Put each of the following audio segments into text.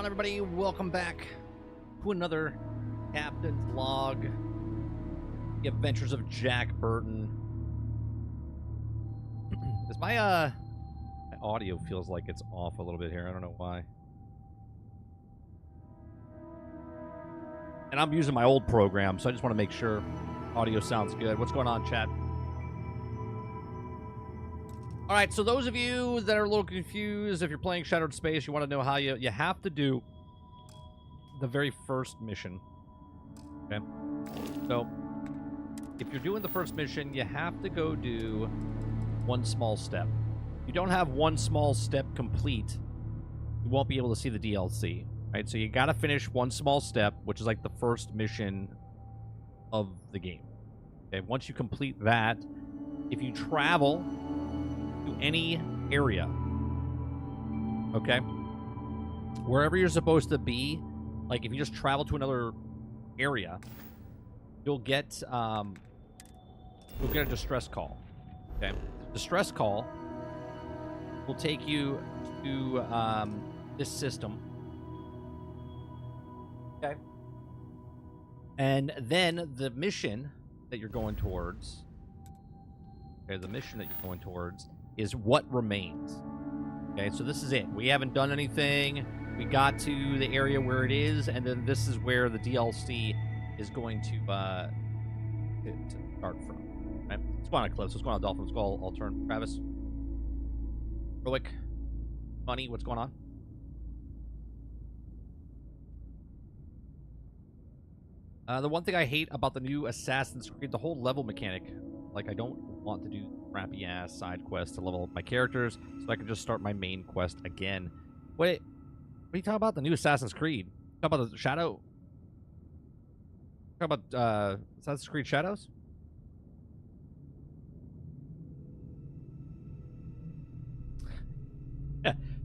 on, everybody? Welcome back to another Captain's Log. The Adventures of Jack Burton. Is my audio feels like it's off a little bit here. I don't know why. And I'm using my old program, so I just want to make sure audio sounds good. What's going on, chat? All right, so those of you that are a little confused, if you're playing Shatter Space, you want to know how you have to do the very first mission. Okay? So, if you're doing the first mission, you have to go do one small step. If you don't have one small step complete, you won't be able to see the DLC. Right? So you got to finish one small step, which is like the first mission of the game. Okay? Once you complete that, if you travel to any area, okay, wherever you're supposed to be, like if you just travel to another area, you'll get a distress call. Okay, distress call will take you to this system. Okay, and then the mission that you're going towards. Okay, the mission that you're going towards is what remains. Okay, so this is it. We haven't done anything. We got to the area where it is, and then this is where the DLC is going to start from. Right? What's going on, Cliffs? What's going on, Dolphin? What's going on, I'll turn. Travis? Roic? Bunny, what's going on? The one thing I hate about the new Assassin's Creed, the whole level mechanic. Like, I don't want to do crappy-ass side quests to level up my characters, so I can just start my main quest again. Wait, what are you talking about? The new Assassin's Creed? Talk about the Shadow? Talk about Assassin's Creed Shadows?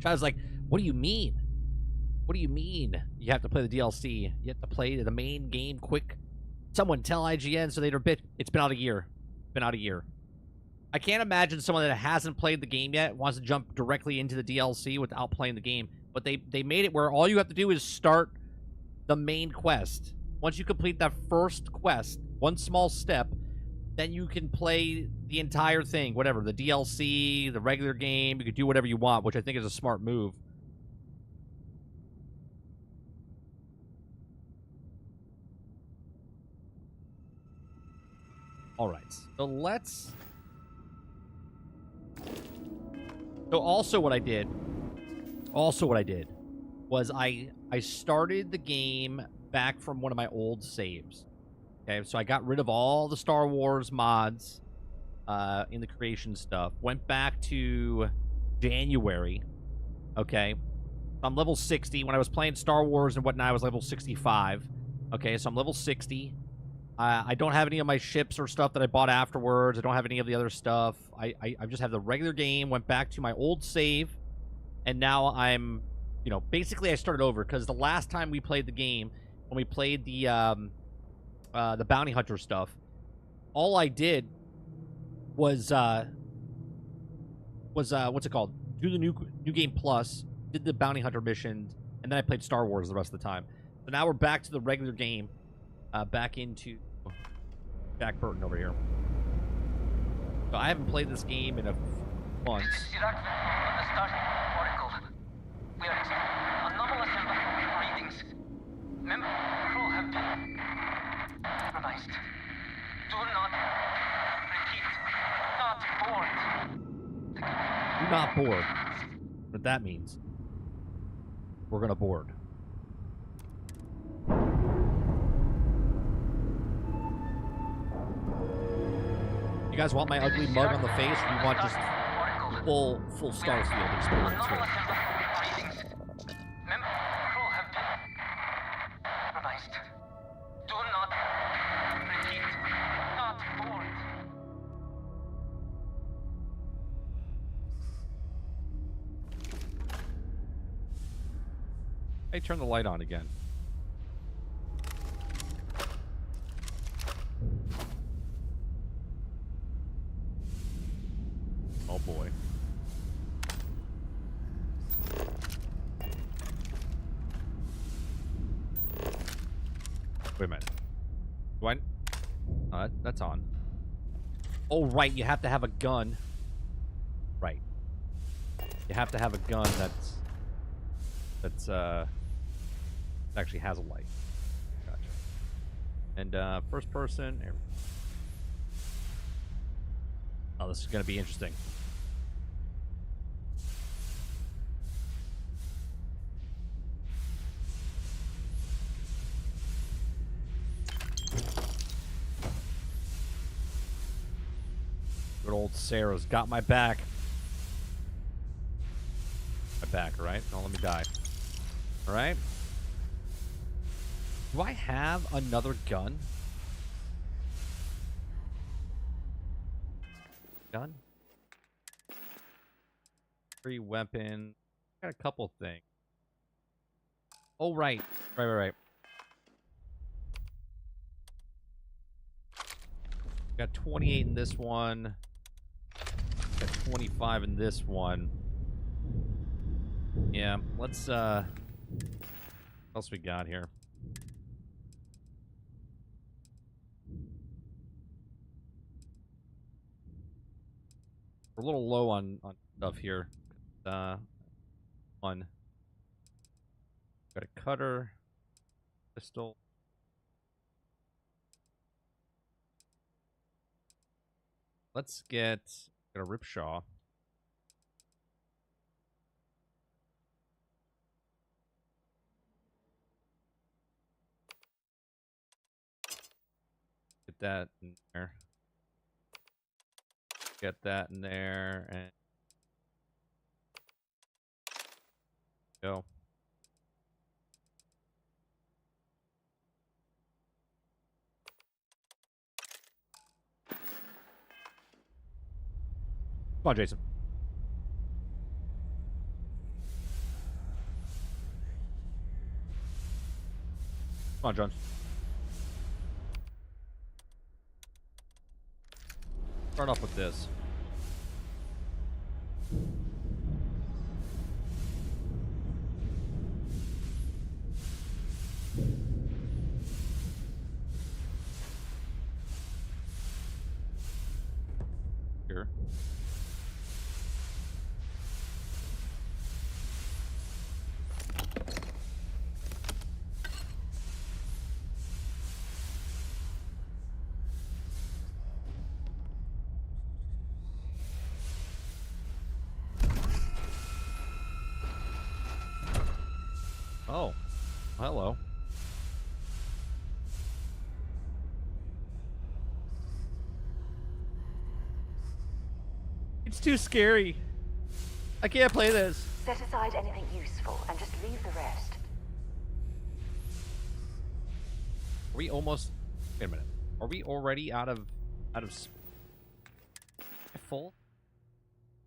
Shadow's like, what do you mean? What do you mean? You have to play the DLC. You have to play the main game quick. Someone tell IGN so they're bit. It's been out a year. Been out a year. I can't imagine someone that hasn't played the game yet wants to jump directly into the DLC without playing the game. But they made it where all you have to do is start the main quest. Once you complete that first quest, one small step, then you can play the entire thing, whatever, the DLC, the regular game. You can do whatever you want, which I think is a smart move. All right, so let's... So also what I did was I started the game back from one of my old saves. Okay, so I got rid of all the Star Wars mods in the creation stuff. Went back to January. Okay, I'm level 60. When I was playing Star Wars and whatnot, I was level 65. Okay, so I'm level 60. I don't have any of my ships or stuff that I bought afterwards. I don't have any of the other stuff. I just have the regular game. Went back to my old save, and now I'm, you know, basically I started over because the last time we played the game, when we played the bounty hunter stuff, all I did was what's it called? Do the new game plus, did the bounty hunter missions, and then I played Star Wars the rest of the time. So now we're back to the regular game, back into Jack Burton over here. So I haven't played this game in a month. This is Iraq on the starting oracle. We are experiencing anomalous environmental readings. Members of the crew have been compromised. Do not repeat. Not board. Do not board. What that means. We're gonna board. You guys want my ugly mug on the face, or you want just full starfield experience here? Do not repeat. Not board. Hey, turn the light on again. Oh boy. Wait a minute. Do I... that's on. Oh, right. You have to have a gun. Right. You have to have a gun that's actually has a light. Gotcha. And first person. There we go. Oh, this is gonna be interesting. Good old Sarah's got my back. My back, right? Don't let me die. All right. Do I have another gun? Gun? Free weapon. Got a couple things. Oh, right. Right. Got 28 in this one. Got 25 in this one. Yeah, let's, what else we got here? We're a little low on stuff here. One. Got a cutter. Pistol. Let's get a ripsaw. Get that in there. Get that in there and go. Come on, Jason. Come on, John. Start off with this. Here. Oh, hello. It's too scary. I can't play this. Set aside anything useful and just leave the rest. Are we almost... Wait a minute. Are we already out of full?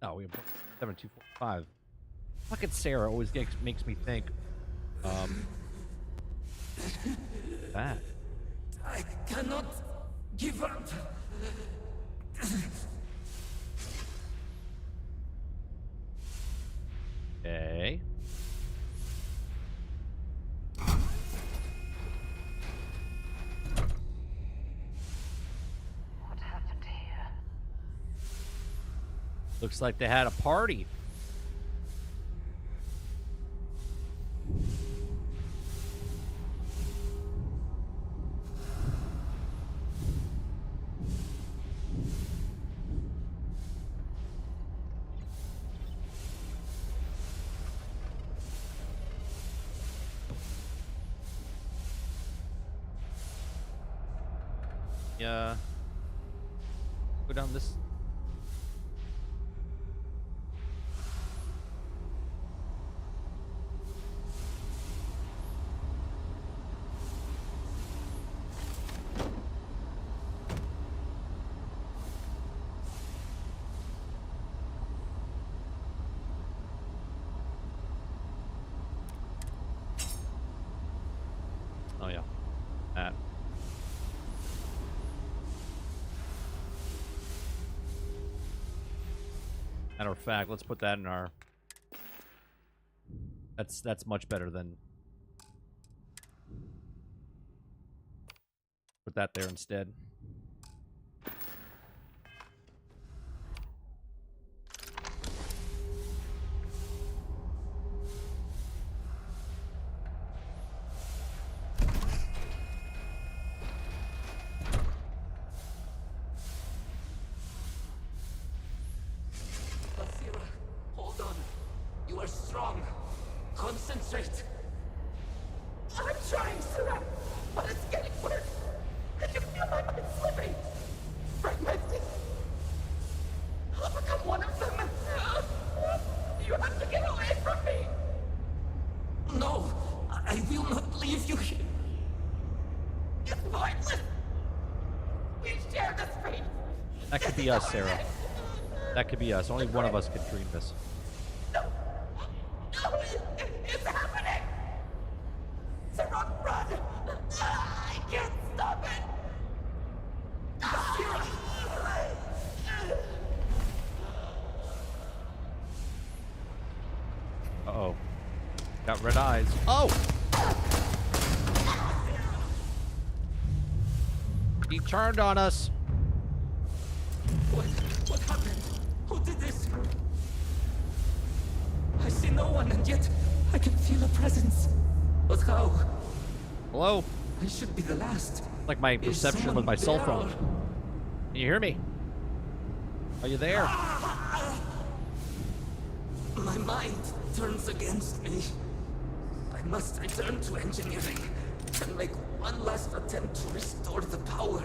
No, we have 7245. Fucking Sarah always makes me think. That. I cannot give up. Okay. What happened here? Looks like they had a party. Yeah. Go down this. Oh yeah. That. Matter of fact, let's put that in our... That's much better than... Put that there instead. Basira, hold on. You are strong. Concentrate. I'm trying, Sarah, but it's getting worse. Can you feel my mind slipping? Fragmenting. I'll become one of them. You have to get away from me. No, I will not leave you here. It's pointless. We share this fate. That could be us, Sarah. That could be us. Only one of us could dream this. No, it's happening. Sarah, run. I can't stop it. Uh-oh. Got red eyes. Oh! He turned on us. What happened? Who did this? I see no one, and yet I can feel a presence. But how? Hello? I should be the last. Like my Is perception someone with my cell there phone. or- Can you hear me? Are you there? My mind turns against me. I must return to engineering and make one last attempt to restore the power.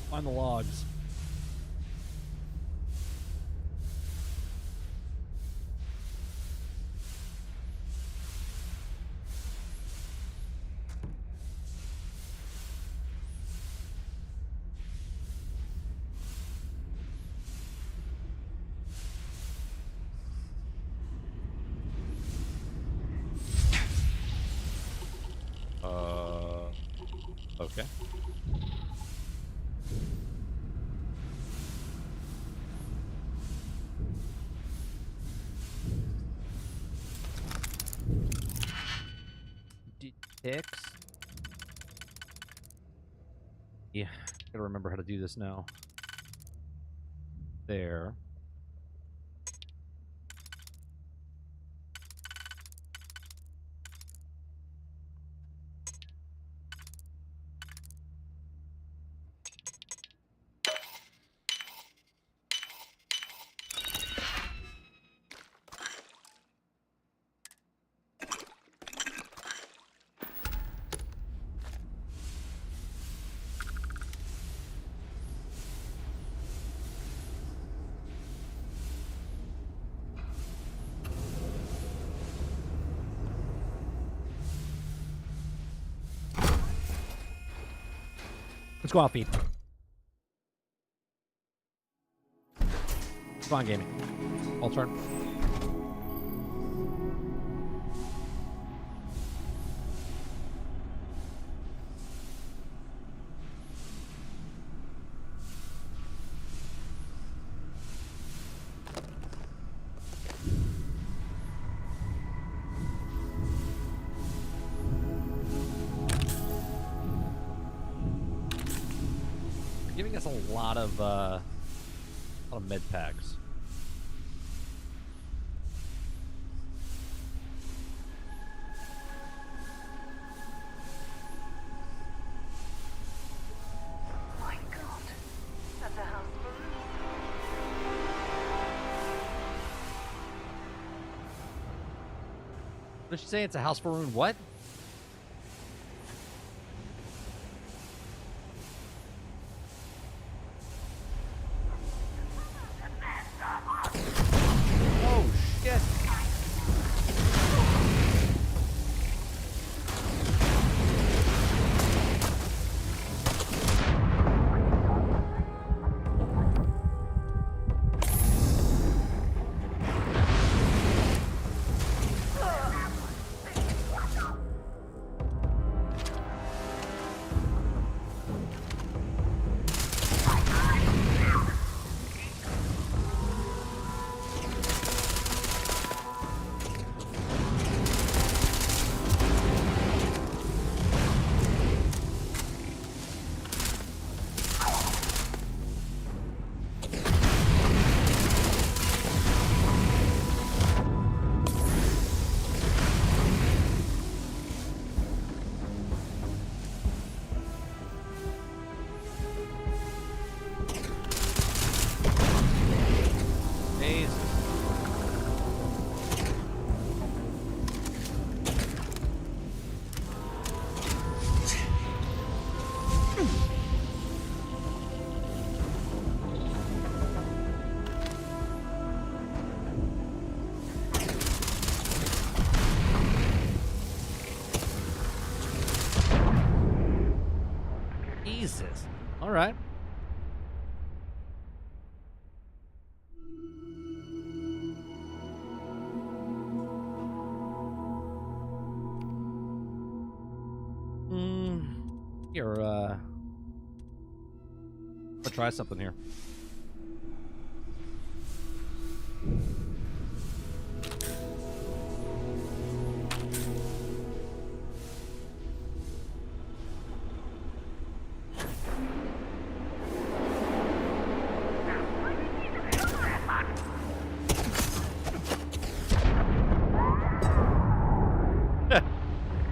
Find the logs. Okay. Detects. Yeah, gotta remember how to do this now. There. Let's go off feed. Come on, gaming. All turn. Giving us a lot of med packs. My God, that's a house for What did she say? It's a house for Rune. What? Oh, shit. Jesus. All right. Here, I'll try something here.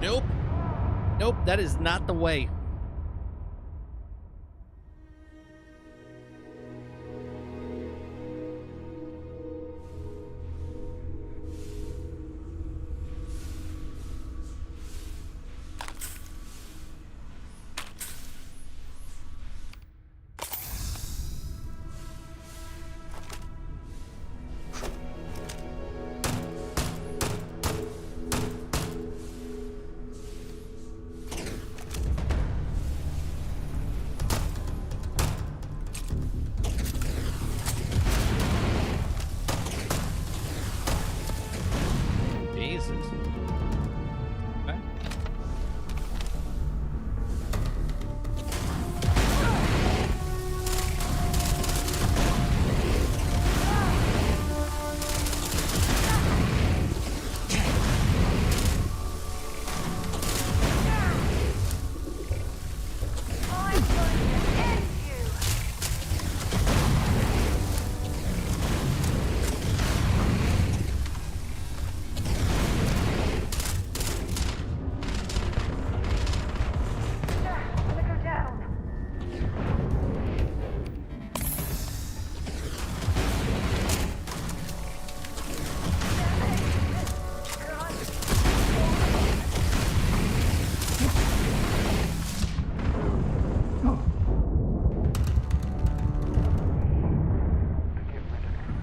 Nope. Nope, that is not the way. Jesus. Okay. I'm going to end you. I'm gonna go down.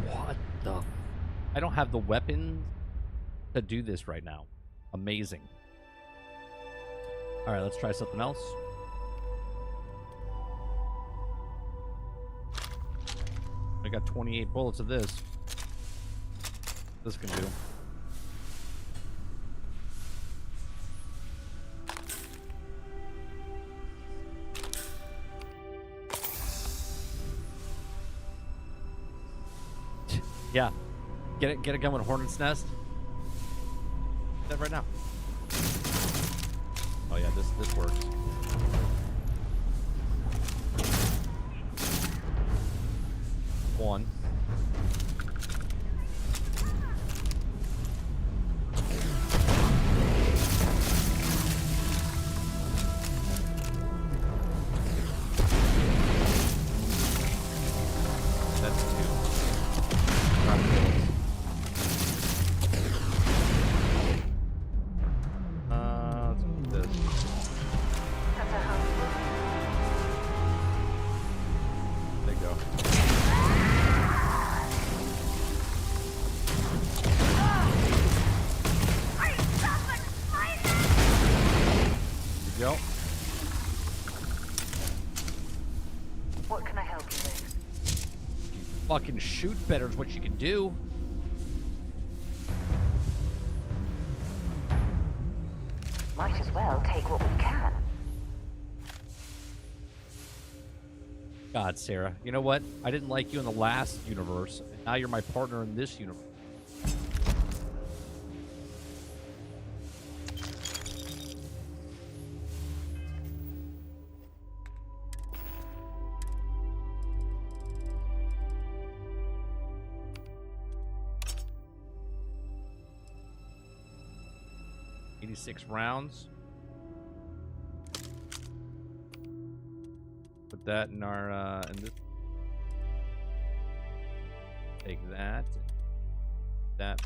What the? I don't have the weapons to do this right now. Amazing. All right, let's try something else. I got 28 bullets of this. This can do. Yeah. Get a gun with Hornet's Nest. Do that right now. Oh yeah, this works. One. That's two. Round bullets. Let's do this. That's a house. There you go. There you go. What can I help you with? Fucking shoot better is what you can do. Might as well take what we can. God, Sarah. You know what? I didn't like you in the last universe, and now you're my partner in this universe. Six rounds. Put that in our in this. Take that. That.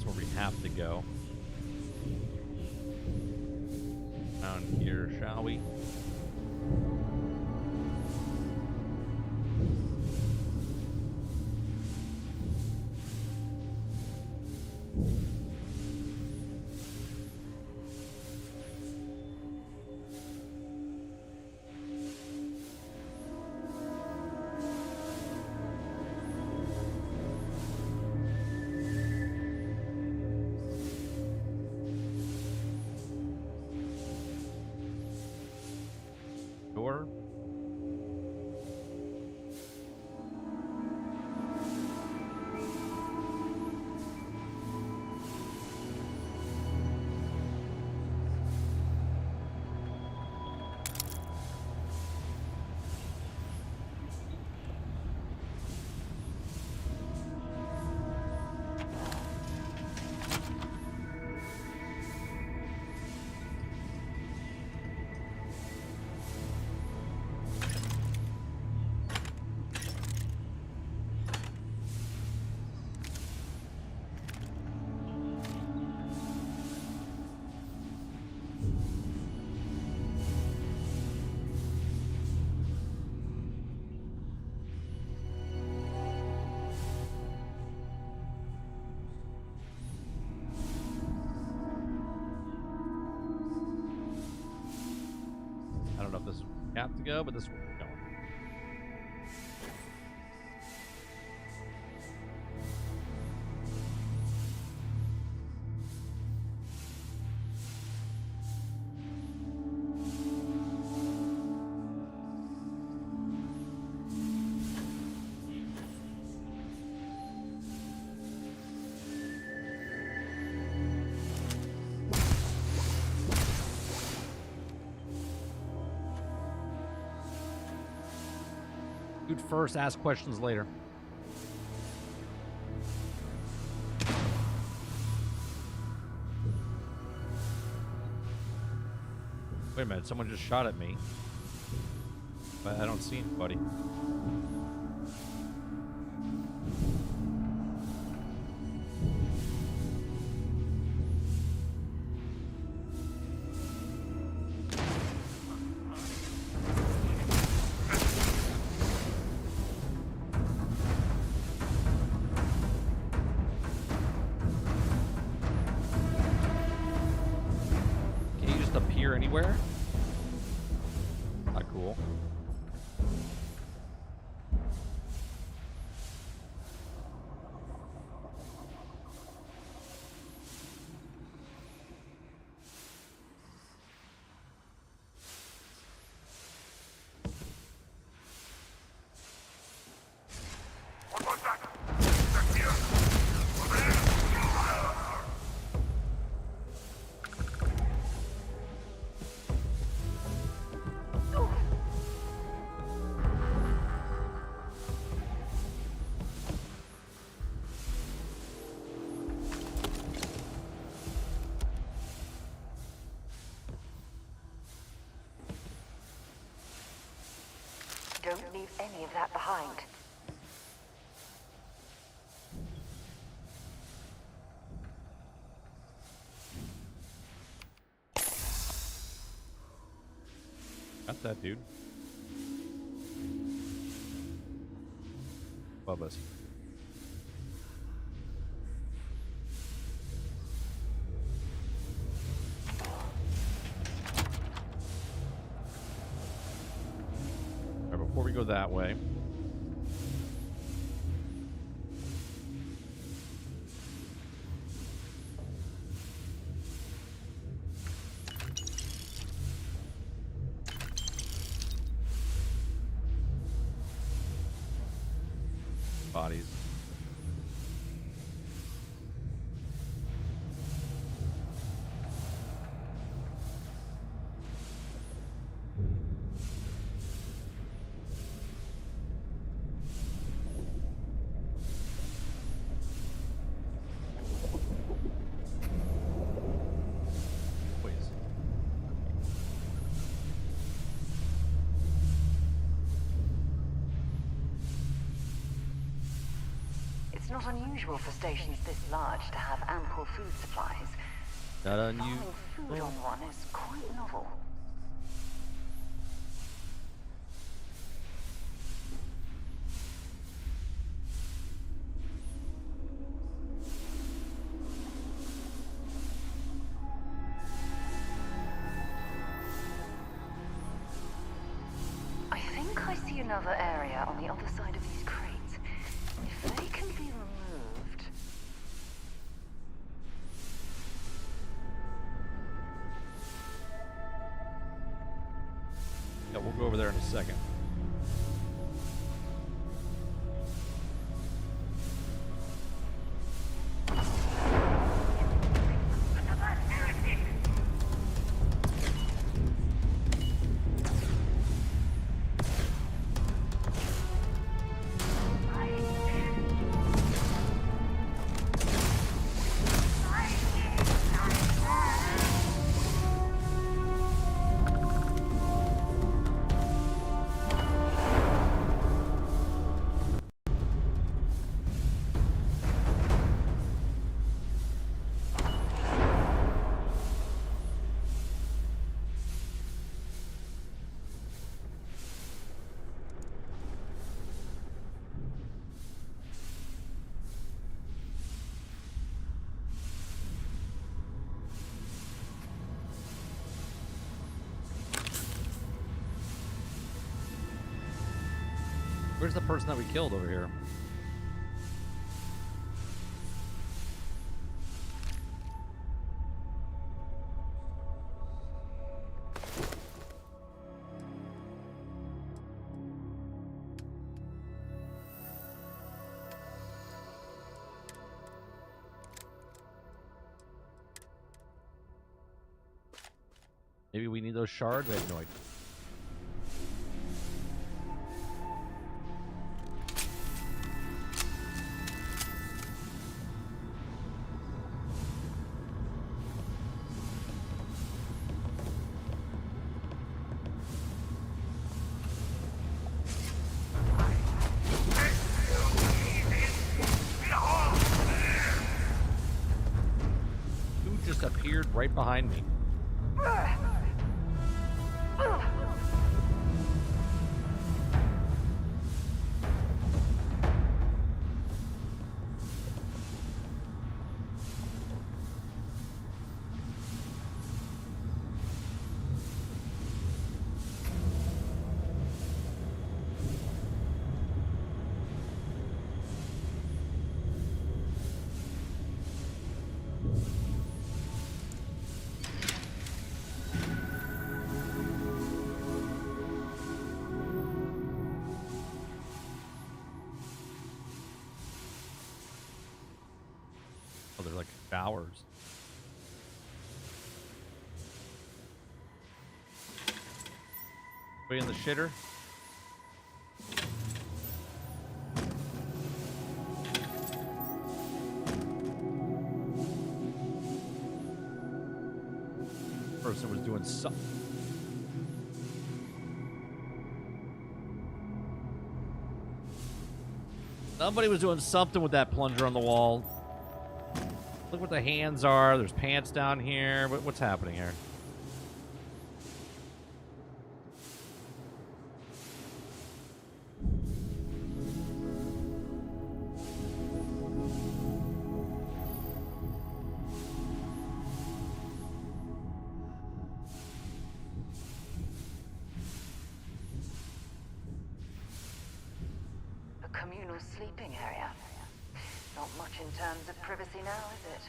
where we have to go. Down here, shall we? Door. I don't know if this is where we have to go, but this is where we're going. Shoot first, ask questions later. Wait a minute, someone just shot at me. But I don't see anybody. Appear anywhere? Not cool. Don't leave any of that behind. Got that, dude. Above us. Before we go that way, bodies. not unusual for stations this large to have ample food supplies. Not Farming unusual. food on one is quite novel. I think I see another area on the other side of these crates. If they can be removed... Yeah, we'll go over there in a second. Where's the person that we killed over here? Maybe we need those shards? I have no idea. Who just appeared right behind me? Oh, they're like showers. We in the shitter? Person was doing something. Somebody was doing something with that plunger on the wall. Look what the hands are. There's pants down here. What's happening here? A communal sleeping area. Not much in terms of privacy now, is it?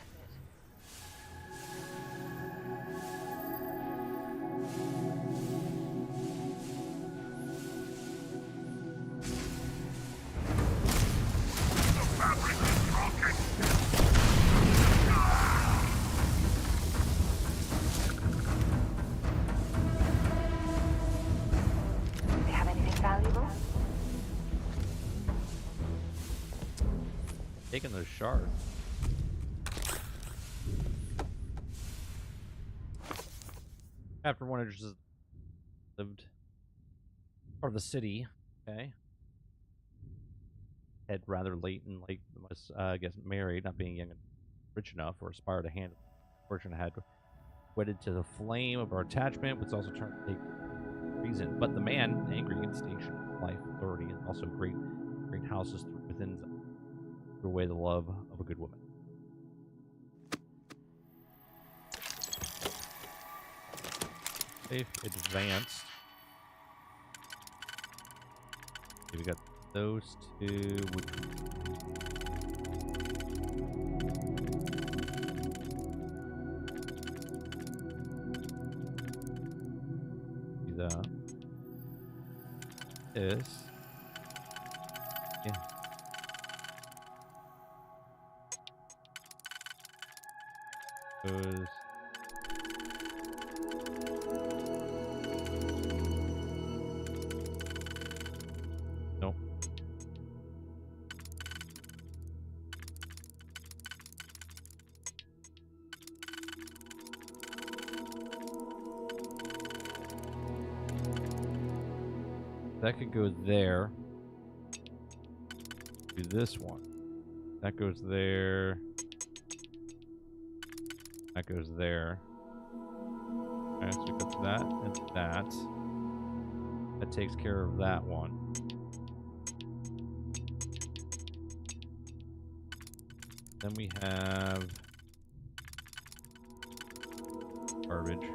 They have anything valuable? Taking those shards. After one just lived part of the city. Okay. head rather late in life, was, I guess, married, not being young and rich enough, or aspired to hand fortune had wedded to the flame of our attachment, which also turned to take reason. But the man, angry and station, life, authority, and also great houses within, threw away the love of a good woman. Safe advanced. Okay, we got those two. Do that. This. Yeah. Those. Nope. That could go there. Do this one. That goes there. That goes there. Alright, so we got that and that. That takes care of that one. Then we have garbage.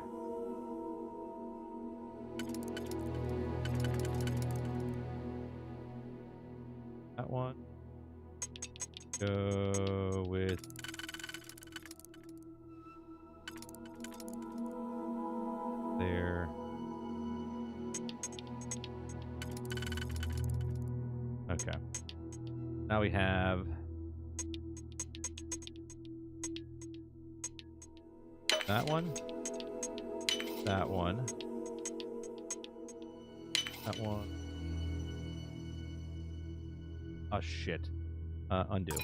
That one. Go with there. Okay. Now we have that one. That one. That one. Oh shit. Undo.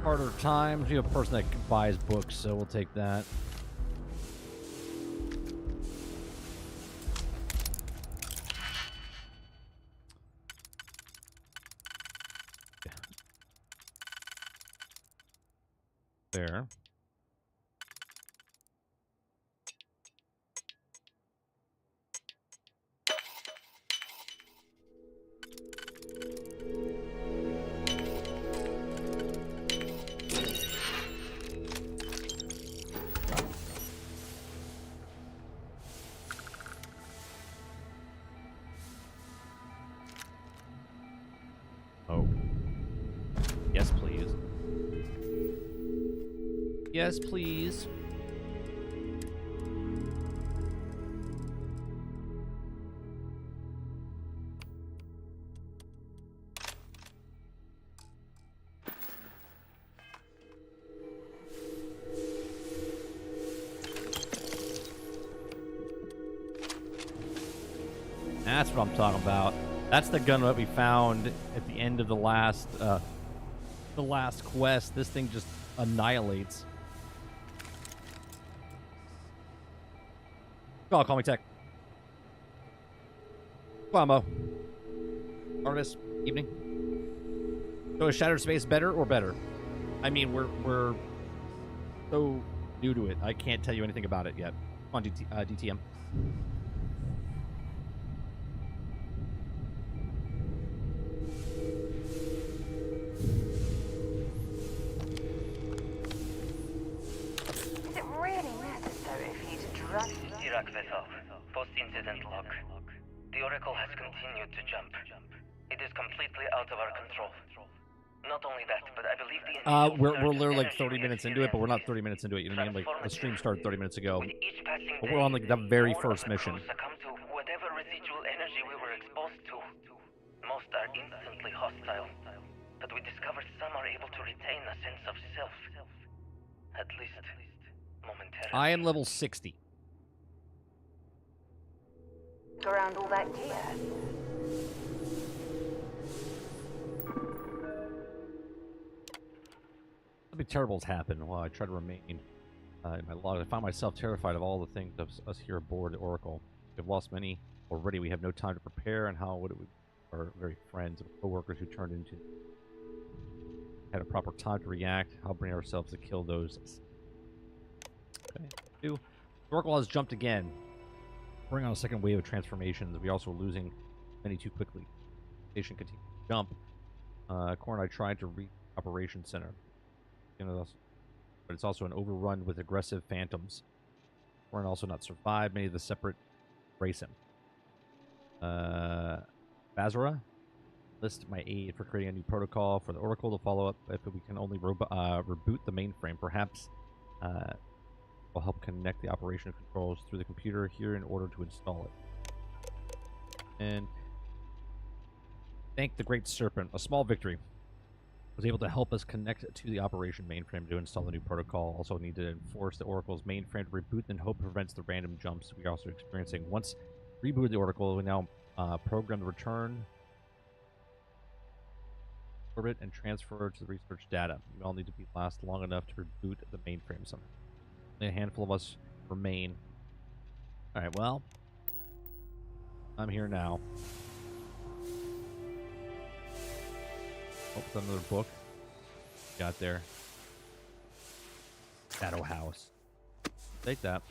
Harder times. You have a person that buys books, so we'll take that. There. Oh. Yes, please. Yes, please. That's what I'm talking about. That's the gun that we found at the end of the last quest. This thing just annihilates. Oh, call me Tech. Wamo. Artemis, evening. So is Shatter Space better or better? I mean, we're so new to it. I can't tell you anything about it yet. Come on, DTM. Is it really necessary for you to drug Iraq vessel. Post-incident log. The Oracle has continued to jump. It is completely out of our control. Not only that, but I believe the we're literally like 30 minutes into it, but we're not 30 minutes into it. You know what I mean? Like the stream started 30 minutes ago, but we're on like the very first mission. Succumb to whatever residual energy we were exposed to. Most are instantly hostile, but we discovered some are able to retain a sense of self, at least momentarily. I am level 60. around all that gear? Something terrible has happened while I try to remain in my log. I found myself terrified of all the things of us here aboard the Oracle. We've lost many already. We have no time to prepare, and how would it our very friends and co-workers who turned into had a proper time to react. How bring ourselves to kill those? Okay. The Oracle has jumped again. Bring on a second wave of transformations. We also are losing many too quickly. The station continues to jump. Core and I tried to reach the operations center. But it's also an overrun with aggressive phantoms. Core and also not survive. Many of the separate brace him. Bazara, list my aid for creating a new protocol for the Oracle to follow up if we can only reboot the mainframe. Perhaps will help connect the operation controls through the computer here in order to install it. And thank the Great Serpent, a small victory was able to help us connect to the operation mainframe to install the new protocol. Also need to enforce the Oracle's mainframe to reboot and hope prevents the random jumps we are also experiencing. Once rebooted the Oracle, we now program the return orbit and transfer to the research data. We all need to be last long enough to reboot the mainframe somehow. Only a handful of us remain. Alright, well, I'm here now. Open another book. Got there. Shadow House. Take that.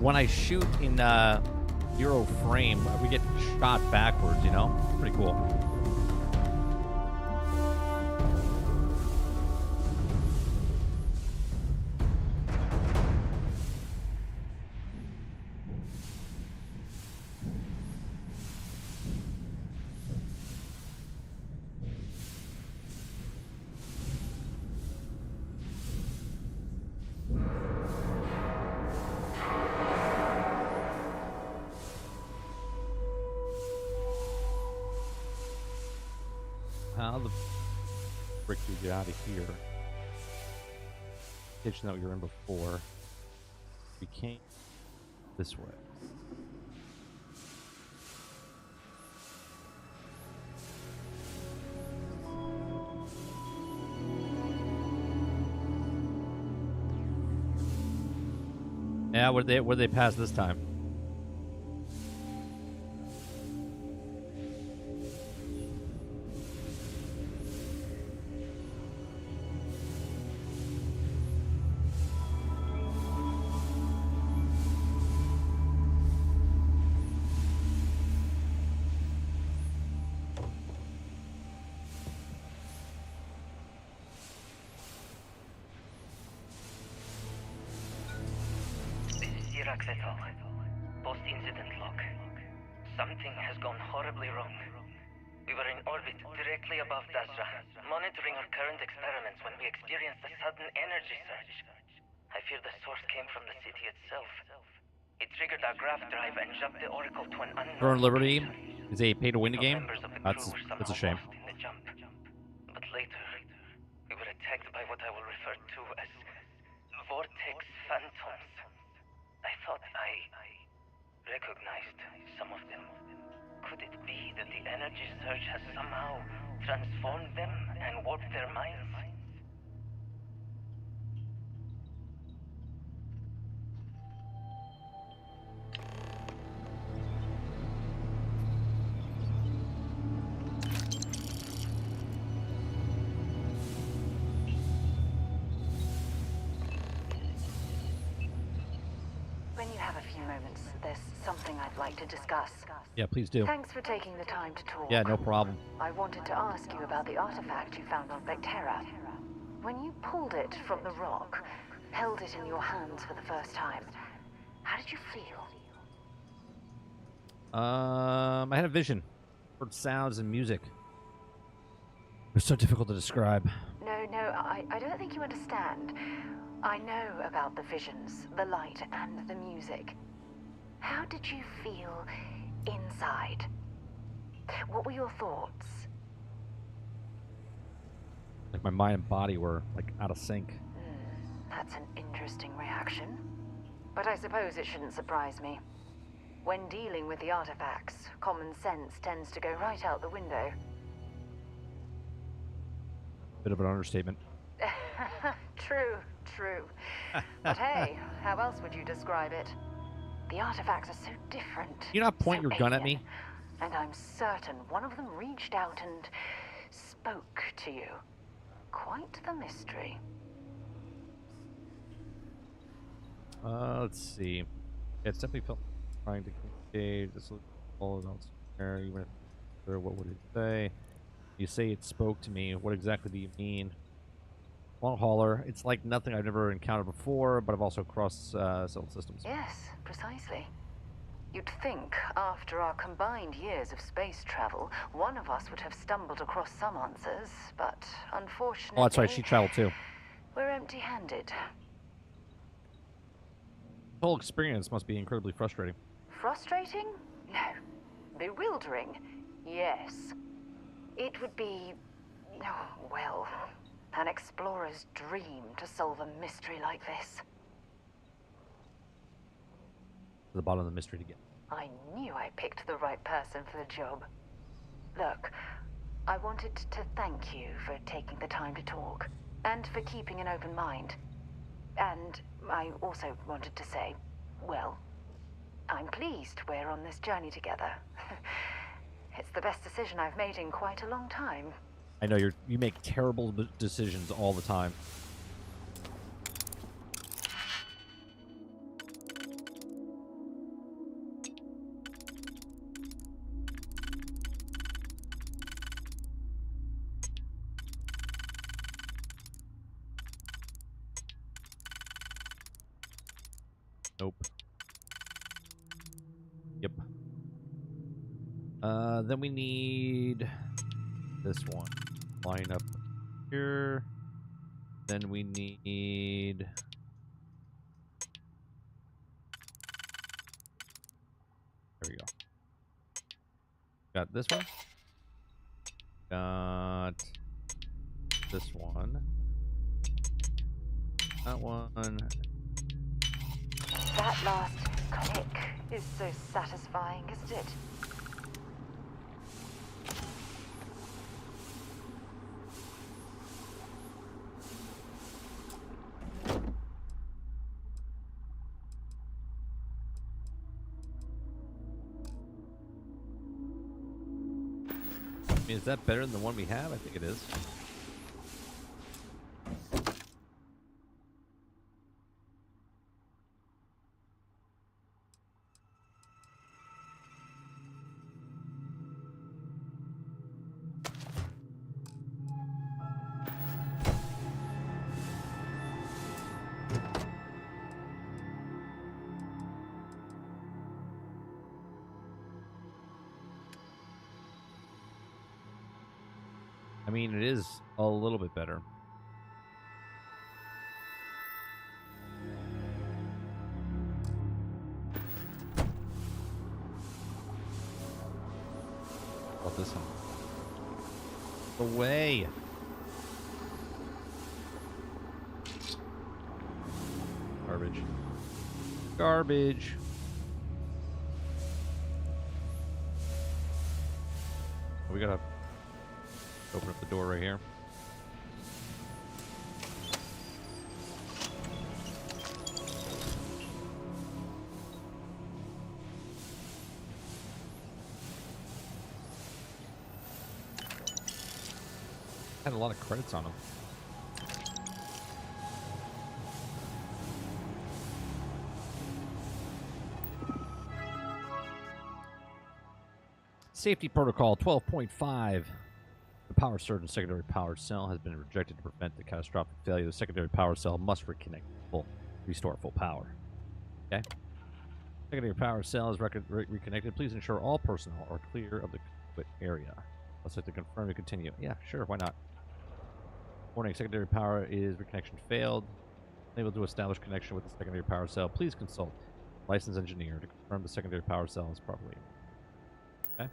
When I shoot in 0 frame, we get shot backwards, you know? Pretty cool. How the frick do you get out of here? Kitchen that we were in before. We came this way. Yeah, where'd they pass this time? Post-incident log. Something has gone horribly wrong. We were in orbit directly above Dasra, monitoring our current experiments when we experienced a sudden energy surge. I fear the source came from the city itself. It triggered our graph drive and jumped the Oracle to an unknown Burn Liberty location. is a pay-to-win Some game. members of the That's crew were a somehow shame. lost in the jump. But later, we were attacked by what I will refer to as vortex phantoms. I thought I recognized some of them. Could it be that the energy surge has somehow transformed them and warped their minds? When you have a few moments, there's something I'd like to discuss. Yeah, please do. Thanks for taking the time to talk. Yeah, no problem. I wanted to ask you about the artifact you found on Vectera. When you pulled it from the rock, held it in your hands for the first time, how did you feel? I had a vision. Heard sounds and music. It's so difficult to describe. No, I don't think you understand. I know about the visions, the light, and the music. How did you feel inside? What were your thoughts? Like my mind and body were like out of sync. That's an interesting reaction. But I suppose it shouldn't surprise me. When dealing with the artifacts, common sense tends to go right out the window. Bit of an understatement. True. But hey, how else would you describe it? The artifacts are so different. You not point so your gun at alien. me? And I'm certain one of them reached out and spoke to you. Quite the mystery. Let's see. It's definitely felt trying to engage. This looks all elsewhere. Even if what would it say? You say it spoke to me. What exactly do you mean? Long hauler. It's like nothing I've never encountered before, but I've also crossed several systems. Yes, precisely. You'd think, after our combined years of space travel, one of us would have stumbled across some answers, but unfortunately... Oh, that's right. She traveled too. We're empty-handed. The whole experience must be incredibly frustrating. Frustrating? No. Bewildering? Yes. It would be... oh, well, an explorer's dream to solve a mystery like this. To the bottom of the mystery to get. I knew I picked the right person for the job. Look, I wanted to thank you for taking the time to talk, and for keeping an open mind. And I also wanted to say, well, I'm pleased we're on this journey together. It's the best decision I've made in quite a long time. I know you make terrible decisions all the time. Nope. Yep. Then we need this one. Line up here. Then we need... There we go. Got this one. Got this one. That one. That last click is so satisfying, isn't it? I mean, is that better than the one we have? I think it is. I mean, it is a little bit better. about this one. Away. Garbage. Garbage. We gotta open up the door right here. Had a lot of credits on them. Safety protocol 12.5. The power surge in secondary power cell has been rejected to prevent the catastrophic failure. The secondary power cell must restore full power. Okay. Secondary power cell is reconnected. Please ensure all personnel are clear of the area. Let's have to confirm to continue. Yeah, sure. Why not? Warning, secondary power is reconnection failed. Unable to establish connection with the secondary power cell. Please consult licensed engineer to confirm the secondary power cell is properly. Okay.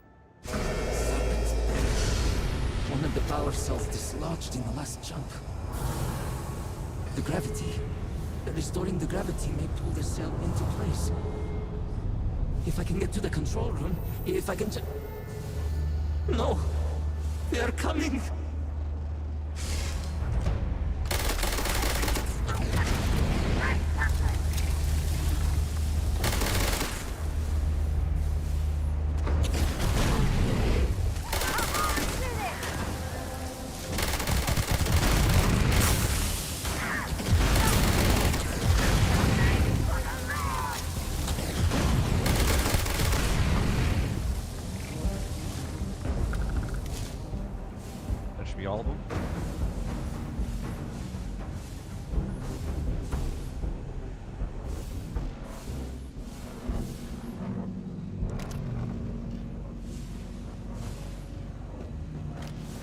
One of the power cells dislodged in the last jump. The gravity. Restoring the gravity may pull the cell into place. If I can get to the control room, if I can just... No! They are coming! All of them.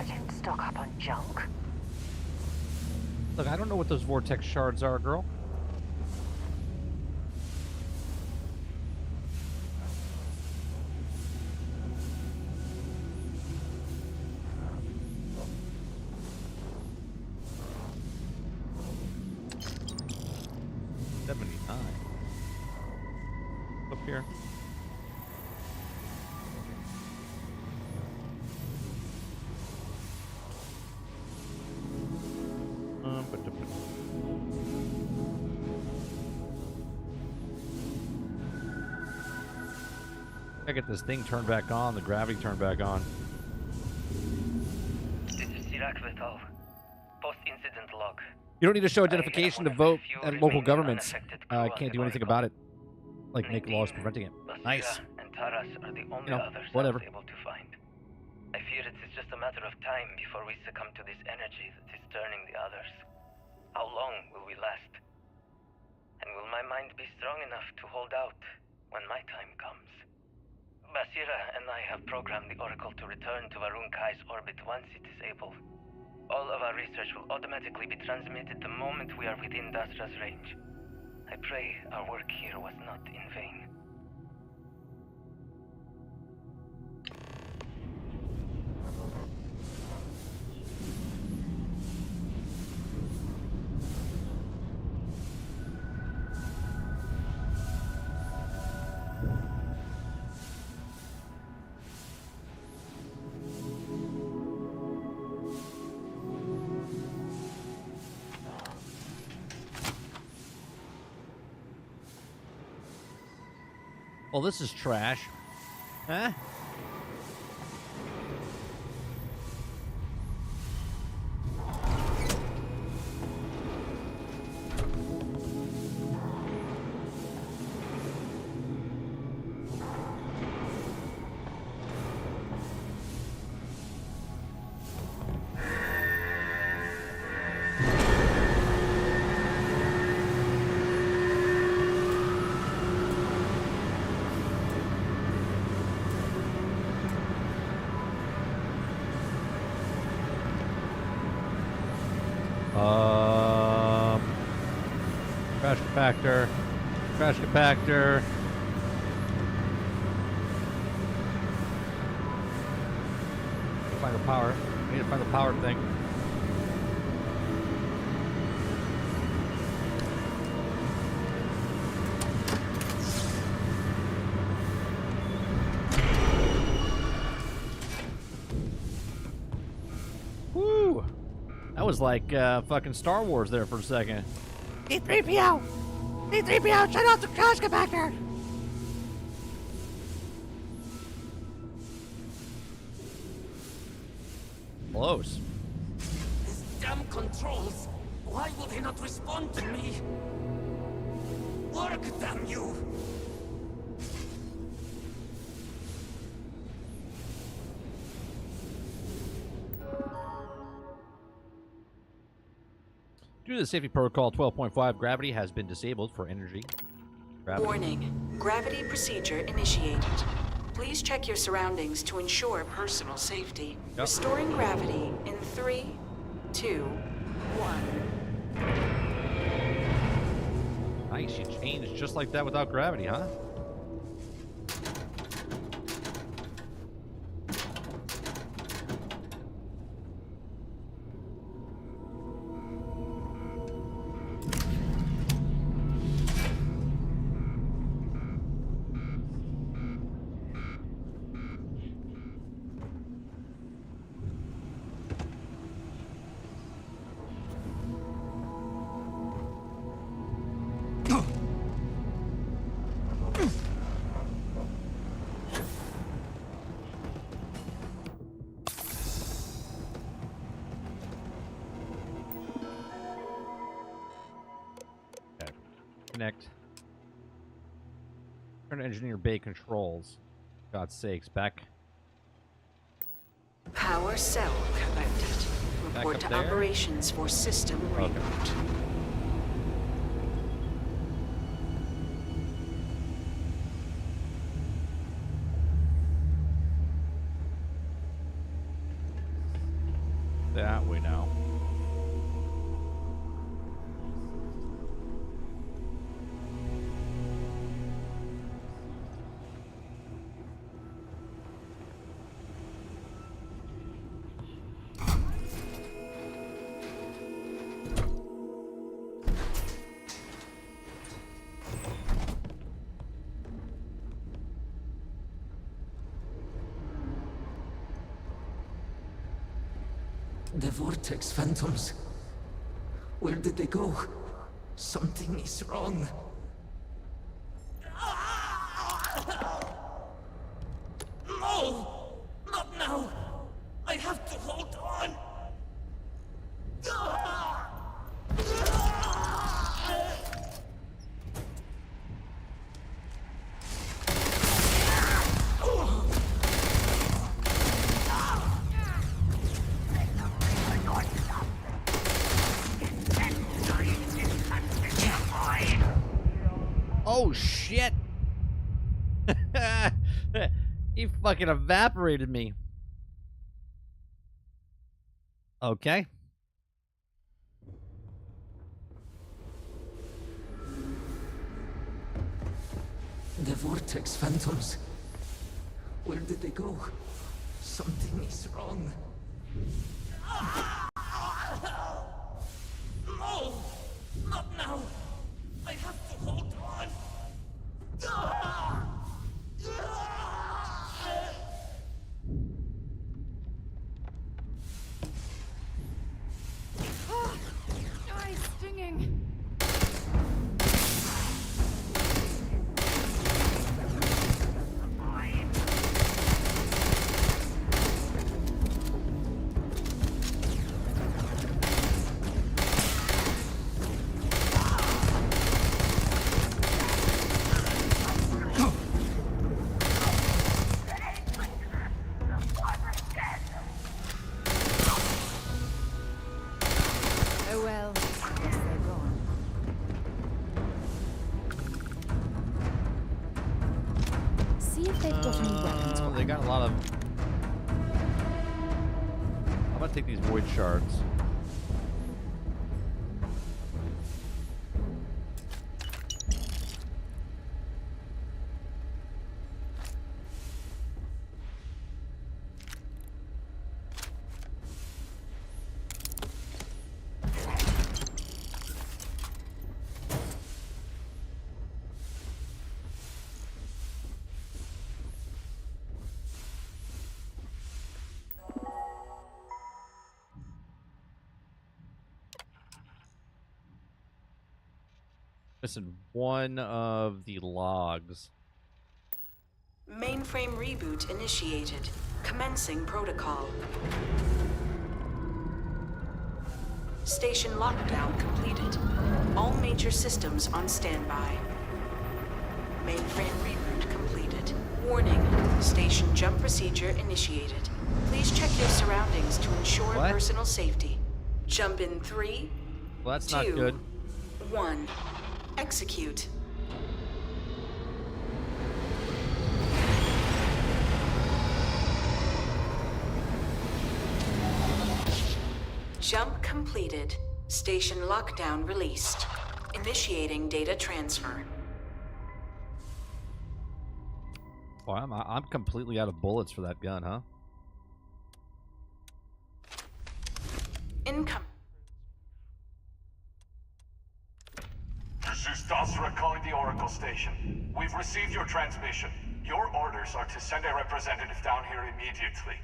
I don't stock up on junk. Look, I don't know what those vortex shards are, girl. Up here. I get this thing turned back on, the gravity turned back on. This is Sirac Vital. Post-incident log. You don't need to show identification to vote at local governments. Can't do anything about it. Like make laws preventing it. Nice. And Taras are the only others whatever. able to find. I fear it is just a matter of time before we succumb to this energy that is turning the others. How long will we last? And will my mind be strong enough to hold out when my time comes? Basira and I have programmed the Oracle to return to Varun Kai's orbit once it is able. All of our research will automatically be transmitted the moment we are within Dasra's range. I pray our work here was not in vain. Well, this is trash. Huh? Crash compactor. Crash compactor. find the power. I need to find the power thing. Woo! That was like fucking Star Wars there for a second. C-3PO! C-3PO, shut off the trash compactor! Close. These damn controls! Why will they not respond to me? Work, damn you! Due to the safety protocol 12.5, gravity has been disabled for energy. Gravity. Warning. Gravity procedure initiated. Please check your surroundings to ensure personal safety. Yep. Restoring gravity in 3, 2, 1. Nice, you changed just like that without gravity, huh? Connect. Turn to engineer bay controls. God's sakes, back. Power cell connected. Back Report up to there. operations for system Okay. reboot. That we know. The Vortex Phantoms. Where did they go? Something is wrong. No! Not now! I have to hold on! Oh shit! He fucking evaporated me. Okay. The Vortex Phantoms. Where did they go? Something is wrong. No! Not now! I have to hold on! Eyes stinging. Oh well, I guess they're gone. See if they've got any weapons. They got a lot of. I'm gonna take these void shards. Missing one of the logs. Mainframe reboot initiated. Commencing protocol. Station lockdown completed. All major systems on standby. Mainframe reboot completed. Warning. Station jump procedure initiated. Please check your surroundings to ensure What? personal safety. Jump in 3, Well, that's 2, not good. 1. Execute. Jump completed. Station lockdown released. Initiating data transfer. Oh, I'm completely out of bullets for that gun, huh? Income. This is Dasra calling the Oracle Station. We've received your transmission. Your orders are to send a representative down here immediately.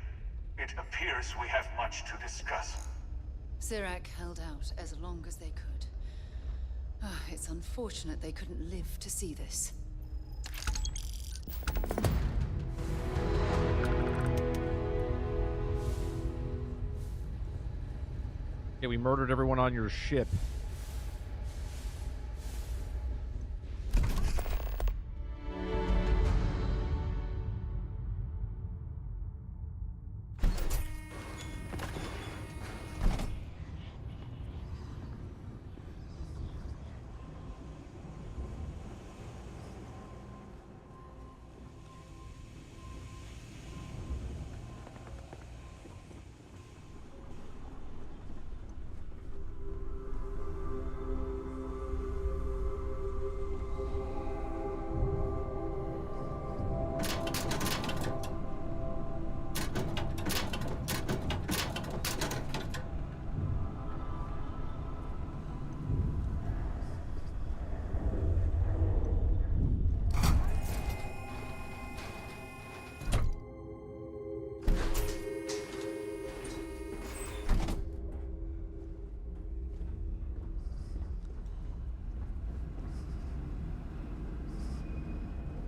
It appears we have much to discuss. Sirac held out as long as they could. It's unfortunate they couldn't live to see this. Yeah, we murdered everyone on your ship.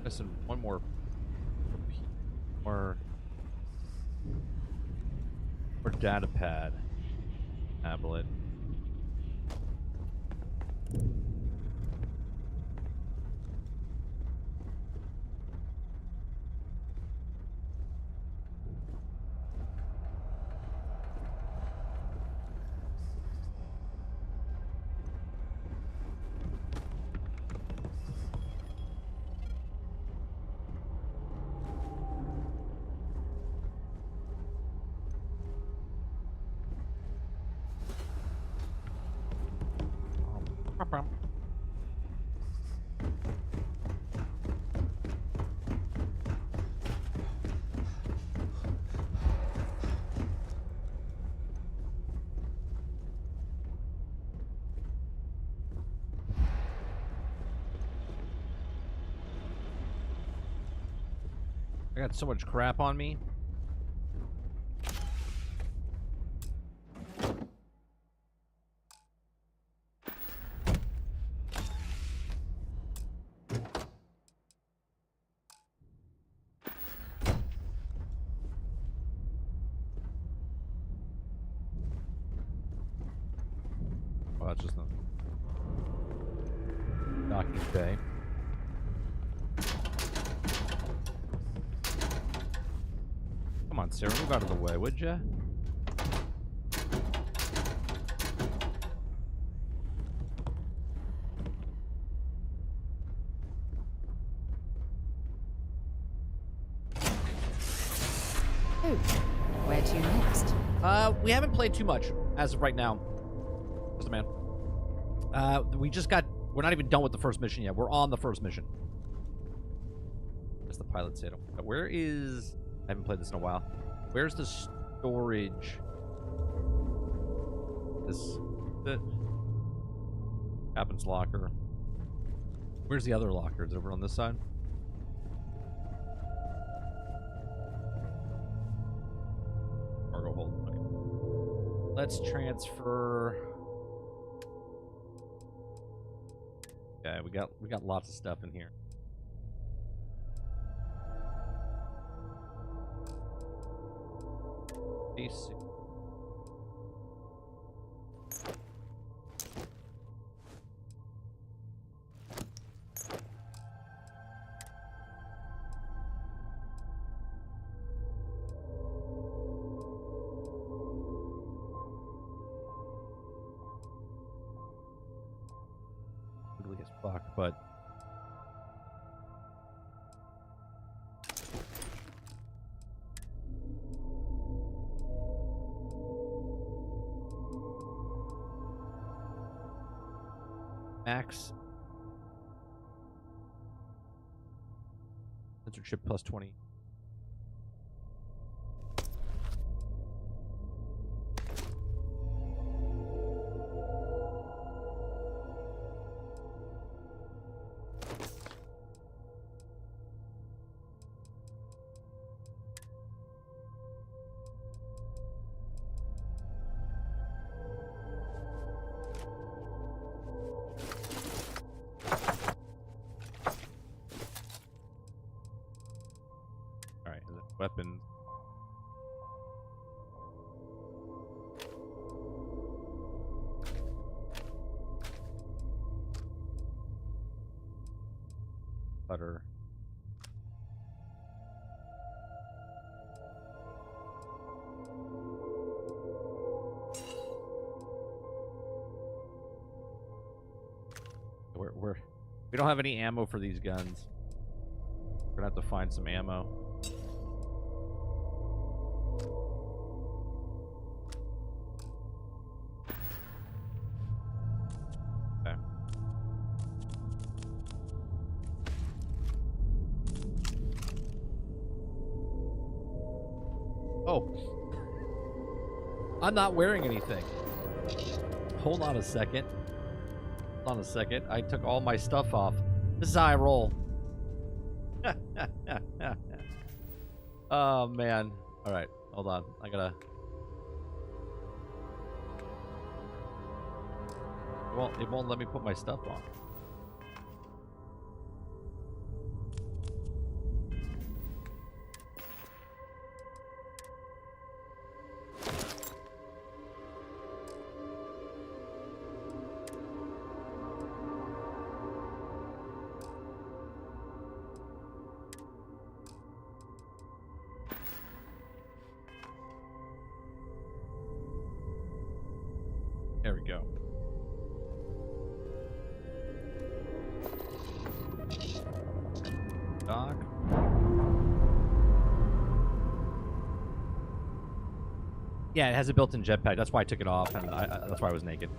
Missing one more data pad tablet. I got so much crap on me. Oh, that's just a docking bay. Come on, Sarah, move out of the way, would ya? Oh, where to next? We haven't played too much as of right now. Just a man. We just got. We're not even done with the first mission yet. We're on the first mission. That's the pilot said. Where is? I haven't played this in a while. Where's the storage? The captain's locker. Where's the other locker? Is it over on this side? Cargo hold. Okay. Let's transfer Okay, we got lots of stuff in here. Peace. Ugly as fuck, but max sensor chip plus 20. Alright, and then weapons. Butter. We don't have any ammo for these guns. We're gonna have to find some ammo. Okay. Oh. I'm not wearing anything. Hold on a second. Hold on a second. I took all my stuff off. This is how I roll. Oh, man. All right. Hold on. I gotta... It won't let me put my stuff on. There we go. Dock. Yeah, it has a built-in jetpack. That's why I took it off, and that's why I was naked.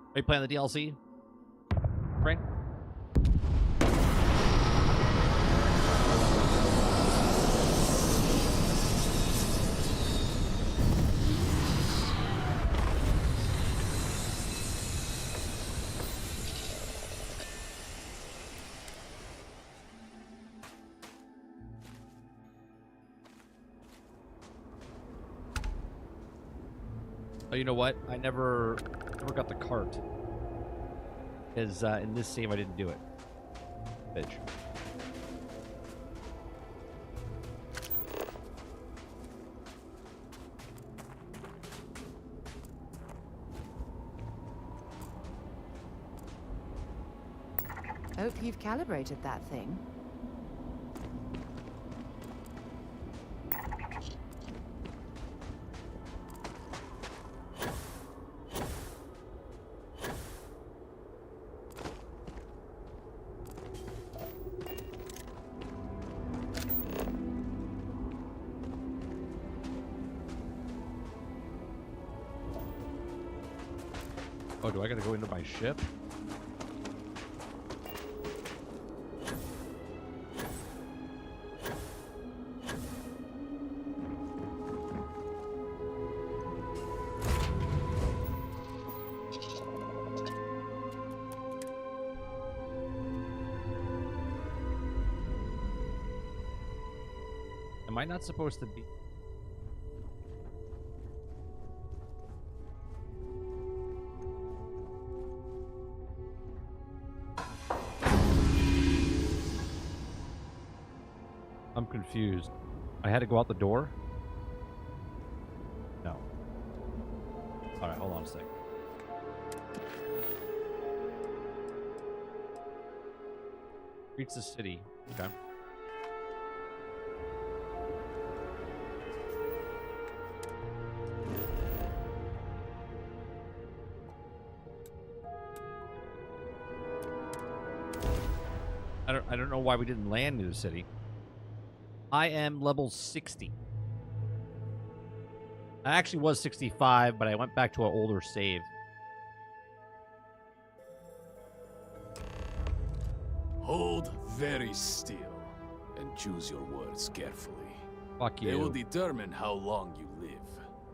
Are you playing the DLC? Right? Oh, you know what? I never got the cart. Because in this save, I didn't do it. Bitch. Hope you've calibrated that thing. Oh, do I gotta go into my ship? Am I not supposed to be? I'm confused. I had to go out the door? No. Alright, hold on a second. Reach the city. Okay. I don't know why we didn't land near the city. I am level 60. I actually was 65, but I went back to an older save. Hold very still and choose your words carefully. Fuck you. They will determine how long you live.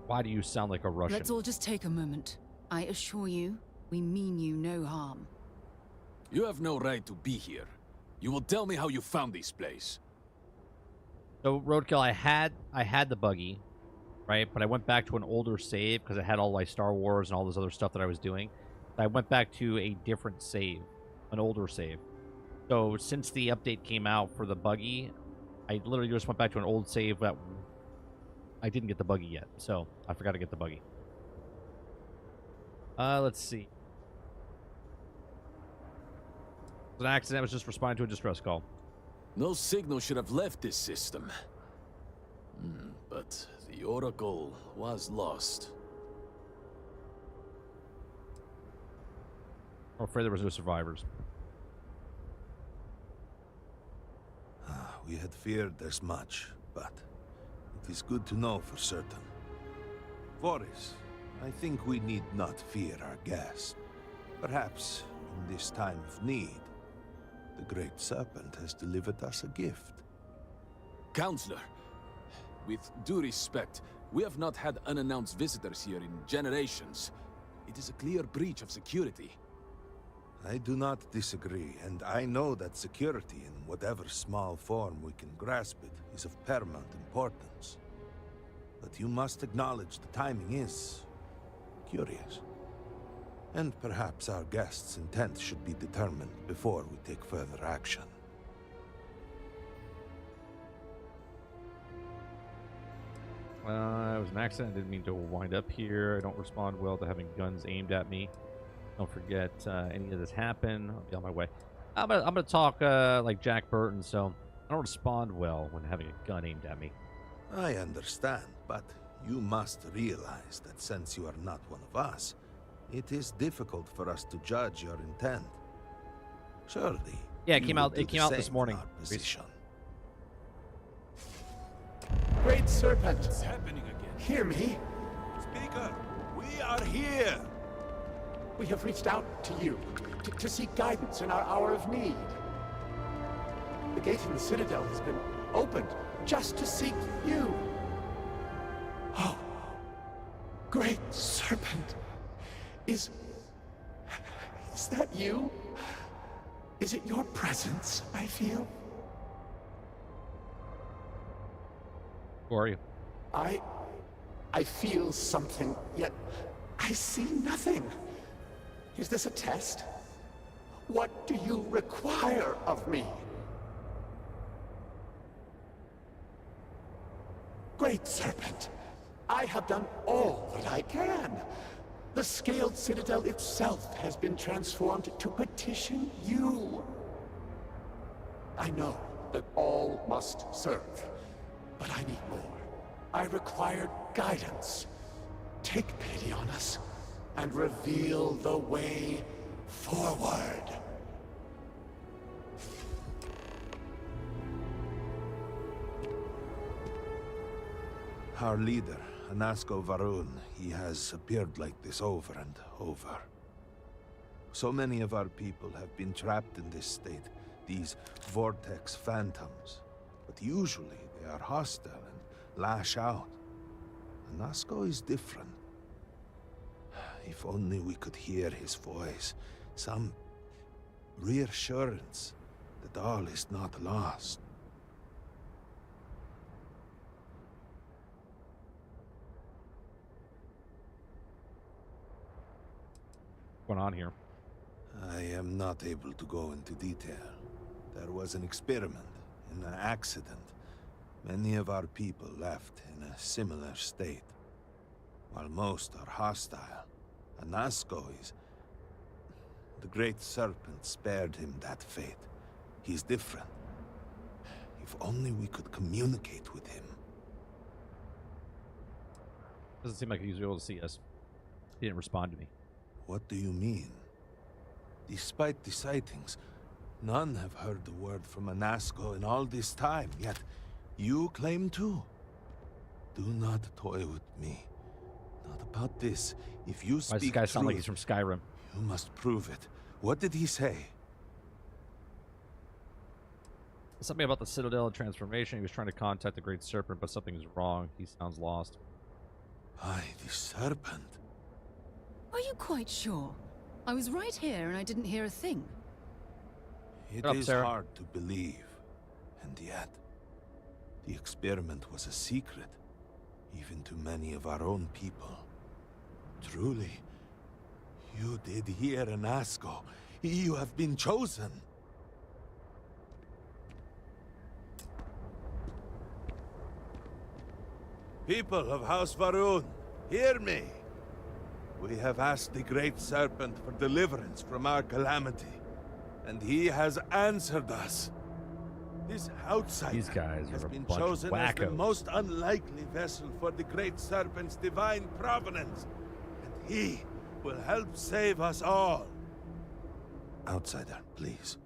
Why do you sound like a Russian? Let's all just take a moment. I assure you, we mean you no harm. You have no right to be here. You will tell me how you found this place. So, Roadkill, I had the buggy, right? But I went back to an older save because I had all my Star Wars and all this other stuff that I was doing. I went back to a different save, an older save. So, since the update came out for the buggy, I literally just went back to an old save that I didn't get the buggy yet. So, I forgot to get the buggy. Let's see. It was an accident. I was just responding to a distress call. No signal should have left this system. But the Oracle was lost. I'm afraid there was no survivors. We had feared as much, but it is good to know for certain. Voris, I think we need not fear our guest. Perhaps, in this time of need, the Great Serpent has delivered us a gift. Counselor, with due respect, we have not had unannounced visitors here in generations. It is a clear breach of security. I do not disagree, and I know that security, in whatever small form we can grasp it, is of paramount importance. But you must acknowledge the timing is curious. And perhaps our guest's intent should be determined before we take further action. It was an accident. I didn't mean to wind up here. I don't respond well to having guns aimed at me. Don't forget any of this happened. I'll be on my way. I'm gonna talk like Jack Burton, so I don't respond well when having a gun aimed at me. I understand, but you must realize that since you are not one of us, it is difficult for us to judge your intent. Surely. Yeah, it came out this morning. Great Serpent! What's happening again? Hear me! Speaker, we are here! We have reached out to you to seek guidance in our hour of need. The gate in the Citadel has been opened just to seek you. Oh, Great Serpent! Is that you? Is it your presence I feel? Who are you? I feel something, yet I see nothing. Is this a test? What do you require of me? Great Serpent, I have done all that I can. The scaled citadel itself has been transformed to petition you. I know that all must serve, but I need more. I require guidance. Take pity on us and reveal the way forward. Our leader, Anasko Varun, he has appeared like this over and over. So many of our people have been trapped in this state, these vortex phantoms. But usually they are hostile and lash out. Anasko is different. If only we could hear his voice, some reassurance that all is not lost. going on here. I am not able to go into detail. There was an experiment, an accident. Many of our people left in a similar state. While most are hostile, Anasco is... The Great Serpent spared him that fate. He's different. If only we could communicate with him. Doesn't seem like he's able to see us. He didn't respond to me. What do you mean? Despite the sightings, none have heard the word from Anasco in all this time, yet you claim to? Do not toy with me. Not about this. If you speak Why does this guy sound like truth, he's from Skyrim? you must prove it. What did he say? Something about the Citadel and transformation. He was trying to contact the Great Serpent, but something is wrong. He sounds lost. Aye, the Serpent. Are you quite sure? I was right here and I didn't hear a thing. It Up, is Sarah. hard to believe, and yet, the experiment was a secret, even to many of our own people. Truly, you did hear Anasco. You have been chosen. People of House Varun, hear me. We have asked the Great Serpent for deliverance from our calamity, and he has answered us. This outsider These guys has are a been bunch of chosen as the wackos. most unlikely vessel for the Great Serpent's divine providence, and he will help save us all. Outsider, please.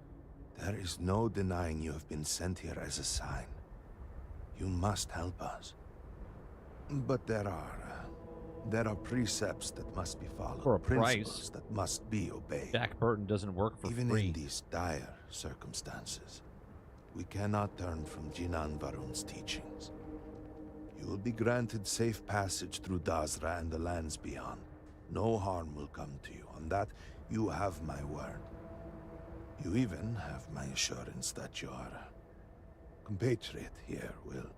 There is no denying you have been sent here as a sign. You must help us. But there are precepts that must be followed. For a principles price. that must be obeyed. Jack Burton doesn't work for Even free. in these dire circumstances, we cannot turn from Jinan Varun's teachings. You will be granted safe passage through Dazra and the lands beyond. No harm will come to you. On that, you have my word. You even have my assurance that your compatriot here will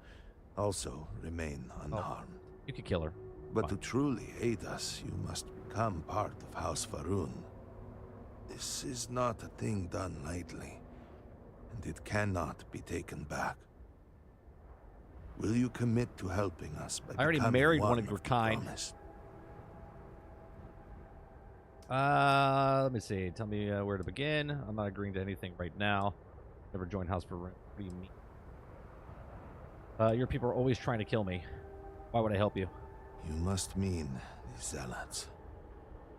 also remain unharmed. You could kill her. But to truly aid us, you must become part of House Varun. This is not a thing done lightly, and it cannot be taken back. Will you commit to helping us by I already becoming married one of the your kind. promised? Let me see. Tell me where to begin. I'm not agreeing to anything right now. Never joined House for Room. What do you mean? Your people are always trying to kill me. Why would I help you? You must mean the Zealots.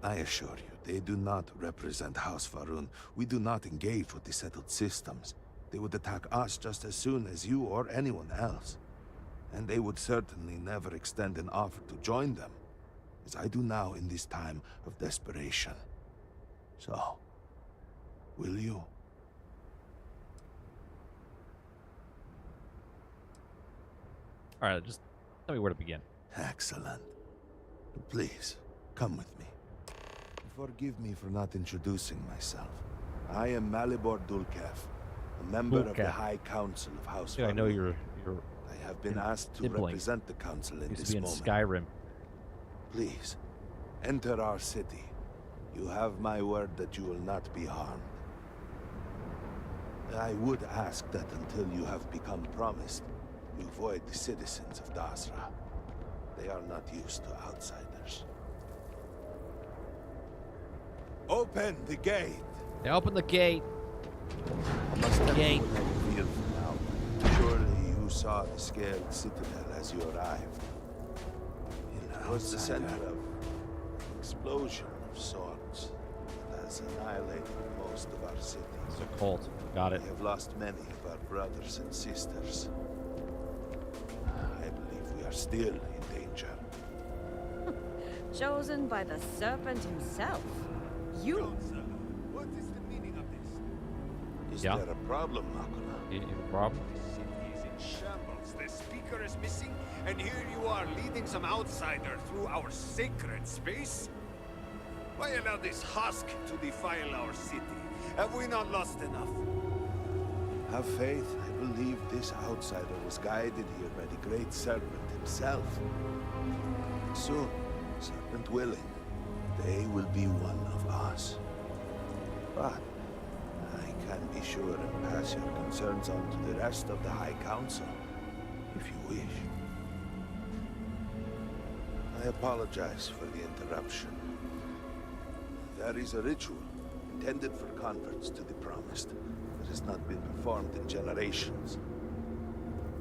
I assure you, they do not represent House Varun. We do not engage with the settled systems. They would attack us just as soon as you or anyone else. And they would certainly never extend an offer to join them, as I do now in this time of desperation. So, will you? Alright, just tell me where to begin. Excellent. Please, come with me. Forgive me for not introducing myself. I am Malibor Dulkev, a member of the Dulkev. High Council of House Yeah, I know Varun. you're I have been asked to sibling. represent the Council in used to this be in moment. Skyrim. Please, enter our city. You have my word that you will not be harmed. I would ask that until you have become promised, you avoid the citizens of Dazra. They are not used to outsiders. Open the gate! Yeah, open the gate. Must the have gate. you how you feel for now. Surely you saw the scaled citadel as you arrived. It was the center of explosion of sorts that has annihilated most of our cities. It's a cult. Got it. We have lost many of our brothers and sisters. I believe we are still in danger. Chosen by the serpent himself. You? What is the meaning of this? Is Yeah. there a problem, Makuna? You have a problem? The city is in shambles. The speaker is missing, and here you are leading some outsider through our sacred space? Why allow this husk to defile our city? Have we not lost enough? Have faith. I believe this outsider was guided here by the Great Serpent himself. Soon, Serpent willing, they will be one of us. But I can be sure and pass your concerns on to the rest of the High Council, if you wish. I apologize for the interruption. There is a ritual intended for converts to the Promised that has not been performed in generations.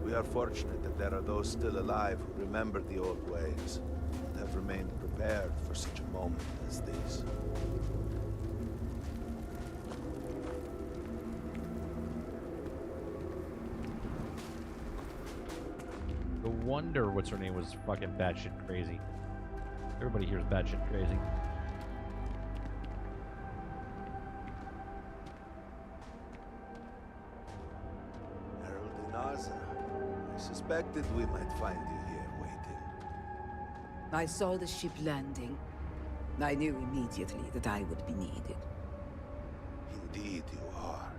We are fortunate that there are those still alive who remember the old ways and have remained prepared for such a moment as this. No wonder what's her name was fucking batshit crazy. Everybody here is batshit crazy. I suspected we might find you here waiting. I saw the ship landing. I knew immediately that I would be needed. Indeed you are.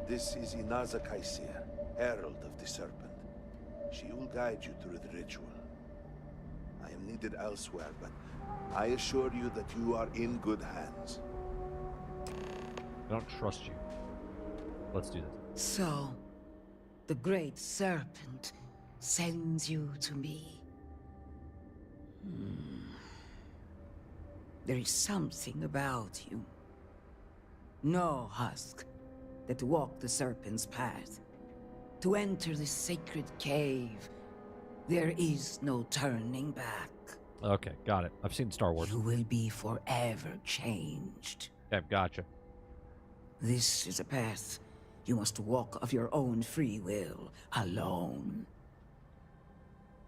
This is Inaza Kaisir, Herald of the Serpent. She will guide you through the ritual. I am needed elsewhere, but I assure you that you are in good hands. I don't trust you. Let's do this. So, the Great Serpent sends you to me. There is something about you. No husk that walk the Serpent's path. To enter the sacred cave, there is no turning back. Okay, got it. I've seen Star Wars. You will be forever changed. Okay, gotcha. This is a path you must walk of your own free will, alone.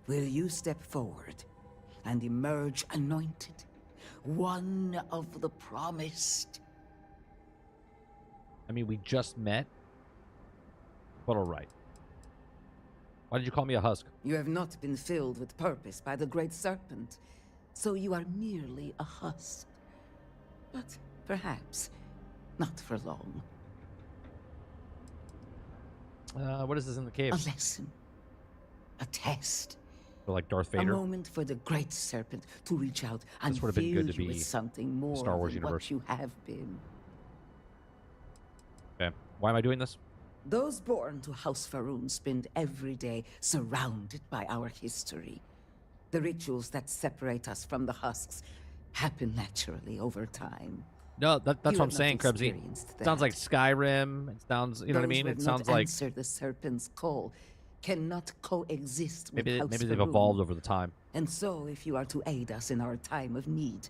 Will you step forward and emerge anointed, one of the Promised? I mean, we just met, but all right. Why did you call me a husk? You have not been filled with purpose by the Great Serpent, so you are merely a husk. But perhaps not for long. What is this in the cave? A lesson. A test. So like Darth Vader? A moment for the Great Serpent to reach out and This would have fill been good to you be with something more Star Wars than universe. what you have been. Okay. Why am I doing this? Those born to House Faroon spend every day surrounded by our history. The rituals that separate us from the husks happen naturally over time. No, that's You what I'm have not saying, Krebsy. experienced It sounds that. like Skyrim. It sounds, you know what I Those mean? who It have sounds not like answered the Serpent's call cannot coexist with maybe House they've Faroon. evolved over the time. And so, if you are to aid us in our time of need,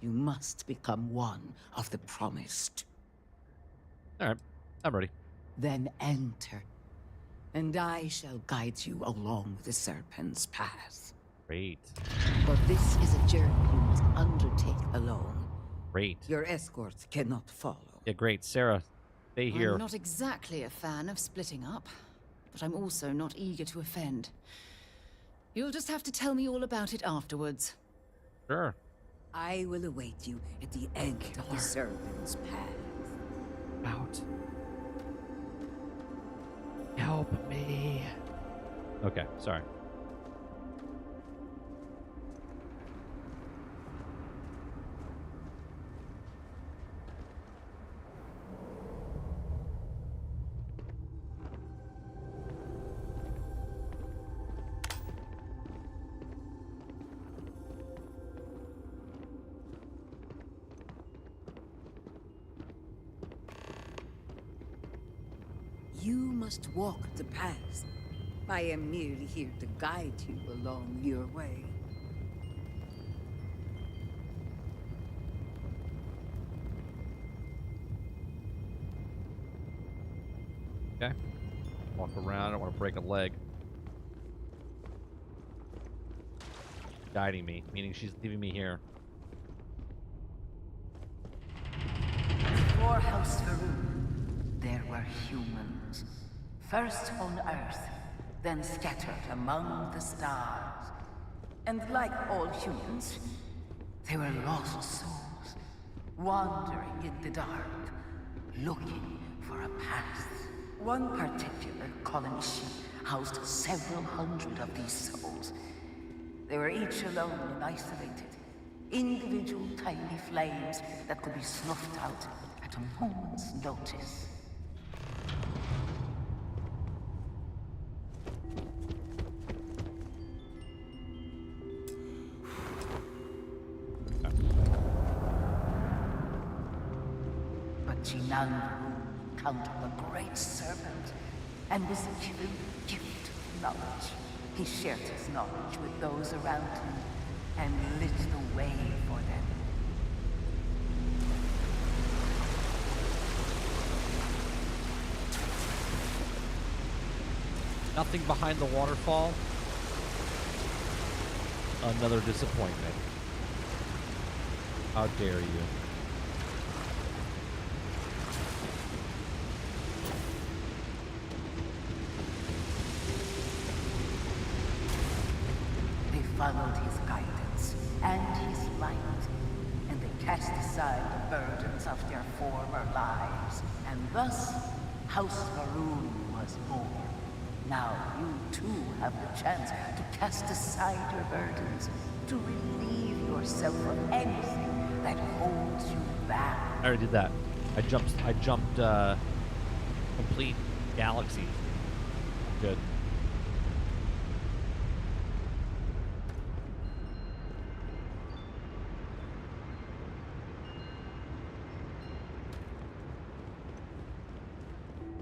you must become one of the Promised. All right, I'm ready. Then enter, and I shall guide you along the Serpent's path. Great. But this is a journey you must undertake alone. Great. Your escort cannot follow. Yeah, great. Sarah, stay here. I'm not exactly a fan of splitting up, but I'm also not eager to offend. You'll just have to tell me all about it afterwards. Sure. I will await you at the end of the Serpent's path. Out. Help me. Okay, sorry. You must walk the path. I am merely here to guide you along your way. Okay. Walk around. I don't want to break a leg. Guiding me, meaning she's leaving me here. Before House Faroon, there were humans. First on Earth, then scattered among the stars. And like all humans, they were lost souls, wandering in the dark, looking for a path. One particular colony ship housed several hundred of these souls. They were each alone and isolated, Individual tiny flames that could be snuffed out at a moment's notice. But Chinanru encountered the great serpent and was given the gift of knowledge. He shared his knowledge with those around him and lit the way for them. Nothing behind the waterfall. Another disappointment. How dare you? They followed his guidance and his light, and they cast aside the burdens of their former lives, and thus House Varun was born. Now you too have the chance to cast aside your burdens, to relieve yourself of anything that holds you back. I already did that. I jumped complete galaxy. Good.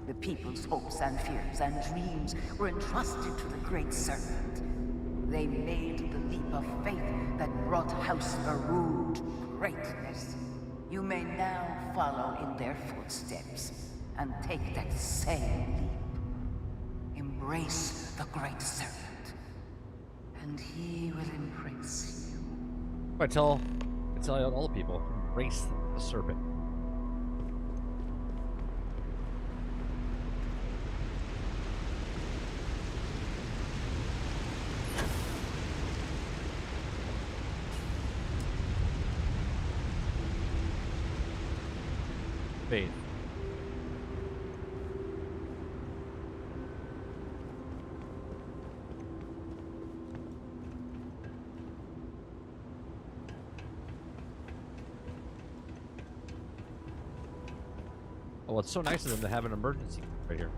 The people's hopes and fears and dreams were entrusted to the Great Serpent. They made the leap of faith that brought House Varun to greatness. You may now follow in their footsteps and take that same leap. Embrace the Great Serpent, and he will embrace you. I tell all the people, embrace the serpent. Faith. Oh, well, it's so nice of them to have an emergency right here.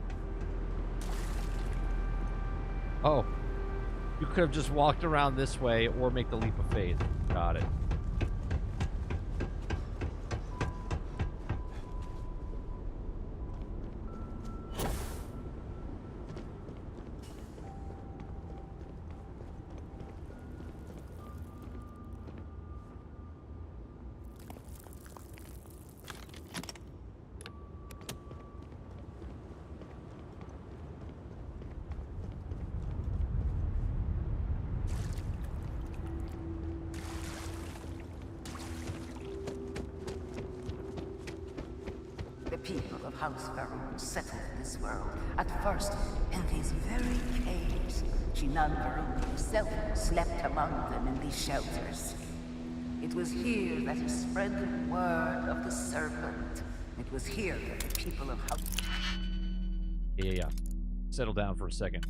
Oh, you could have just walked around this way or make the leap of faith. Got it. The people of House Varun settled this world, at first in these very caves. Shinan Varun himself slept among them in these shelters. It was here that he spread the word of the serpent. It was here that the people of House... Yeah. Settle down for a second.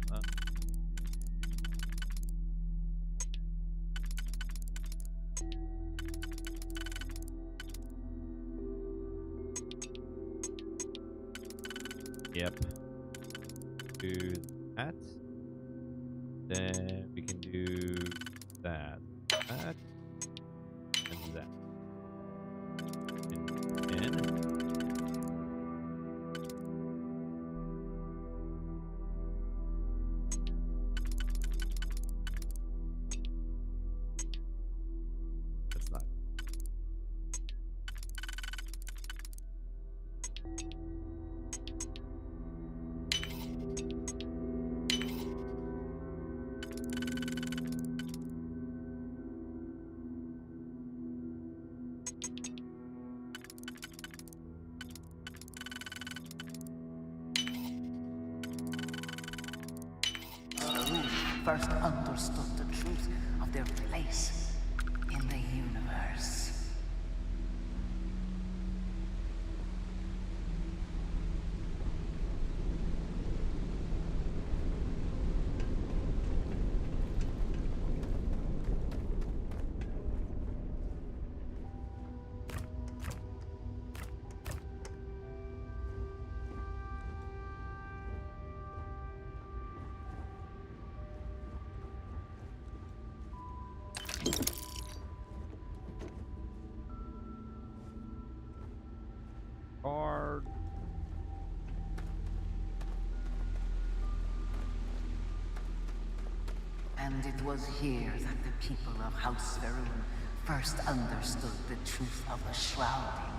Yep. Do that. Then we can do that. That. And that. And in. That's not. First understood the truth of their place in the universe. And it was here that the people of House Varun first understood the truth of the shrouding.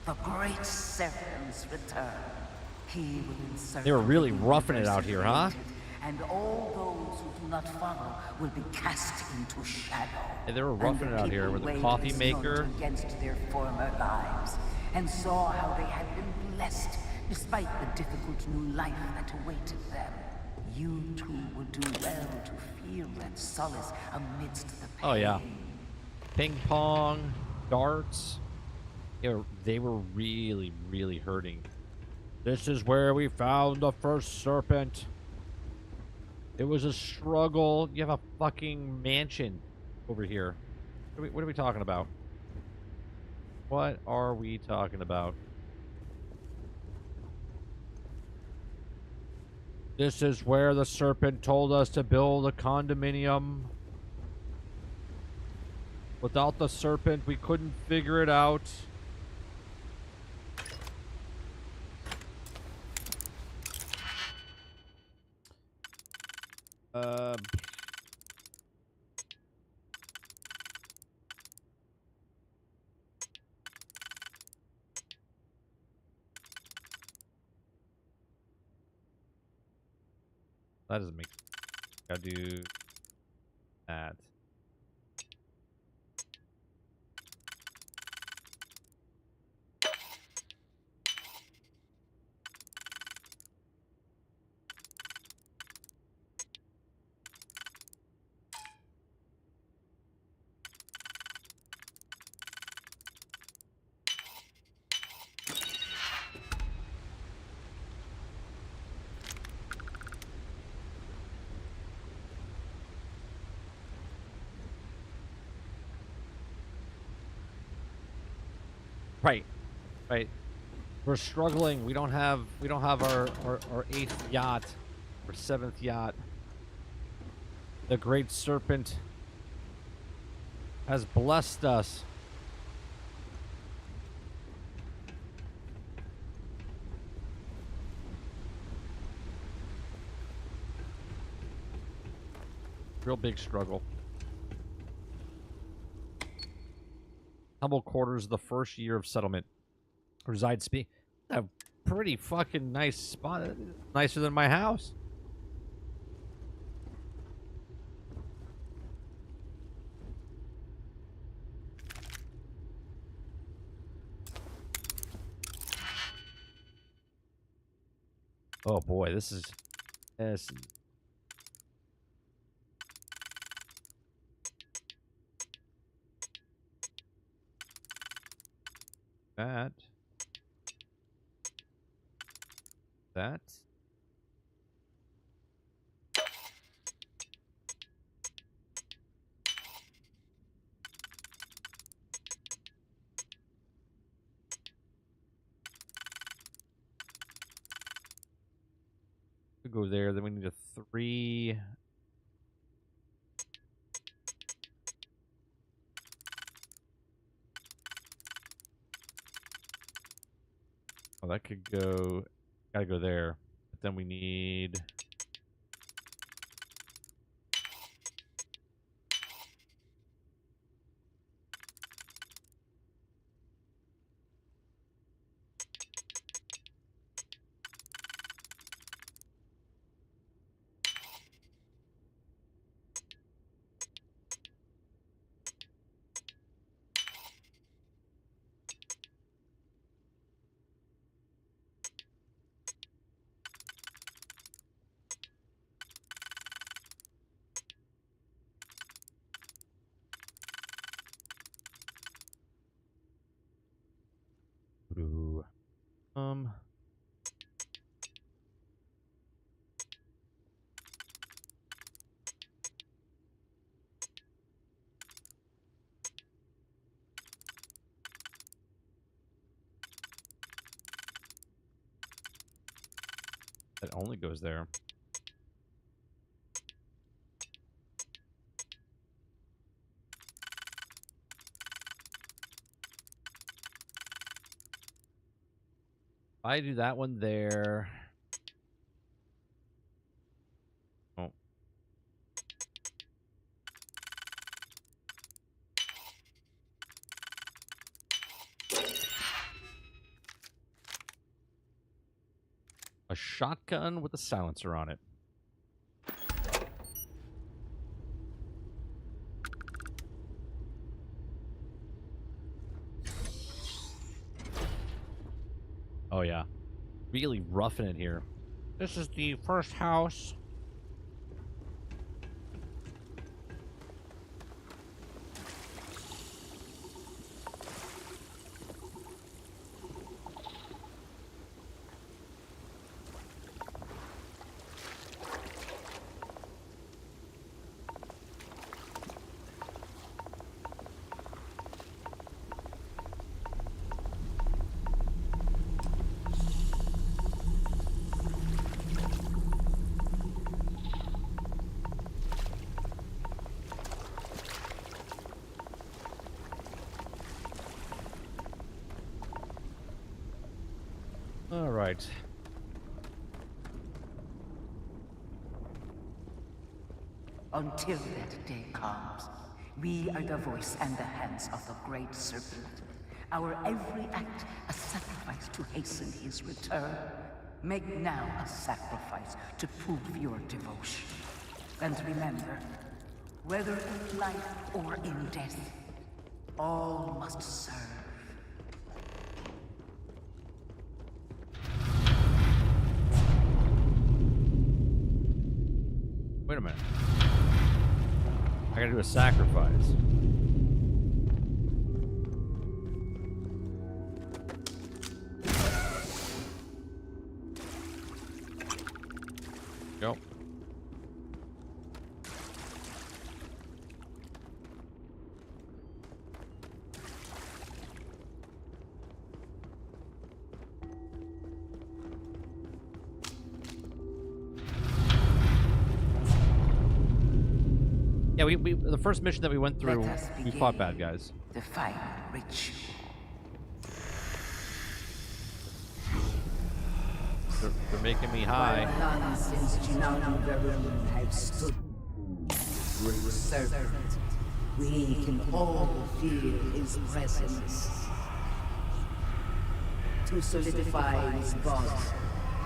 The great Seraphine's return. He will insert. They were really roughing it out here, huh? And all those who do not follow will be cast into shadow. Hey, they were roughing it out here with the coffee maker. Against their former lives, and saw how they had been blessed despite the difficult new life that awaited them. You too would do well to feel that solace amidst the pain. Oh yeah, ping pong, darts. They were really, really hurting. This is where we found the first serpent. It was a struggle. You have a fucking mansion over here. What are we talking about? What are we talking about? This is where the serpent told us to build a condominium. Without the serpent, we couldn't figure it out. That doesn't make. Gotta do that. Right, right. We're struggling. We don't have our 8th yacht, or 7th yacht. The Great Serpent has blessed us. Real big struggle. Humble quarters, the first year of settlement. Reside speak. A pretty fucking nice spot. Nicer than my house. Oh boy, this is that. We go there. Then we need a 3. Oh, that could go. Gotta go there. But then we need. Ooh. That only goes there. I do that one there. Oh. shotgun with a silencer on it. Oh yeah, really roughing it here. This is the first house. All right. Until that day comes, we are the voice and the hands of the Great Serpent. Our every act a sacrifice to hasten his return. Make now a sacrifice to prove your devotion. And remember, whether in life or in death, all must serve. Wait a minute. I gotta do a sacrifice. Go. Yeah, we the first mission that we went through, we fought bad guys. The final ritual. They're making me high. None since Burton have stood great serpent. We can all feel his presence. To solidify his bond,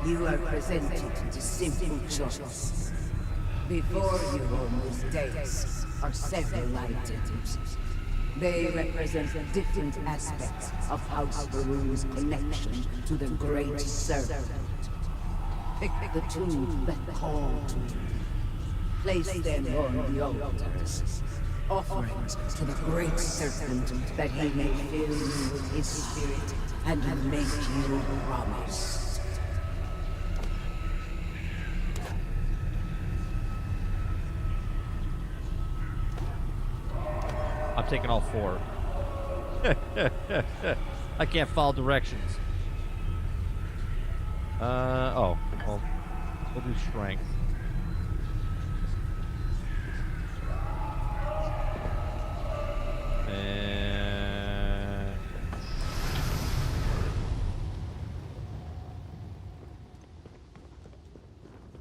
you are presented to simple choice. Before you on these days are several items. They represent different aspects of House Burton's connection to the Great Serpent. Pick the two that call to you. Place them on the altars. Offerings to the Great Serpent that he may fill you with his spirit and make you a promise. I'm taking all four. I can't follow directions. Oh. Well, we'll do strength. And...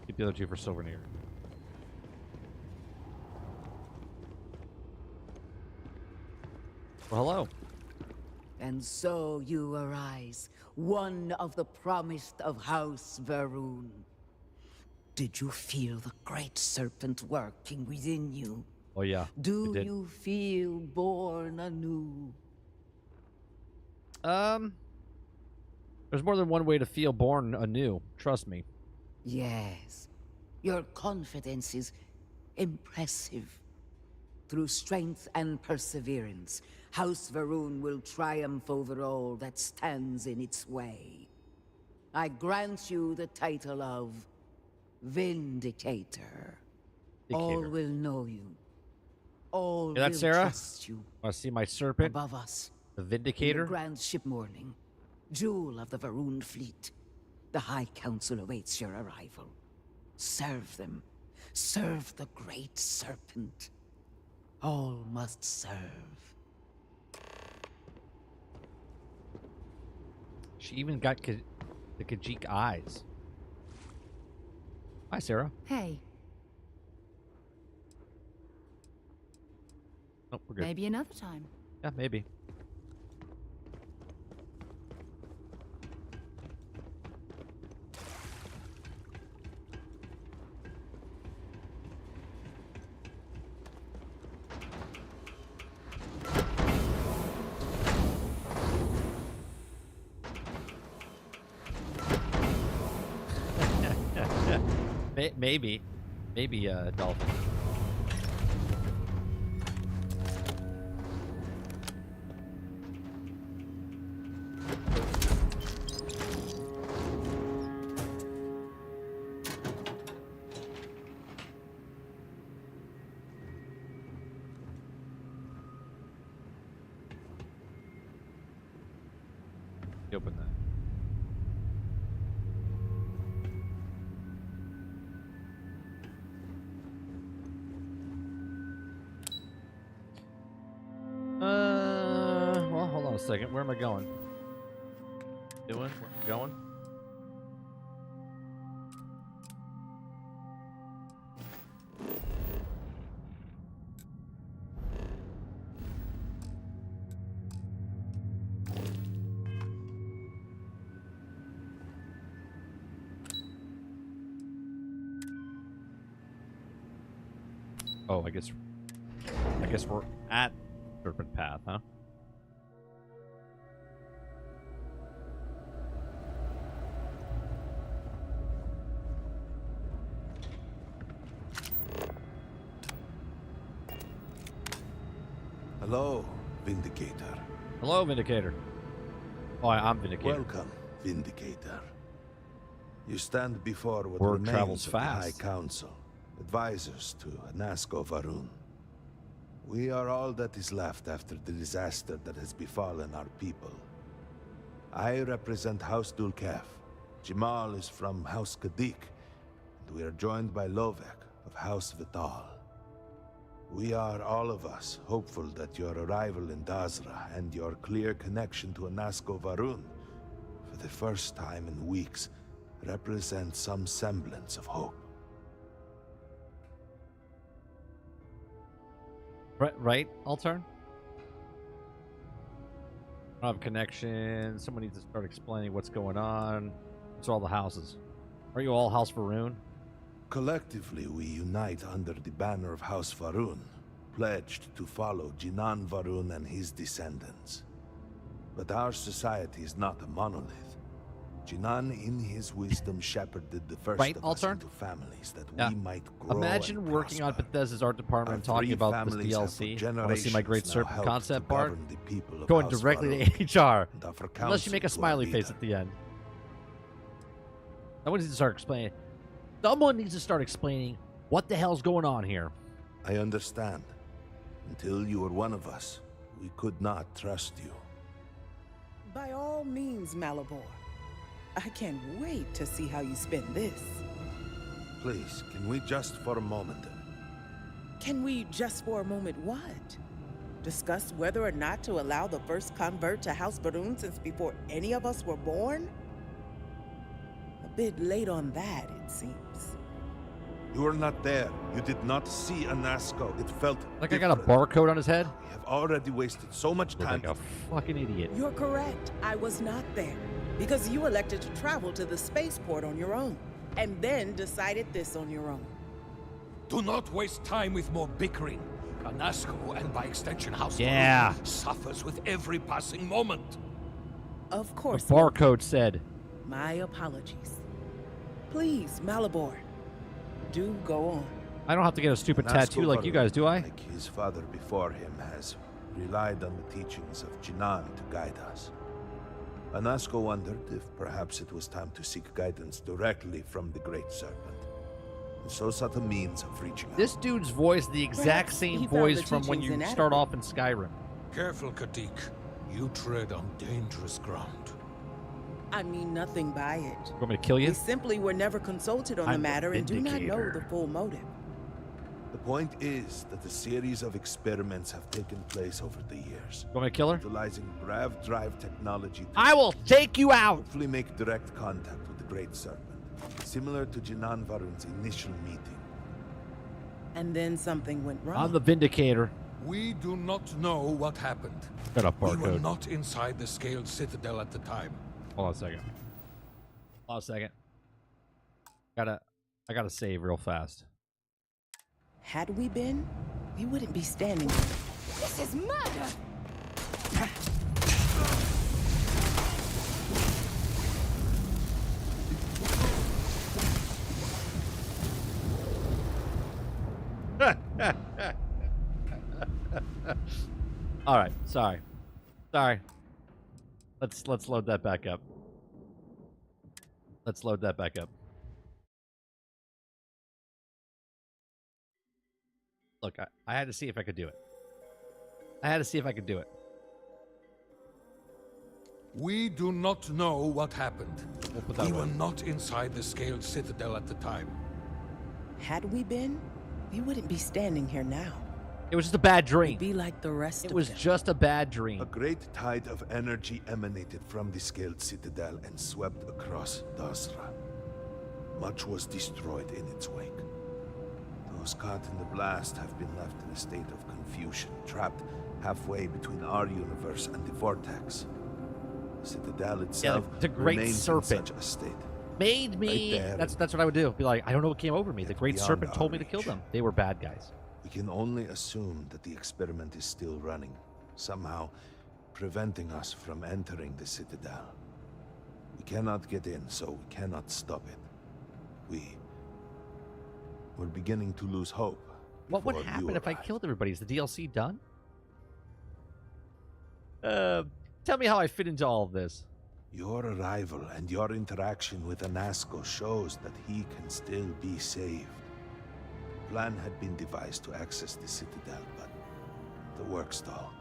keep the other two for souvenir. Well, hello. And so you arise, one of the promised of House Varun. Did you feel the Great Serpent working within you? Oh yeah. Do you feel born anew? There's more than one way to feel born anew. Trust me. Yes. Your confidence is impressive. Through strength and perseverance, House Varun will triumph over all that stands in its way. I grant you the title of Vindicator. All will know you. All Hear that, will Sarah? trust you. Want to see my serpent? Above us. The Vindicator? In the grand ship morning, jewel of the Varun fleet. The High Council awaits your arrival. Serve them. Serve the Great Serpent. All must serve. She even got the Khajiit eyes. Hi, Sarah. Hey. Oh, we're good. Maybe another time. Yeah, maybe. Maybe, dolphin. Open that. Well, hold on a second. Where am I going? Where am I going? Oh, I guess we're at Serpent Path, huh? Hello, Vindicator. Hello, Vindicator. Oh, I'm Vindicator. Welcome, Vindicator. You stand before what Word remains travels of the fast. High Council, advisors to Anasko Varun. We are all that is left after the disaster that has befallen our people. I represent House Dulkef. Jamal is from House Kadik, and we are joined by Lovek of House Vital. We are, all of us, hopeful that your arrival in Dazra and your clear connection to Anasko Varun, for the first time in weeks, represent some semblance of hope. Right, Altern? I don't have connection. Someone needs to start explaining what's going on. It's all the houses. Are you all House Varun? Collectively, we unite under the banner of House Varun, pledged to follow Jinan Varun and his descendants. But our society is not a monolith. Jinan, in his wisdom, shepherded the first of us into families that we might grow. Imagine working on Bethesda's art department and talking about this DLC. Want to see my Great Serpent concept art? Going directly to HR. Unless you make a smiley face at the end. Someone needs to start explaining. Someone needs to start explaining what the hell's going on here. I understand. Until you were one of us, we could not trust you. By all means, Malibor. I can't wait to see how you spend this. Please, can we just for a moment? Can we just for a moment what? Discuss whether or not to allow the first convert to House Burton since before any of us were born? A bit late on that, it seems. You were not there. You did not see Anasko. It felt like different. I got a barcode on his head? We have already wasted so much time. Like a fucking idiot. You're correct. I was not there. Because you elected to travel to the spaceport on your own, and then decided this on your own. Do not waste time with more bickering. Anasko, and by extension House Varun, suffers with every passing moment. Of course. The barcode said. My apologies. Please, Malibor, do go on. I don't have to get a stupid tattoo like you guys, do I? Like his father before him has relied on the teachings of Jinan to guide us. Anasko wondered if perhaps it was time to seek guidance directly from the Great Serpent. And so sought a means of reaching out. This dude's voice, the exact same voice from when you start off in Skyrim. Careful, Kadik. You tread on dangerous ground. I mean nothing by it. You want me to kill you? We simply were never consulted on the matter and do not know the full motive. The point is that a series of experiments have taken place over the years. You want me to kill her? Utilizing Brav drive technology to I will take you out! Hopefully make direct contact with the Great Serpent, similar to Jinan Varun's initial meeting. And then something went wrong. I'm the Vindicator. We do not know what happened. Got a We barcode. were not inside the Scaled Citadel at the time. Hold on a second. Hold on a second. I gotta save real fast. Had we been, we wouldn't be standing here. This is murder! All right, sorry. Let's load that back up. Let's load that back up. Look, I had to see if I could do it. We do not know what happened. We'll put that We away. were not inside the scaled citadel at the time. Had we been, we wouldn't be standing here now. It was just a bad dream. We'd be like the rest It of was them. just a bad dream. A great tide of energy emanated from the scaled citadel and swept across Dasra. Much was destroyed in its wake. Those caught in the blast have been left in a state of confusion, trapped halfway between our universe and the vortex. The citadel itself the great remains serpent in such a state. made me. Right there. That's what I would do. Be like, I don't know what came over me. The great beyond serpent our told me to reach. kill them. They were bad guys. We can only assume that the experiment is still running, somehow preventing us from entering the citadel. We cannot get in, so we cannot stop it. We're beginning to lose hope. What would before you happen if I arrive. killed everybody? Is the DLC done? Tell me how I fit into all of this. Your arrival and your interaction with Anasco shows that he can still be saved. A plan had been devised to access the citadel, but the work stalled.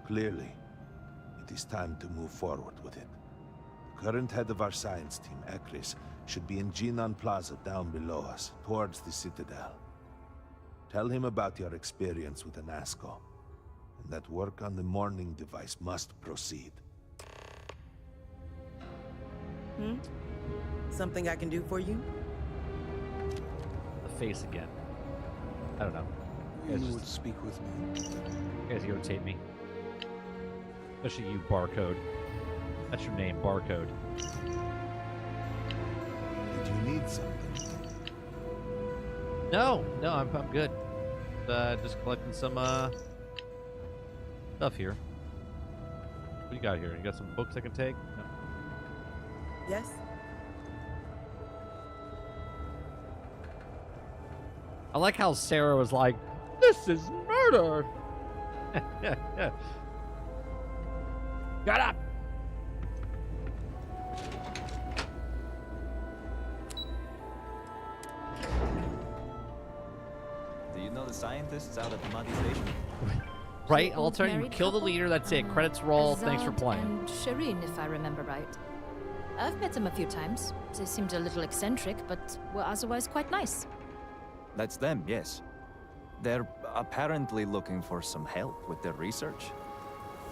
Clearly, it is time to move forward with it. The current head of our science team, Ekris, should be in Jinan Plaza down below us, towards the citadel. Tell him about your experience with Anasco, and that work on the morning device must proceed. Something I can do for you? The face again. I don't know. You would speak with me. You guys irritate me. Especially you, Barcode. That's your name, Barcode. Did you need something? No, I'm good. Just collecting some stuff here. What do you got here? You got some books I can take? No. Yes? I like how Sarah was like, "This is murder." Shut up. Do you know the scientists out at the Muddy Station? Right, Alter, you kill the leader, that's it. Credits roll, thanks for Azad playing. And Shireen, if I remember right. I've met them a few times. They seemed a little eccentric, but were otherwise quite nice. That's them, yes. They're apparently looking for some help with their research.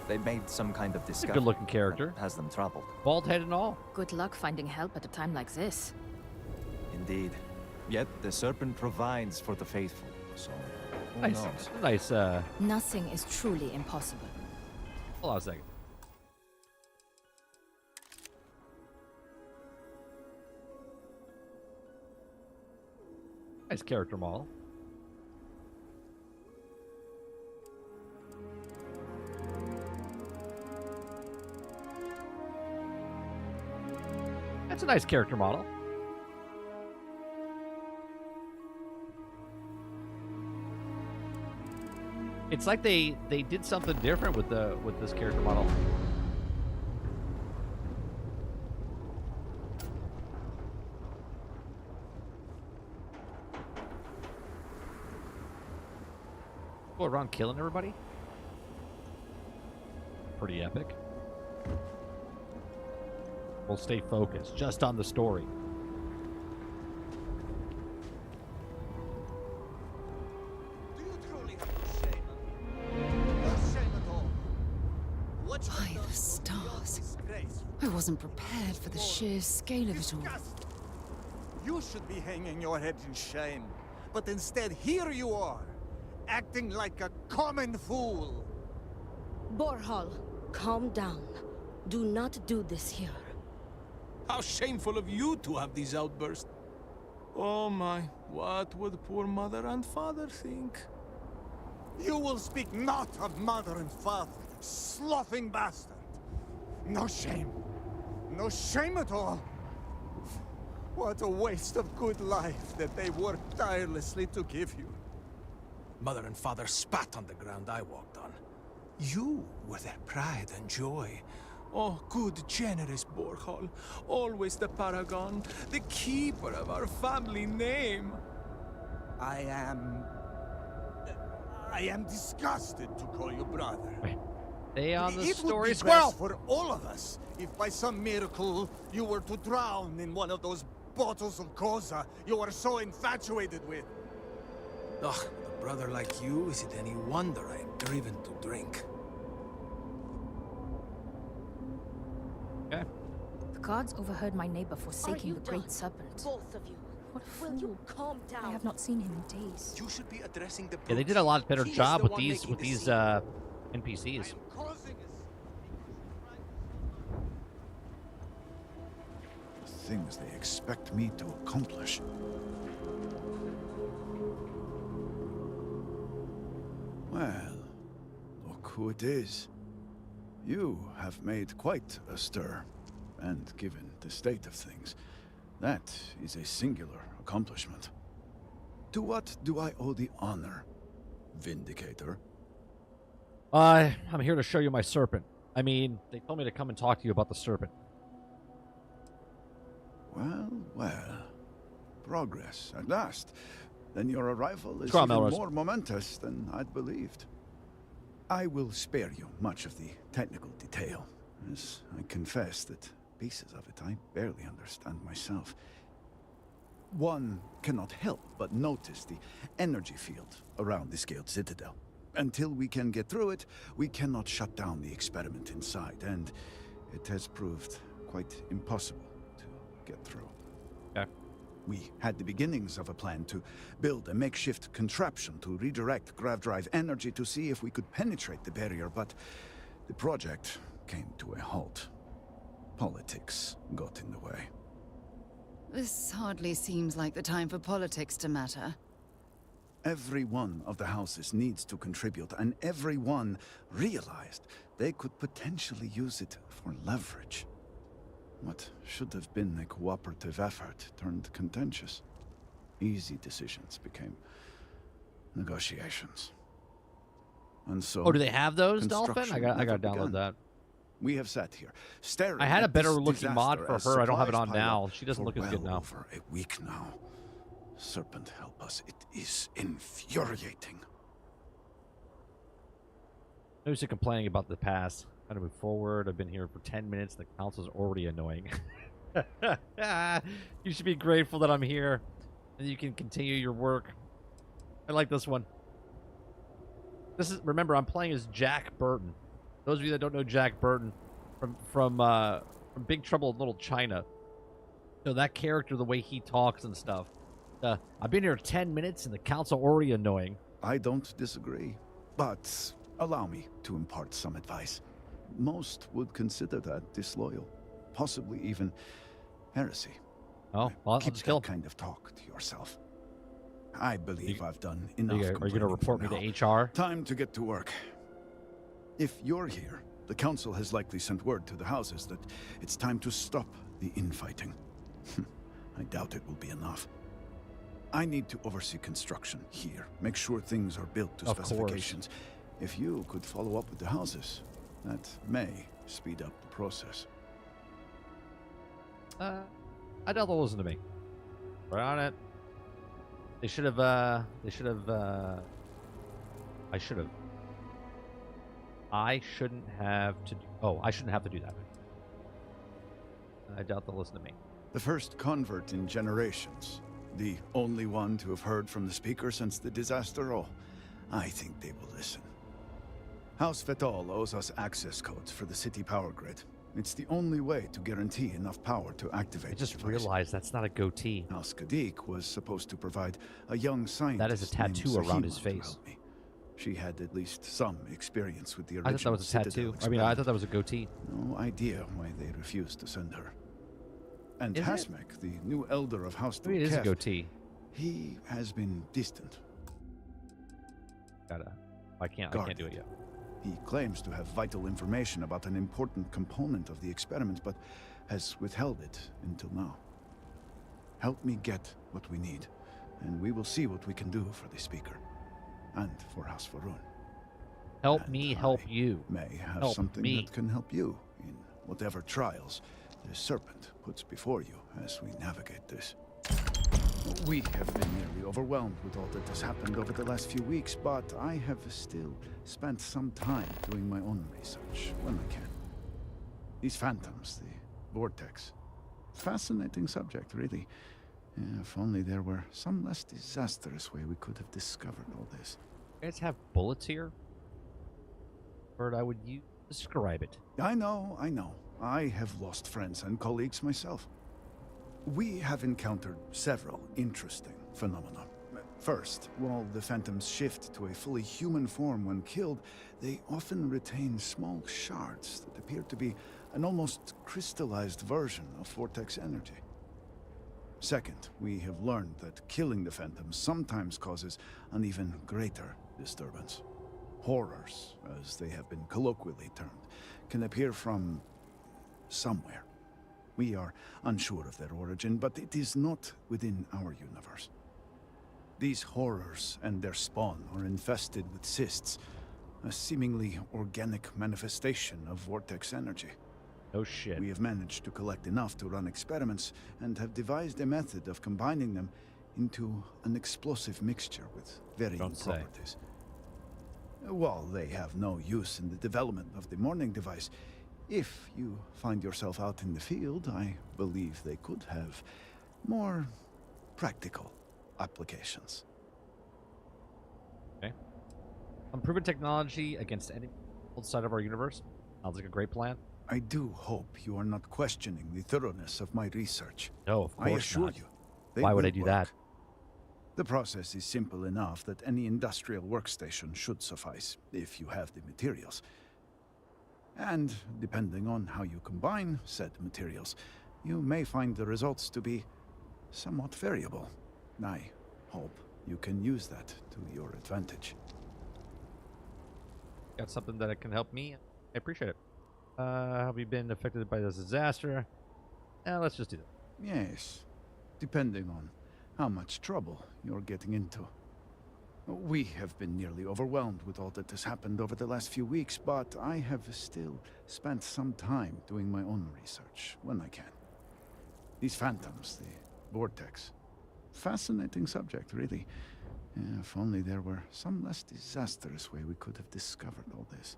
They made some kind of discovery. Good-looking character. that has them troubled. Bald head and all. Good luck finding help at a time like this. Indeed. Yet the Serpent provides for the faithful, so who Nice, knows? nice, Nothing is truly impossible. hold on a second. Nice character model. That's a nice character model. It's like they did something different with this character model. Go around killing everybody? Pretty epic. We'll stay focused just on the story. By the stars. I wasn't prepared for the sheer scale of it all. You should be hanging your head in shame. But instead, here you are, acting like a common fool. Borhal, calm down. Do not do this here. How shameful of you to have these outbursts. Oh my, what would poor mother and father think? You will speak not of mother and father, sloughing bastard. No shame. No shame at all. What a waste of good life that they worked tirelessly to give you. Mother and father spat on the ground I walked on. You were their pride and joy. Oh, good, generous Borhol. Always the paragon, the keeper of our family name. I am disgusted to call you brother. Stay on the It story would be well for all of us if by some miracle you were to drown in one of those bottles of Koza you are so infatuated with. Ugh, with a brother like you, is it any wonder I am driven to drink? Okay. The gods overheard my neighbor forsaking you the great done? serpent. Both of you. What a Will you fool. calm down? I have not seen him in days. You should be addressing the Yeah, they did a lot better job with these NPCs. The things they expect me to accomplish. Well, look who it is. You have made quite a stir, and given the state of things, that is a singular accomplishment. To what do I owe the honor, Vindicator? I'm here to show you my serpent. I mean, they told me to come and talk to you about the serpent. Well, well. Progress, at last. Then your arrival is Come on, even Melrose. more momentous than I'd believed. I will spare you much of the technical detail, as I confess that pieces of it I barely understand myself. One cannot help but notice the energy field around the scaled citadel. Until we can get through it, we cannot shut down the experiment inside, and it has proved quite impossible to get through. Okay. We had the beginnings of a plan to build a makeshift contraption to redirect grav drive energy to see if we could penetrate the barrier, but the project came to a halt. Politics got in the way. This hardly seems like the time for politics to matter. Every one of the houses needs to contribute, and everyone realized they could potentially use it for leverage. What should have been a cooperative effort turned contentious. Easy decisions became negotiations. And so, Oh, do they have those, Dolphin? construction I got to never download began. that. We have sat here, staring I had a at better this looking mod disaster for as her. I don't have it supplies on pile now. up She doesn't for look as good well now. over a week now. Serpent help us, it is infuriating. Nobody's complaining about the past. Trying to move forward. I've been here for 10 minutes. The council's already annoying. You should be grateful that I'm here and you can continue your work. I like this one. This is, remember, I'm playing as Jack Burton. Those of you that don't know Jack Burton from Big Trouble in Little China. So that character, the way he talks and stuff. I've been here 10 minutes and the council already annoying. I don't disagree, but allow me to impart some advice. Most would consider that disloyal, possibly even heresy. Oh, well, I'll Keep just kill that him. kind of talk to yourself. I believe I've done enough. Are you going to complaining report for me now. to HR? Time to get to work. If you're here, the council has likely sent word to the houses that it's time to stop the infighting. I doubt it will be enough. I need to oversee construction here, make sure things are built to Of course. specifications. If you could follow up with the houses, that may speed up the process. I doubt they'll listen to me. We're on it. I should have, I shouldn't have to, I shouldn't have to do that. I doubt they'll listen to me. The first convert in generations. The only one to have heard from the speaker since the disaster. Oh, I think they will listen. House Fetal owes us access codes for the city power grid. It's the only way to guarantee enough power to activate I just the device. realized that's not a goatee. House Kadik was supposed to provide a young scientist. That is a named tattoo around Zahima his to face. help me. She had at least some experience with the I original thought that was a Citadel tattoo. I experiment. thought that was a goatee. No idea why they refused to send her. And Is it? Hasmek, the new elder of House Maybe it is a Dulketh, goatee. he has been distant. I can't do it yet. He claims to have vital information about an important component of the experiment, but has withheld it until now. Help me get what we need, and we will see what we can do for the speaker. and for House Varun. Help me help you. May have Help something me. that can help you in whatever trials the Serpent puts before you as we navigate this. We have been nearly overwhelmed with all that has happened over the last few weeks, but I have still spent some time doing my own research when I can. These phantoms, the vortex. Fascinating subject, really. If only there were some less disastrous way we could have discovered all this. You guys have bullets here? Word I would use to describe it. I know. I have lost friends and colleagues myself. We have encountered several interesting phenomena. First, while the phantoms shift to a fully human form when killed, they often retain small shards that appear to be an almost crystallized version of vortex energy. Second, we have learned that killing the phantoms sometimes causes an even greater disturbance. Horrors, as they have been colloquially termed, can appear from somewhere. We are unsure of their origin, but it is not within our universe. These horrors and their spawn are infested with cysts, a seemingly organic manifestation of vortex energy. Oh shit. We have managed to collect enough to run experiments and have devised a method of combining them into an explosive mixture with varying properties. While they have no use in the development of the morning device, if you find yourself out in the field, I believe they could have more practical applications. Okay. Unproven technology against any outside of our universe. Sounds like a great plan. I do hope you are not questioning the thoroughness of my research. No, of course I assure not. you. They Why would will I do work. that? The process is simple enough that any industrial workstation should suffice, if you have the materials. And depending on how you combine said materials, you may find the results to be somewhat variable. I hope you can use that to your advantage. Got something that can help me? I appreciate it. Have you been affected by this disaster? Let's just do that. Yes, depending on how much trouble you're getting into. We have been nearly overwhelmed with all that has happened over the last few weeks, but I have still spent some time doing my own research when I can. These phantoms, the vortex. Fascinating subject, really. If only there were some less disastrous way we could have discovered all this.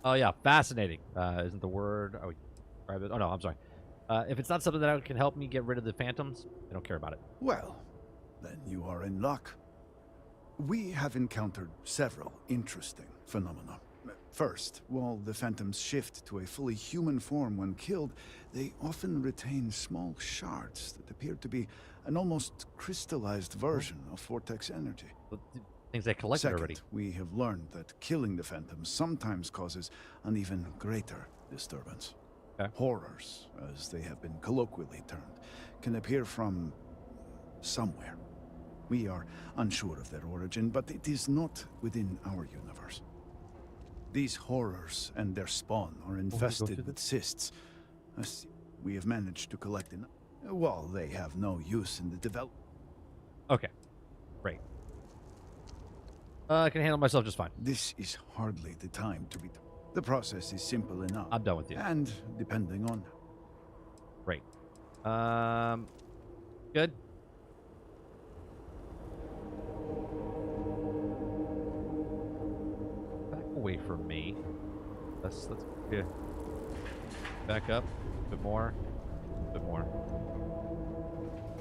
Oh yeah, fascinating. Isn't the word? Oh, oh no, I'm sorry. If it's not something that can help me get rid of the phantoms, I don't care about it. Well, then you are in luck. We have encountered several interesting phenomena. First, while the phantoms shift to a fully human form when killed, they often retain small shards that appear to be an almost crystallized version of vortex energy. Things they collected Second, already. We have learned that killing the phantoms sometimes causes an even greater disturbance. Okay. Horrors, as they have been colloquially termed, can appear from somewhere. We are unsure of their origin, but it is not within our universe. These horrors and their spawn are infested with cysts. We have managed to collect enough. While they have no use in the development. Okay, great. I can handle myself just fine. This is hardly the time to be. The process is simple enough. I'm done with you. And depending on. Great. Good. Back away from me. Let's yeah. Back up. A bit more. A bit more.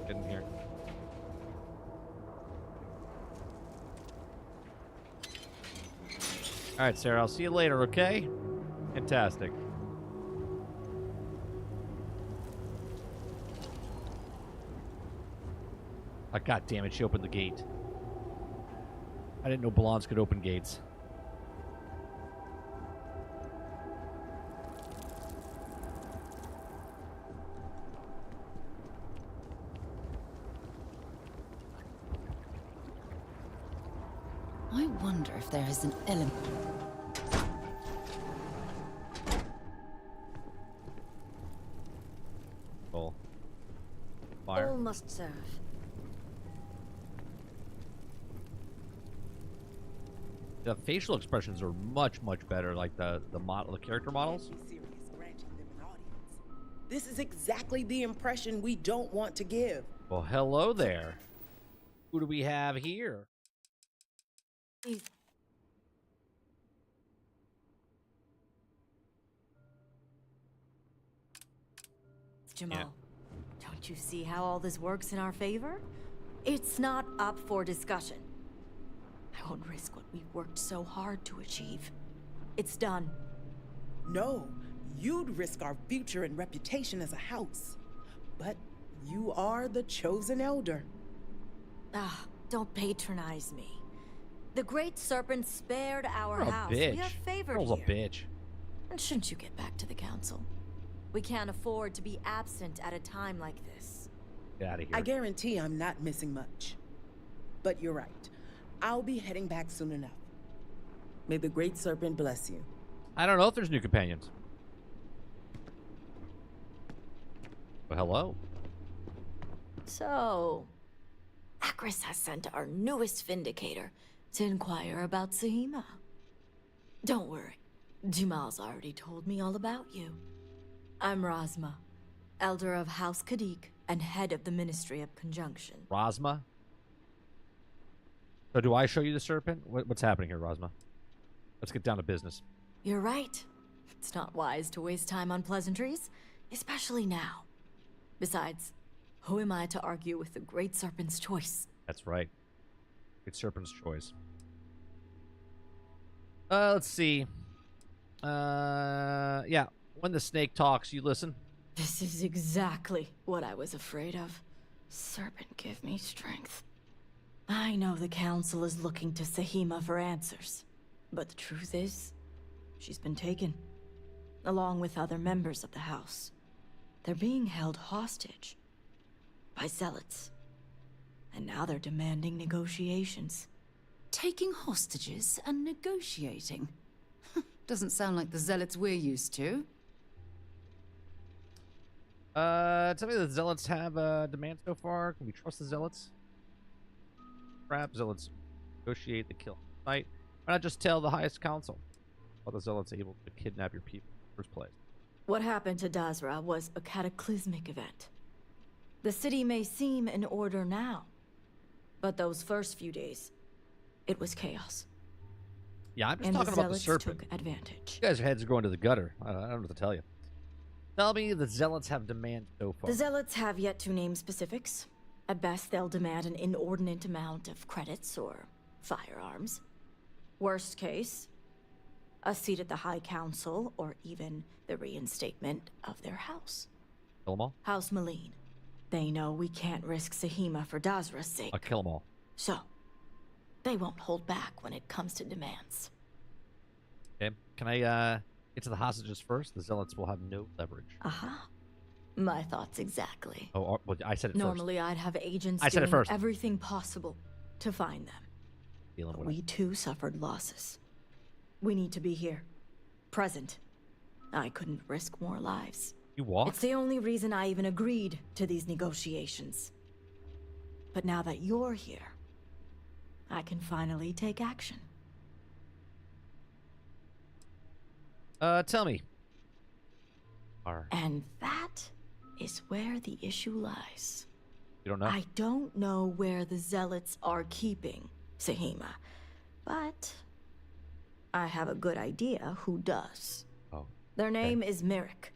Get in here. All right, Sarah. I'll see you later. Okay. Fantastic. Oh, God damn it, she opened the gate. I didn't know blondes could open gates. I wonder if there is an element. Cool. Fire. All must serve. The facial expressions are much better, like the character models. This is exactly the impression we don't want to give. Well, hello there. Who do we have here? Jamal, don't you see how all this works in our favor? It's not up for discussion. I won't risk what we've worked so hard to achieve. It's done. No, you'd risk our future and reputation as a house. But you are the chosen elder. Ah, don't patronize me. The Great Serpent spared our You're a house. bitch. We are favored Girl's a here. bitch. And shouldn't you get back to the council? We can't afford to be absent at a time like this. Get out of here. I guarantee I'm not missing much. But you're right. I'll be heading back soon enough. May the Great Serpent bless you. I don't know if there's new companions. Well, hello. So, Akris has sent our newest Vindicator to inquire about Sahima. Don't worry, Jamal's already told me all about you. I'm Razma, Elder of House Kadik and head of the Ministry of Conjunction. Razma? So do I show you the serpent? What's happening here, Razma? Let's get down to business. You're right. It's not wise to waste time on pleasantries, especially now. Besides, who am I to argue with the Great Serpent's choice? That's right. Great Serpent's choice. Let's see. Yeah. When the snake talks, you listen. This is exactly what I was afraid of. Serpent, give me strength. I know the Council is looking to Sahima for answers, but the truth is, she's been taken, along with other members of the House. They're being held hostage by zealots, and now they're demanding negotiations. Taking hostages and negotiating? Doesn't sound like the zealots we're used to. Tell me the zealots have a demand so far. Can we trust the zealots? Crap, zealots negotiate the kill site. Why not just tell the highest council? Are the zealots able to kidnap your people in the first place? What happened to Dazra was a cataclysmic event. The city may seem in order now, but those first few days, it was chaos. Yeah, I'm just And talking the about the zealots serpent. took advantage. You guys' heads are going to the gutter. I don't know what to tell you. Tell me the zealots have demand so far. The zealots have yet to name specifics. At best, they'll demand an inordinate amount of credits or firearms. Worst case, a seat at the High Council or even the reinstatement of their house. Kill them all? House Maline. They know we can't risk Sahima for Dazra's sake. I'll kill them all. So, they won't hold back when it comes to demands. Okay. Can I get to the hostages first? The zealots will have no leverage. Aha. My thoughts exactly. Oh, well, I said it Normally, I'd have agents I said it doing first. everything possible to find them. Dealing with We too suffered losses. We need to be here. Present. I couldn't risk more lives. You walk? It's the only reason I even agreed to these negotiations. But now that you're here, I can finally take action. Tell me. And that is where the issue lies. You don't know? I don't know where the zealots are keeping Sahima, but I have a good idea who does. Oh. Their name is Merrick.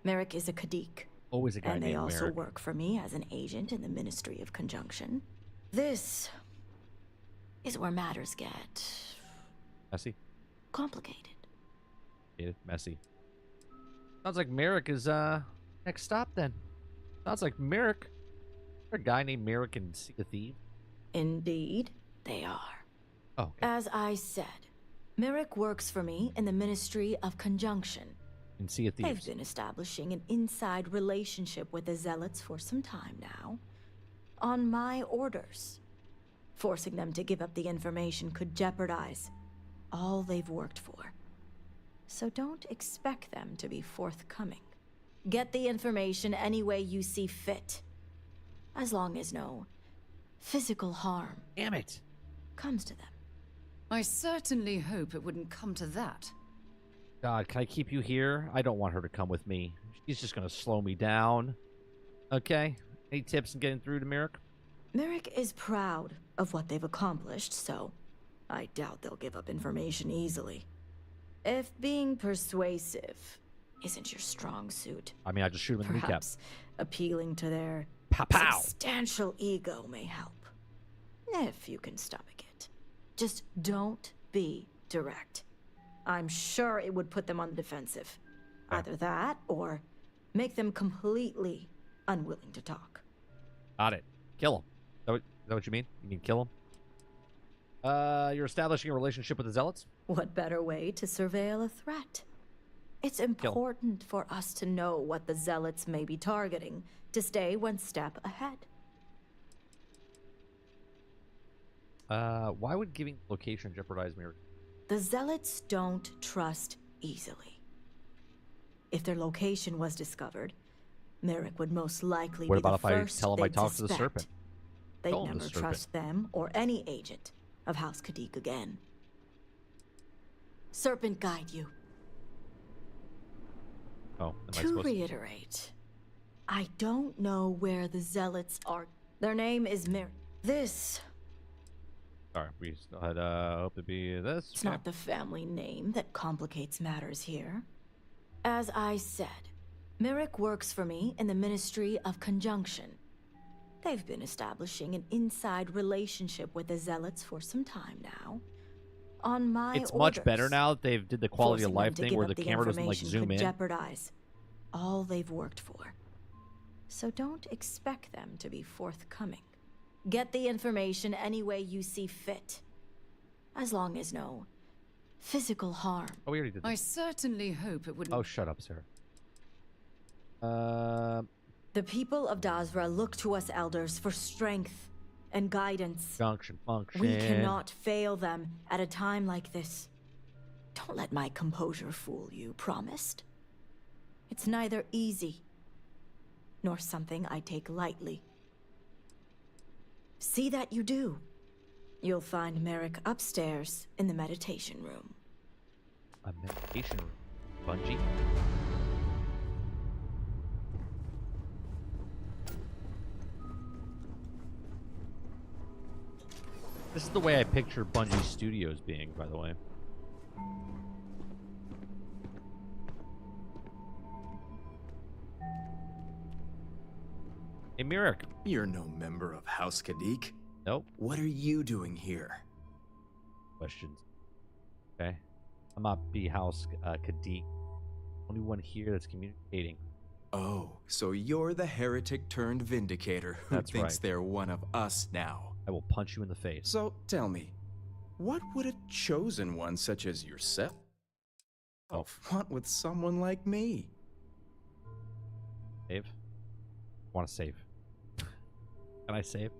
Merrick is a Kadik. Always a guy And they named also Merrick. work for me as an agent in the Ministry of Conjunction. This is where matters get Messy. complicated. Messy. Sounds like Merrick is next stop then. Sounds like Merrick. Is there a guy named Merrick in Sea of Thieves? Indeed, they are. Oh. Okay. As I said, Merrick works for me in the Ministry of Conjunction. In Sea of Thieves. They've been establishing an inside relationship with the Zealots for some time now. On my orders. Forcing them to give up the information could jeopardize all they've worked for. So don't expect them to be forthcoming. Get the information any way you see fit. As long as no physical harm Damn it. comes to them. I certainly hope it wouldn't come to that. God, can I keep you here? I don't want her to come with me. She's just going to slow me down. Okay. Any tips in getting through to Merrick? Merrick is proud of what they've accomplished, so I doubt they'll give up information easily. If being persuasive isn't your strong suit, I mean, I just shoot him in the kneecap. perhaps appealing to their Pow! substantial ego may help. If you can stomach it. Just don't be direct. I'm sure it would put them on the defensive. Either that, or make them completely unwilling to talk. Got it. Kill him. Is that what you mean? You mean kill him? You're establishing a relationship with the Zealots? What better way to surveil a threat? It's important for us to know what the Zealots may be targeting, to stay one step ahead. Why would giving location jeopardize Merrick? The Zealots don't trust easily. If their location was discovered, Merrick would most likely What be about the if I first tell him I they'd talked to the suspect. serpent? They'd Tell him the never serpent. trust them or any agent of House Kadik again. Serpent guide you. Oh, am I To supposed to? reiterate, I don't know where the Zealots are. Their name is This. Sorry, we still had hope to be this. It's not the family name that complicates matters here. As I said, Merrick works for me in the Ministry of Conjunction. They've been establishing an inside relationship with the Zealots for some time now. On my It's much better orders, now that they've did the quality of forcing life them to thing give where up the camera doesn't like information zoom could in. jeopardize all they've worked for. So don't expect them to be forthcoming. Get the information any way you see fit. As long as no physical harm. Oh, we already did I this. certainly hope it wouldn't. Oh, shut up, Sarah. The people of Dazra look to us elders for strength and guidance. Function. We cannot fail them at a time like this. Don't let my composure fool you, promised? It's neither easy nor something I take lightly. See that you do. You'll find Merrick upstairs in the meditation room. A meditation room. Bungie? This is the way I picture Bungie Studios being, by the way. Hey, Merrick. You're no member of House Kadik. Nope. What are you doing here? Questions. Okay. I'm not B-House Kadik. Only one here that's communicating. Oh, so you're the heretic turned vindicator who That's thinks right. they're one of us now. I will punch you in the face. So tell me, what would a chosen one such as yourself want with someone like me? Save? Want to save? Can I save?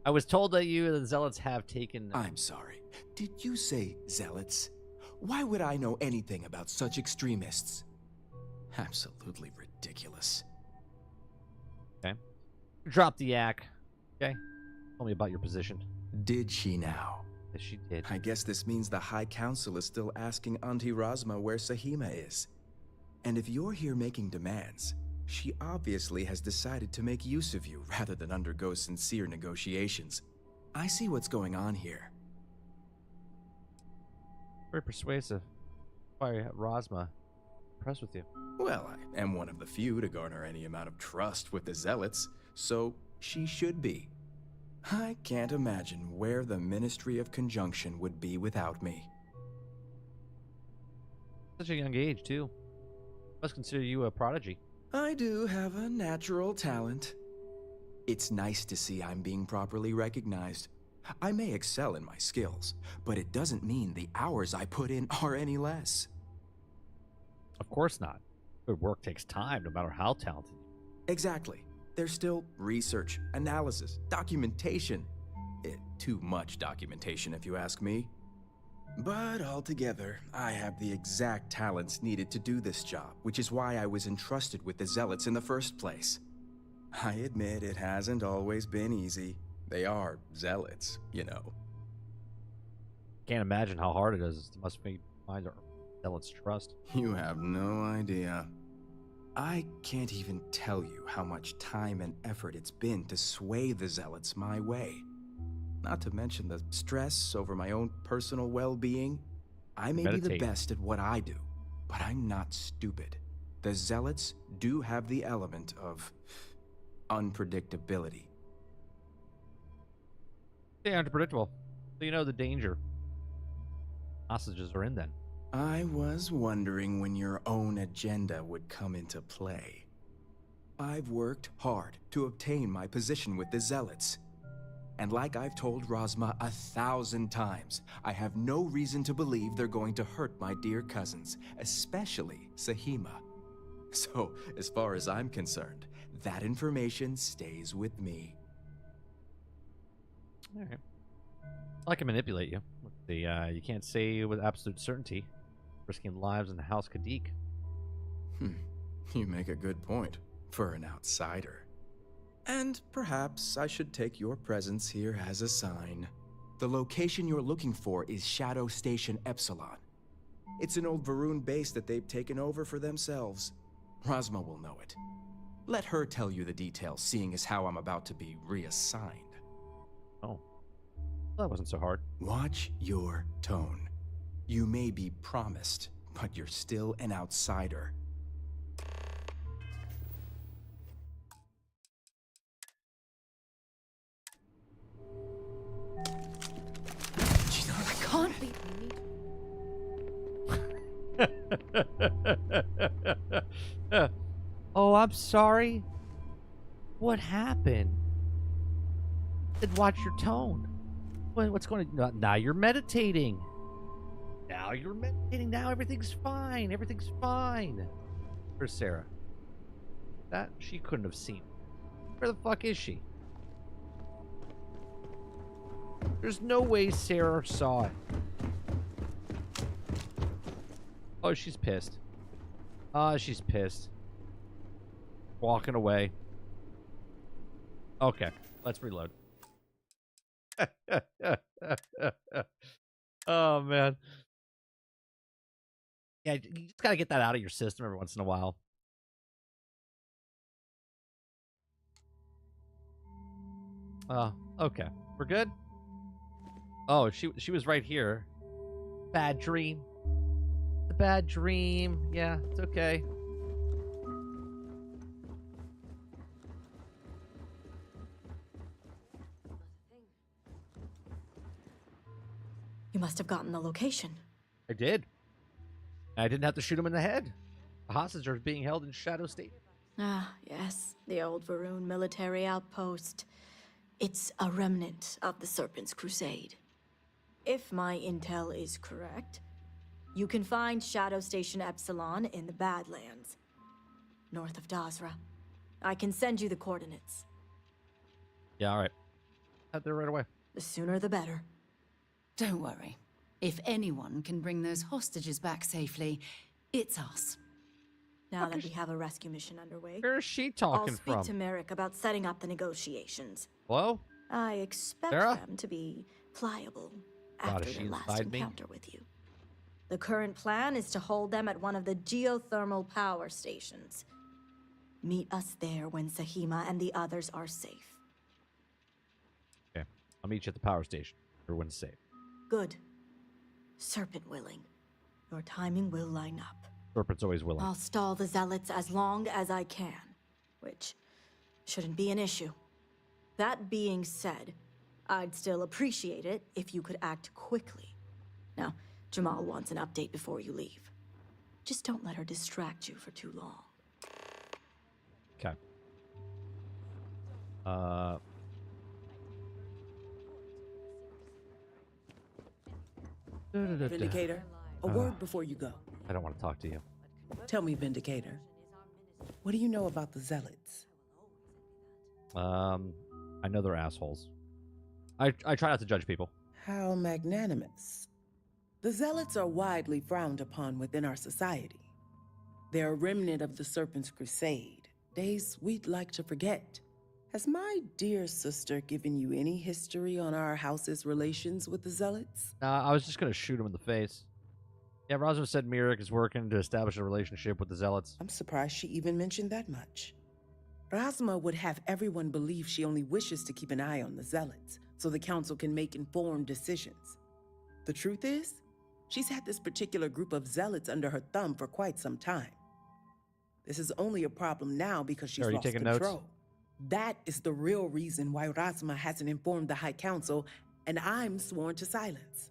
I was told that you, the Zealots, have taken... I'm sorry. Did you say zealots? Why would I know anything about such extremists? Absolutely ridiculous. Okay. Drop the yak. Okay. Tell me about your position. Did she now? Yes, she did. I guess this means the High Council is still asking Auntie Razma where Sahima is. And if you're here making demands, she obviously has decided to make use of you rather than undergo sincere negotiations. I see what's going on here. Very persuasive. Why, Razma, impressed with you. Well, I am one of the few to garner any amount of trust with the Zealots, so she should be. I can't imagine where the Ministry of Conjunction would be without me. Such a young age, too. Must consider you a prodigy. I do have a natural talent. It's nice to see I'm being properly recognized. I may excel in my skills, but it doesn't mean the hours I put in are any less. Of course not. Good work takes time, no matter how talented. Exactly. There's still research, analysis, documentation. Too much documentation, if you ask me. But altogether, I have the exact talents needed to do this job, which is why I was entrusted with the Zealots in the first place. I admit it hasn't always been easy. They are Zealots, you know. can't imagine how hard it is. It must be find our zealots' trust. You have no idea. I can't even tell you how much time and effort it's been to sway the zealots my way. Not to mention the stress over my own personal well-being. I may be the best at what I do, but I'm not stupid. The zealots do have the element of unpredictability. They're unpredictable. So you know the danger hostages are in then. I was wondering when your own agenda would come into play. I've worked hard to obtain my position with the zealots. And like I've told Rosma 1,000 times, I have no reason to believe they're going to hurt my dear cousins, especially Sahima. So, as far as I'm concerned, that information stays with me. All right. I can manipulate you. You can't say with absolute certainty, risking lives in the House Kadik. You make a good point for an outsider. And perhaps I should take your presence here as a sign. The location you're looking for is Shadow Station Epsilon. It's an old Varun base that they've taken over for themselves. Rosma will know it. Let her tell you the details, seeing as how I'm about to be reassigned. Oh. Well, that wasn't so hard. Watch your tone. You may be promised, but you're still an outsider. I can't be. Oh, I'm sorry. What happened? Then watch your tone. What's going on? Now you're meditating. Now you're meditating. Now everything's fine. Everything's fine. Where's Sarah? That she couldn't have seen. Where the fuck is she? There's no way Sarah saw it. Oh, she's pissed. She's pissed. Walking away. Okay, let's reload. Oh, man. Yeah, you just gotta get that out of your system every once in a while. Okay. We're good? Oh, she was right here. Bad dream. The bad dream. Yeah, it's okay. You must have gotten the location. I did. I didn't have to shoot him in the head. The hostages are being held in Shadow State. Ah, yes, the old Varun military outpost. It's a remnant of the Serpent's Crusade. If my intel is correct, you can find Shadow Station Epsilon in the Badlands, north of Dazra. I can send you the coordinates. Yeah, all right. Head there right away. The sooner the better. Don't worry. If anyone can bring those hostages back safely, it's us. Now that we have a rescue mission underway, where is she talking from? I'll speak to Merrick about setting up the negotiations. Hello? I expect Sarah? them to be pliable God, after is she their last inside me? encounter with you. The current plan is to hold them at one of the geothermal power stations. Meet us there when Sahima and the others are safe. Okay. I'll meet you at the power station. Everyone's safe. Good. Serpent willing. Your timing will line up. Serpent's always willing. I'll stall the zealots as long as I can, which shouldn't be an issue. That being said, I'd still appreciate it if you could act quickly. Now, Jamal wants an update before you leave. Just don't let her distract you for too long. Okay. Vindicator, a word before you go. I don't want to talk to you. Tell me, Vindicator, what do you know about the Zealots? I know they're assholes. I try not to judge people. How magnanimous. The Zealots are widely frowned upon within our society. They're a remnant of the Serpent's Crusade, days we'd like to forget. Has my dear sister given you any history on our house's relations with the Zealots? I was just going to shoot him in the face. Yeah, Rosmer said Mirik is working to establish a relationship with the Zealots. I'm surprised she even mentioned that much. Razma would have everyone believe she only wishes to keep an eye on the Zealots, so the Council can make informed decisions. The truth is, she's had this particular group of Zealots under her thumb for quite some time. This is only a problem now because she's lost control. Notes? That is the real reason why Razma hasn't informed the High Council, and I'm sworn to silence.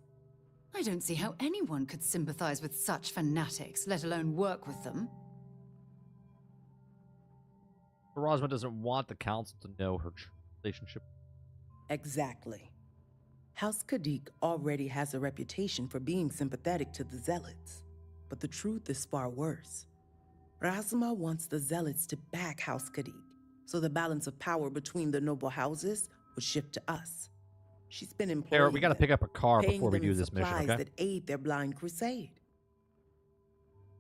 I don't see how anyone could sympathize with such fanatics, let alone work with them. Rosma doesn't want the Council to know her relationship. Exactly. House Kadik already has a reputation for being sympathetic to the Zealots, but the truth is far worse. Razma wants the Zealots to back House Kadik, so the balance of power between the noble houses would shift to us. She's been employing Eric, we got to pick up a car paying before we them do this mission, supplies okay? that aid their blind crusade.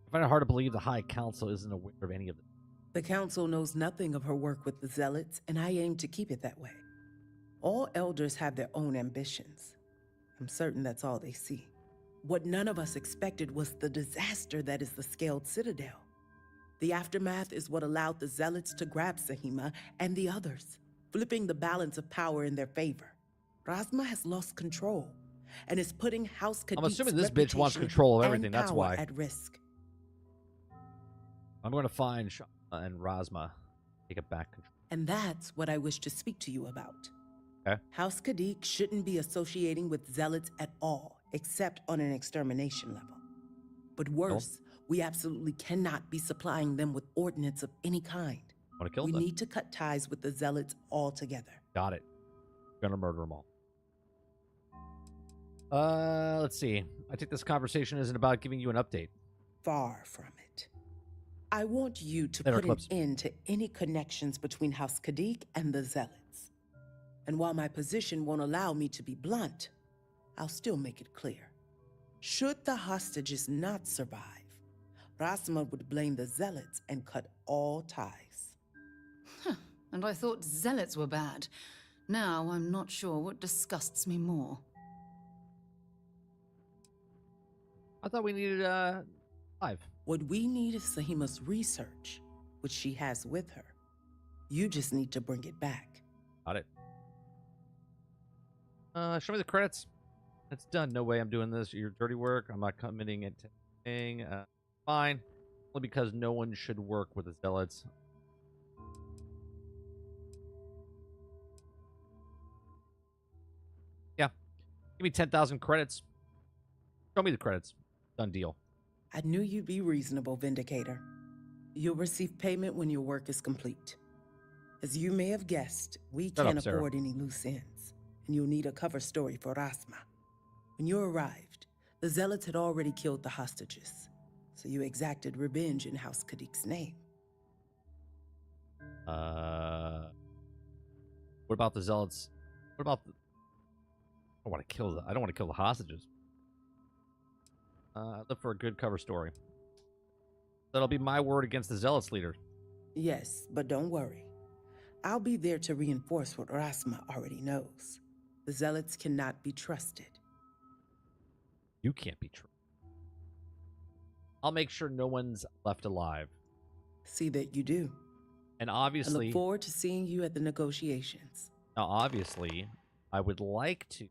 I find it hard to believe the High Council isn't aware of any of this. The Council knows nothing of her work with the Zealots, and I aim to keep it that way. All elders have their own ambitions. I'm certain that's all they see. What none of us expected was the disaster that is the Scaled Citadel. The aftermath is what allowed the Zealots to grab Sahima and the others, flipping the balance of power in their favor. Razma has lost control and is putting House Kadik's I'm assuming this bitch wants control of everything, that's why. At risk. I'm going to find Shah and Razma, take it back control. And that's what I wish to speak to you about. Okay. House Kadik shouldn't be associating with Zealots at all, except on an extermination level. But worse, we absolutely cannot be supplying them with ordnance of any kind. Want to kill we them? need to cut ties with the Zealots altogether. Got it. Gonna murder them all. Let's see. I think this conversation isn't about giving you an update. Far from it. I want you to Better put clips. an end to any connections between House Kadik and the Zealots. And while my position won't allow me to be blunt, I'll still make it clear. Should the hostages not survive, Razma would blame the Zealots and cut all ties. And I thought Zealots were bad. Now I'm not sure what disgusts me more. I thought we needed 5. What we need is Sahima's research, which she has with her. You just need to bring it back. Got it. Show me the credits. It's done. No way I'm doing this. Your dirty work. I'm not committing it to anything. Fine. Only because no one should work with the Zealots. Yeah. Give me 10,000 credits. Show me the credits. Done deal. I knew you'd be reasonable, Vindicator. You'll receive payment when your work is complete. As you may have guessed, we can't afford any loose ends, and you'll need a cover story for Razma. When you arrived, the Zealots had already killed the hostages, so you exacted revenge in House Kadik's name. What about the Zealots? What about the... I don't want to kill the hostages. Look for a good cover story. That'll be my word against the Zealots leader. Yes, but don't worry. I'll be there to reinforce what Razma already knows. The Zealots cannot be trusted. You can't be trusted. I'll make sure no one's left alive. See that you do. And obviously... I look forward to seeing you at the negotiations. Now, obviously, I would like to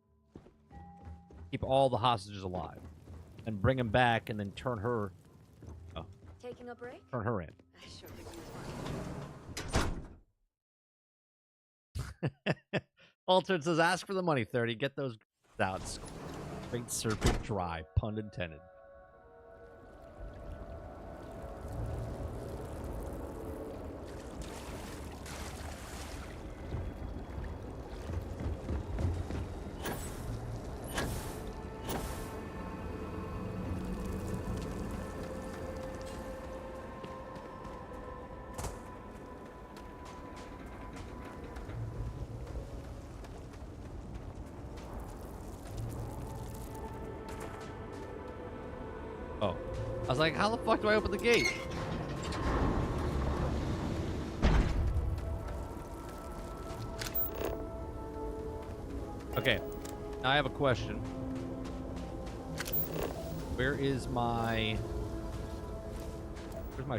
keep all the hostages alive and bring them back and then turn her... Oh. Taking a break? Turn her in. I sure could use one. Altered says, ask for the money, 30. Get those out. Straight serpent dry. Pun intended. Oh. I was like, how the fuck do I open the gate? Okay, now I have a question. Where's my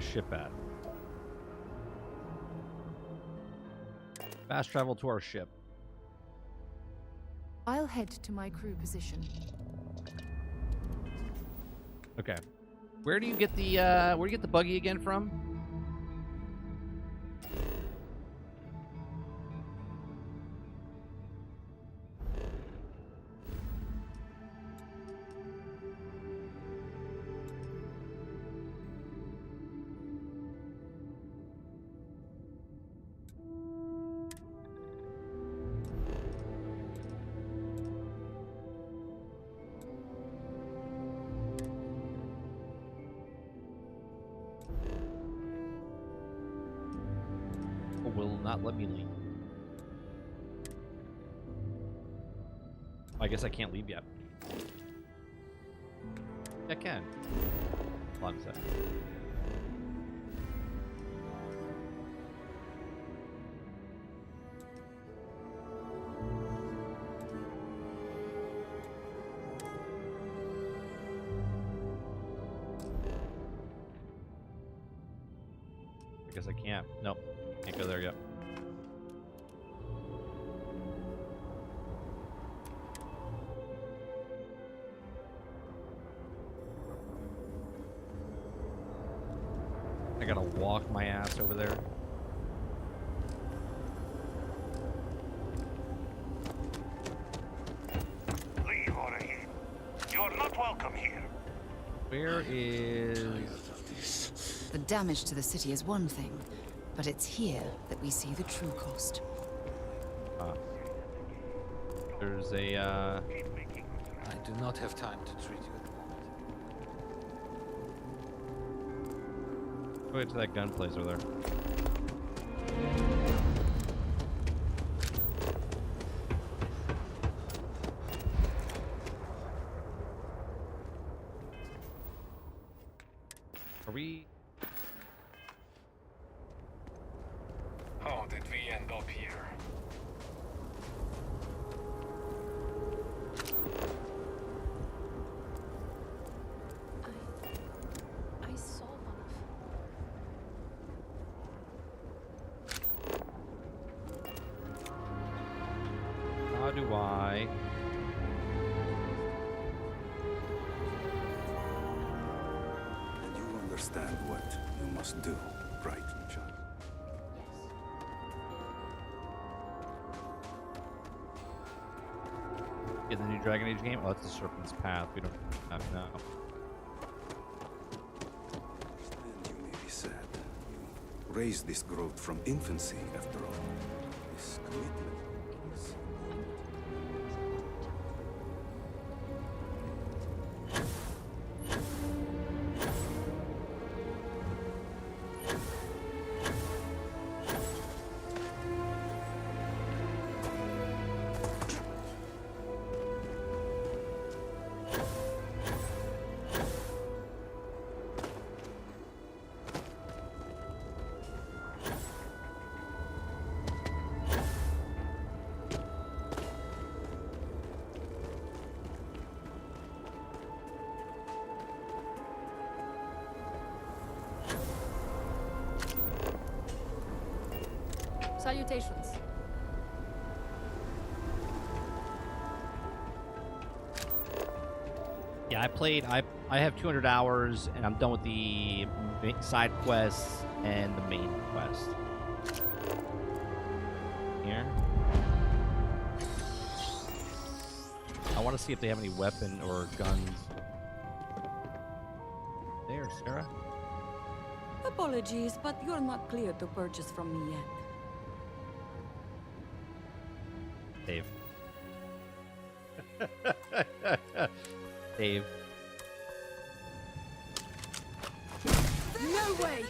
ship at? Fast travel to our ship. I'll head to my crew position. Okay. Where do you get the buggy again from? Will not let me leave. I guess I can't leave yet. I can. Hold on a second. I guess I can't. Nope. Can't go there yet. I gotta walk my ass over there. Leave already. You're not welcome here. Where is... The damage to the city is one thing, but it's here that we see the true cost. There's a, I do not have time to treat you at the moment. Go to that gun place over there. Are we... How did we end up here? I saw one of... How do I... And you understand what you must do, right, child? Get the new Dragon Age game? Oh, that's the Serpent's Path. We don't have now. And you may be sad. You raised this growth from infancy, after all. This commitment is... Salutations. Yeah, I played. I have 200 hours, and I'm done with the side quests and the main quest. Here. I want to see if they have any weapon or guns. There, Sarah. Apologies, but you're not clear to purchase from me yet. Dave. Dave. No way!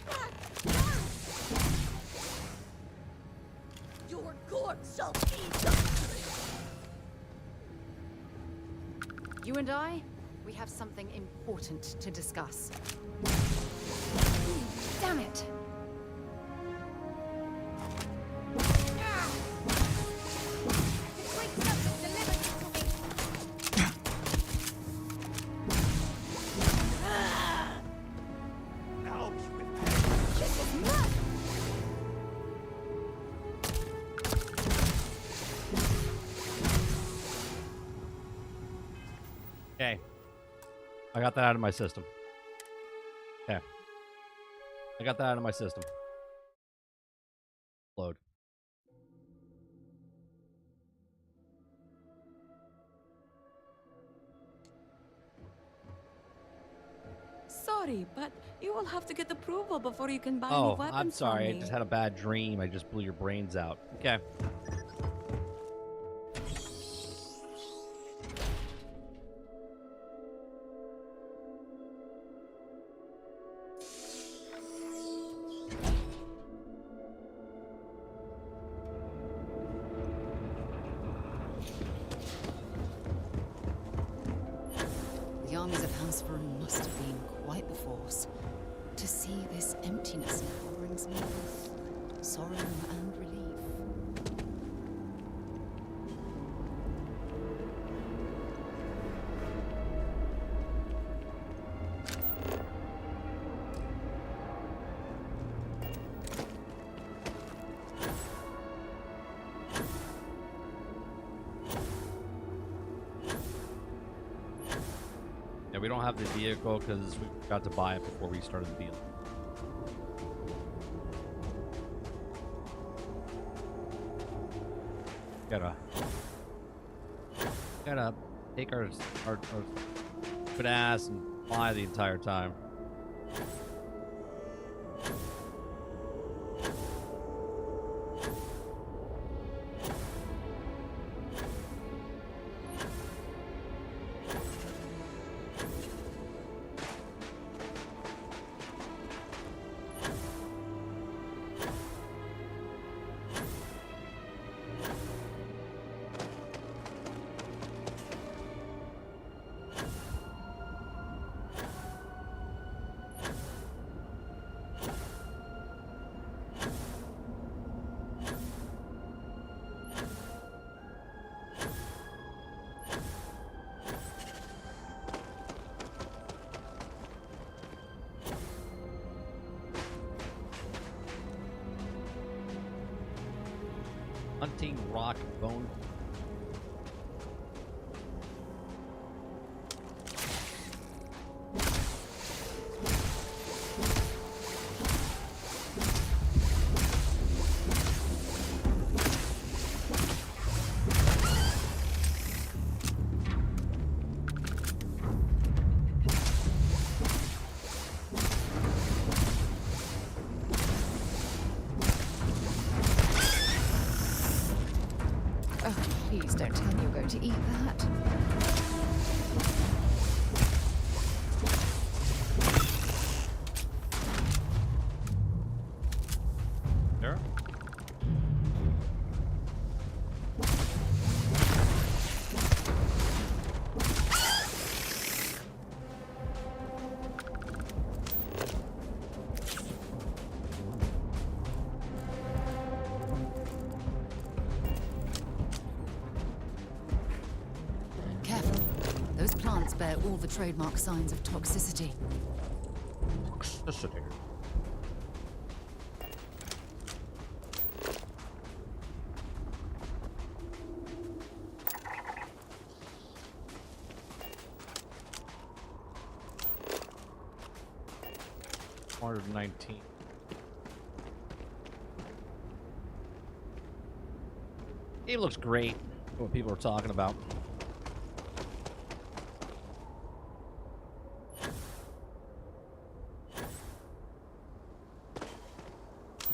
Your corpse shall eat us! You and I, we have something important to discuss. Damn it! I got that out of my system. Okay. I got that out of my system. Load. Sorry, but you will have to get approval before you can buy any Oh, weapons I'm sorry. I from me. just had a bad dream. I just blew your brains out. Okay. The armies of House Burton must have been quite the force. To see this emptiness now brings me both sorrow and relief. Yeah, we don't have the vehicle because we got to buy it before we started the deal. Gotta take our stupid ass and fly the entire time. Hunting rock bone. Oh, please don't tell me you're going to eat that. There. Careful. Those plants bear all the trademark signs of toxicity. Toxicity. $419. Game looks great. What people are talking about.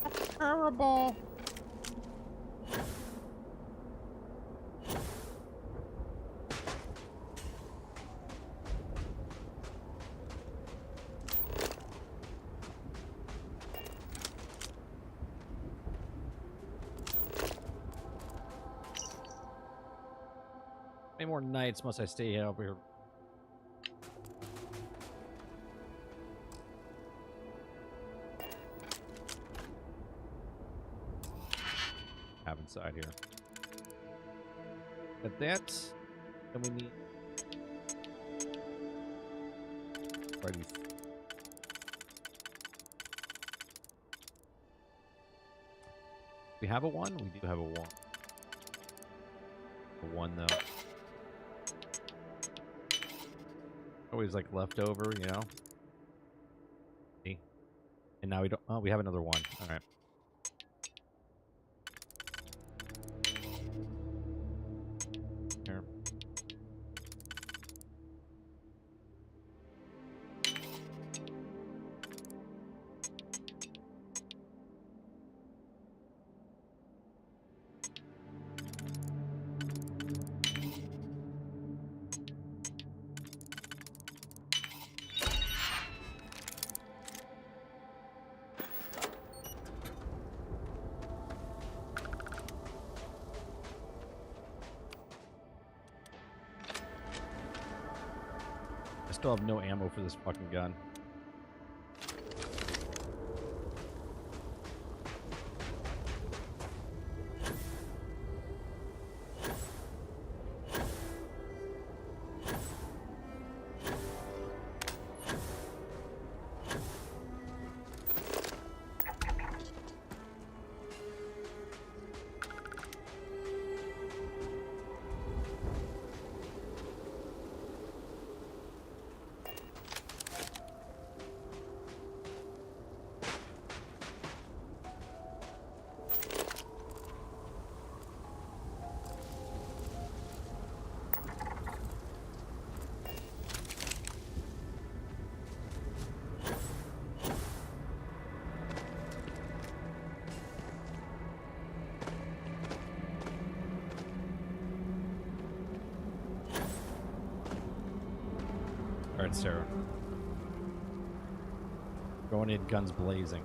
That's terrible. How many more nights must I stay over here? Have inside here. Got that. Then we need. Ready. We have a one? We do have a one. A one though. Always like leftover, you know. See? And now we don't. Oh, we have another one. All right. Here. I still have no ammo for this fucking gun. All right, Sarah. Going in guns blazing.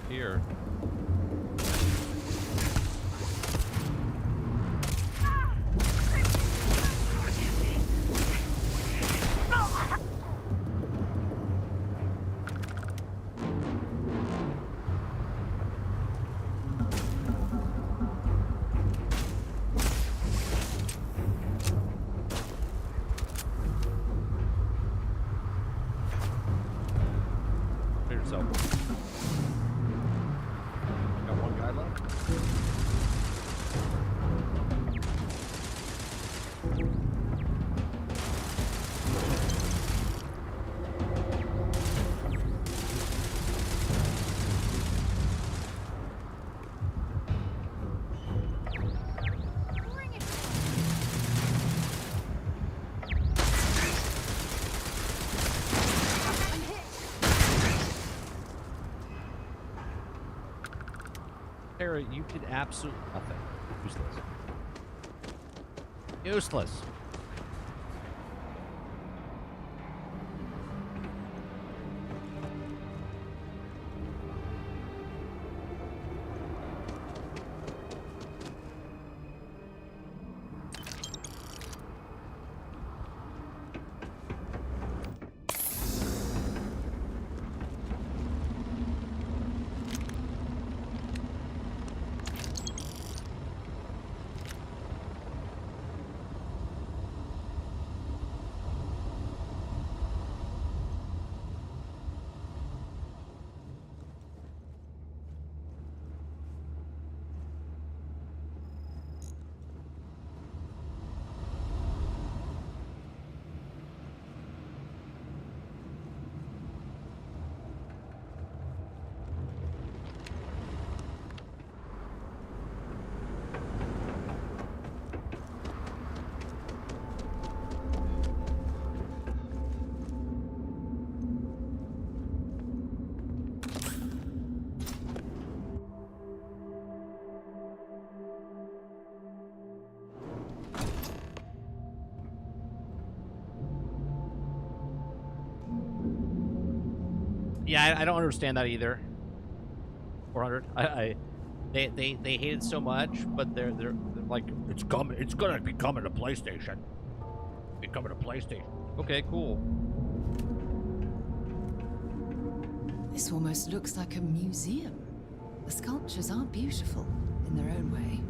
Here. Sarah, you did absolutely nothing. Useless. Useless. Yeah, I don't understand that either. 400. They hate it so much, but they're like, it's gonna be coming to PlayStation. Be coming to PlayStation. Okay, cool. This almost looks like a museum. The sculptures are beautiful in their own way.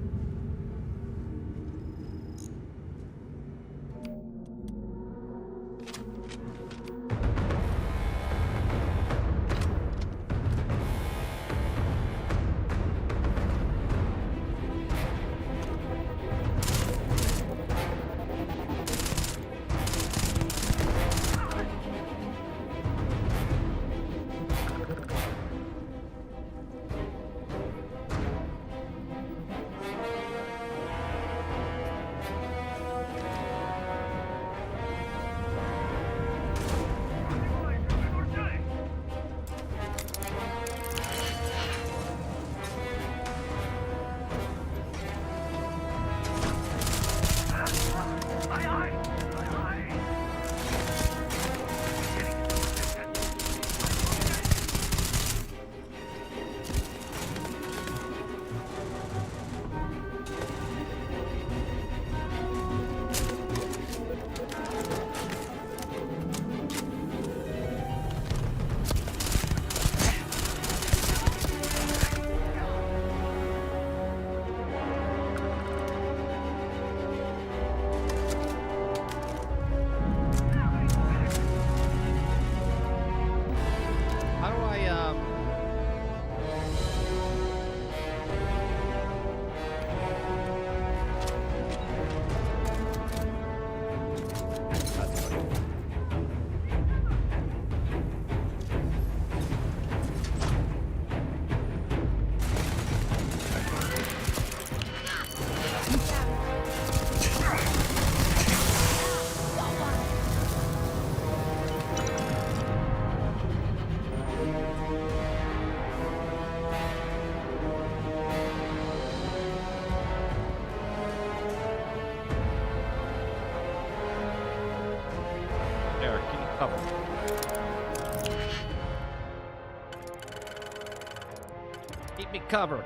Keep me covered.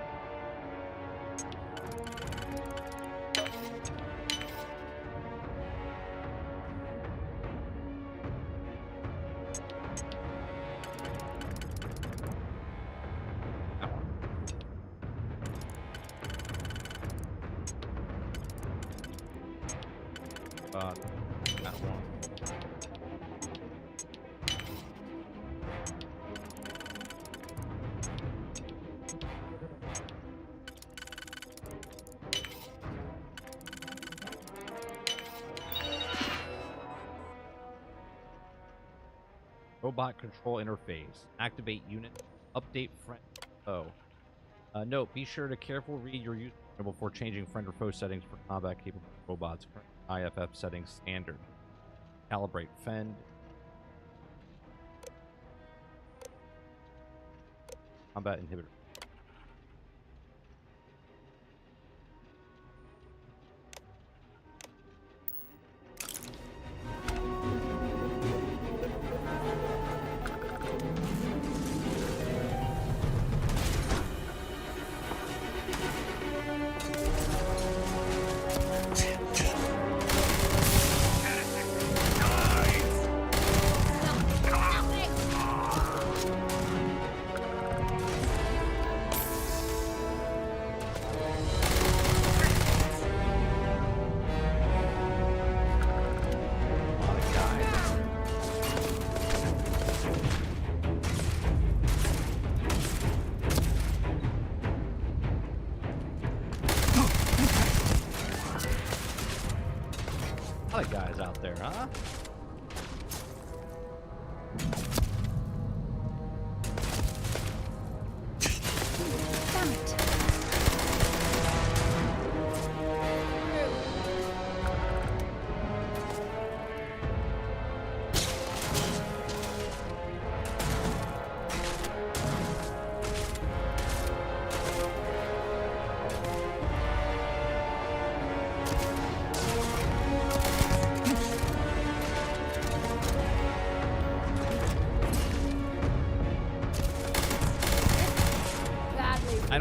That one. Robot control interface. Activate unit. Update friend. Oh. Note, be sure to carefully read your user manual before changing friend or foe settings for combat capable robots. Current IFF settings standard. Calibrate fend. Combat inhibitor. Huh? Damn it. I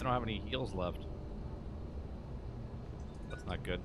don't have any heals left. That's not good.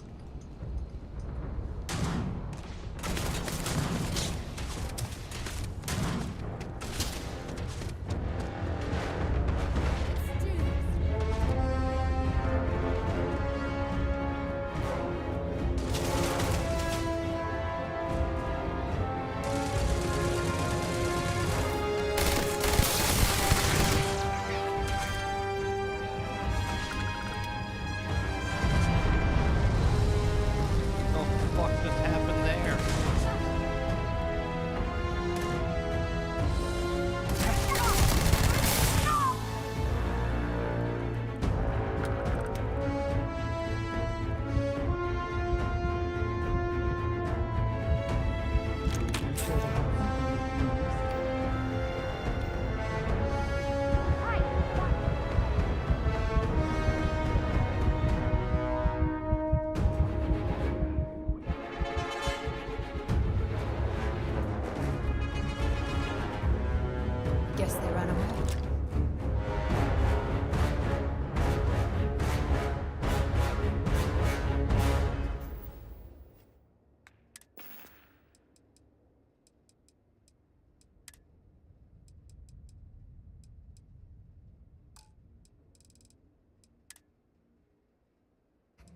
Guess they ran away.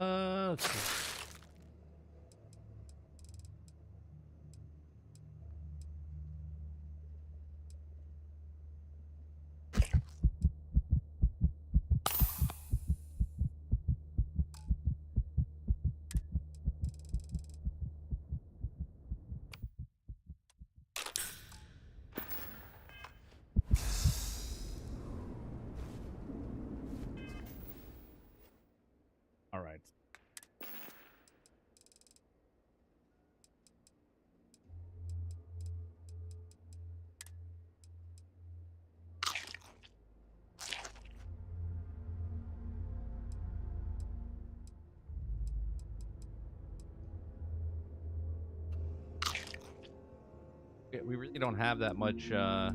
Let's see. All right. Yeah, we really don't have that much, you know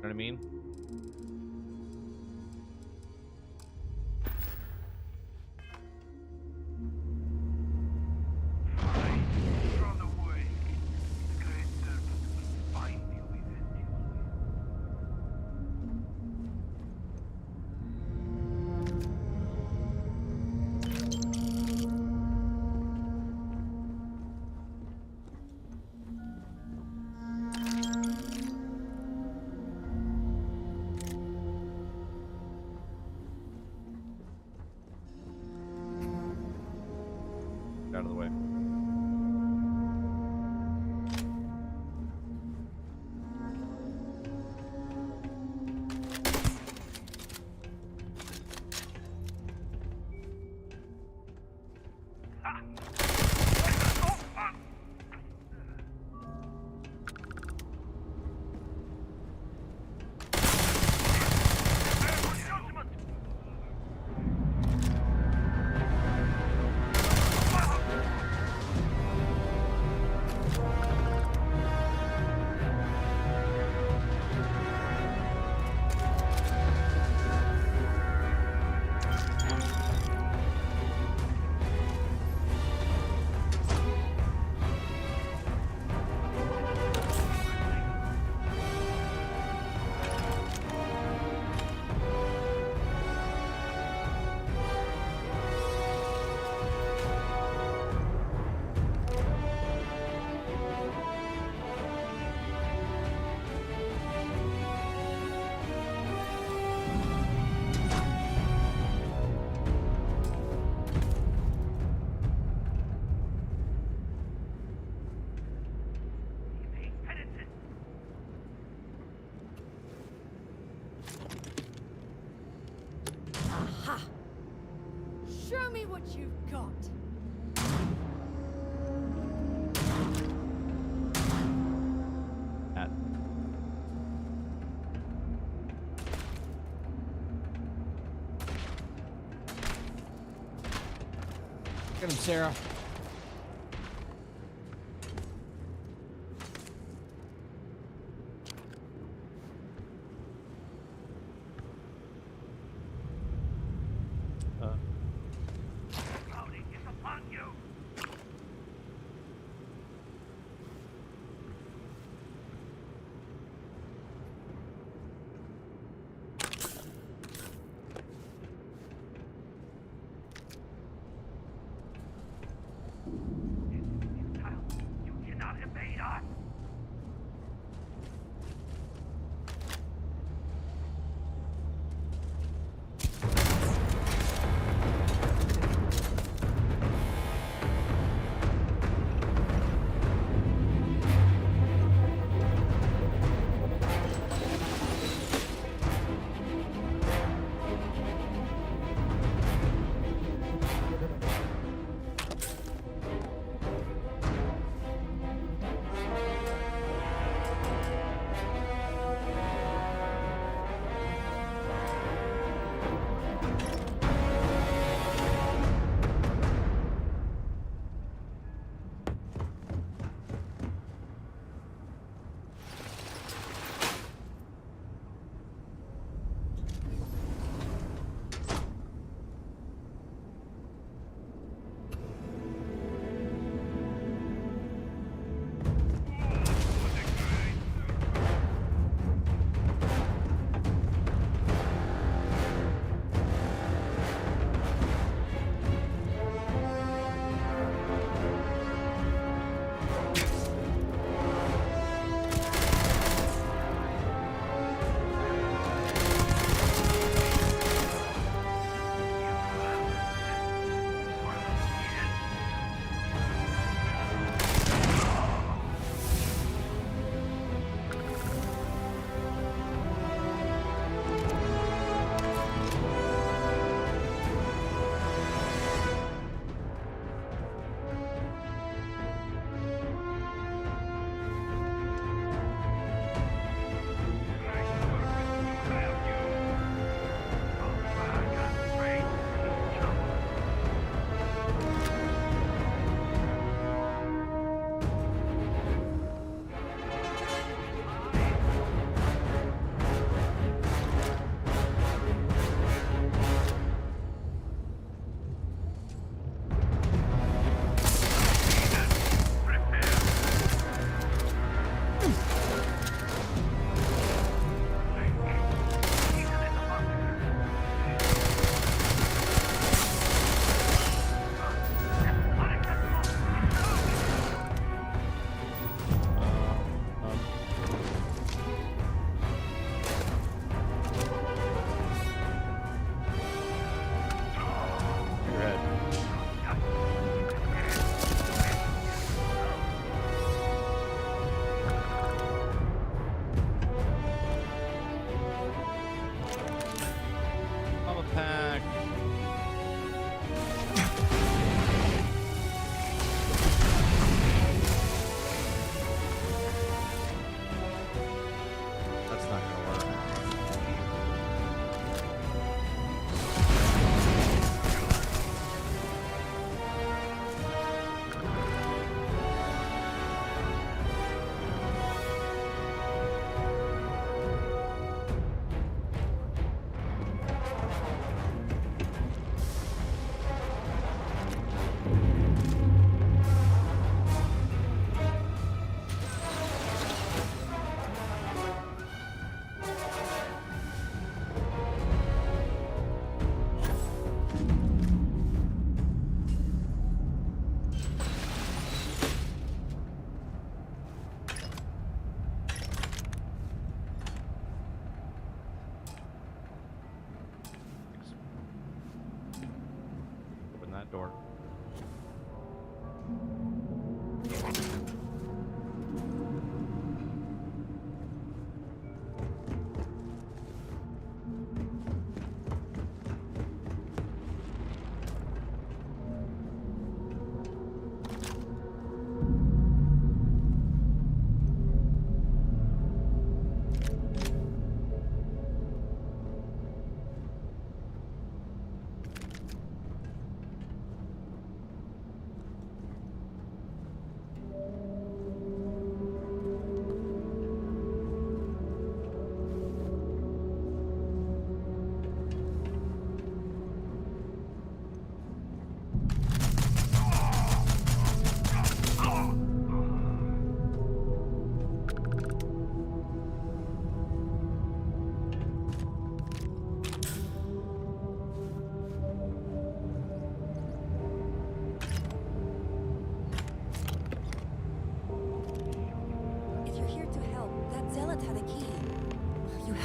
what I mean? Out of the way. you've got. That. Get him, Sarah. Cloudy is upon you.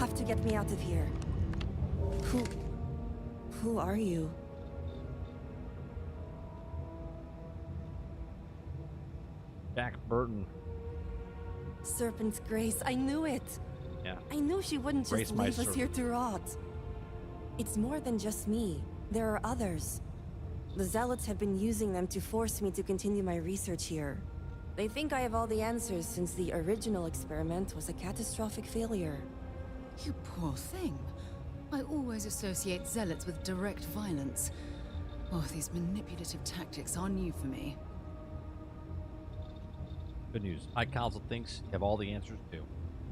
have to get me out of here. Who are you? Jack Burton. Serpent's Grace, I knew it! Yeah. I knew she wouldn't Grace just leave us Meister. here to rot. It's more than just me. There are others. The Zealots have been using them to force me to continue my research here. They think I have all the answers since the original experiment was a catastrophic failure. You poor thing. I always associate zealots with direct violence. Oh, these manipulative tactics are new for me. Good news. High Council thinks you have all the answers too.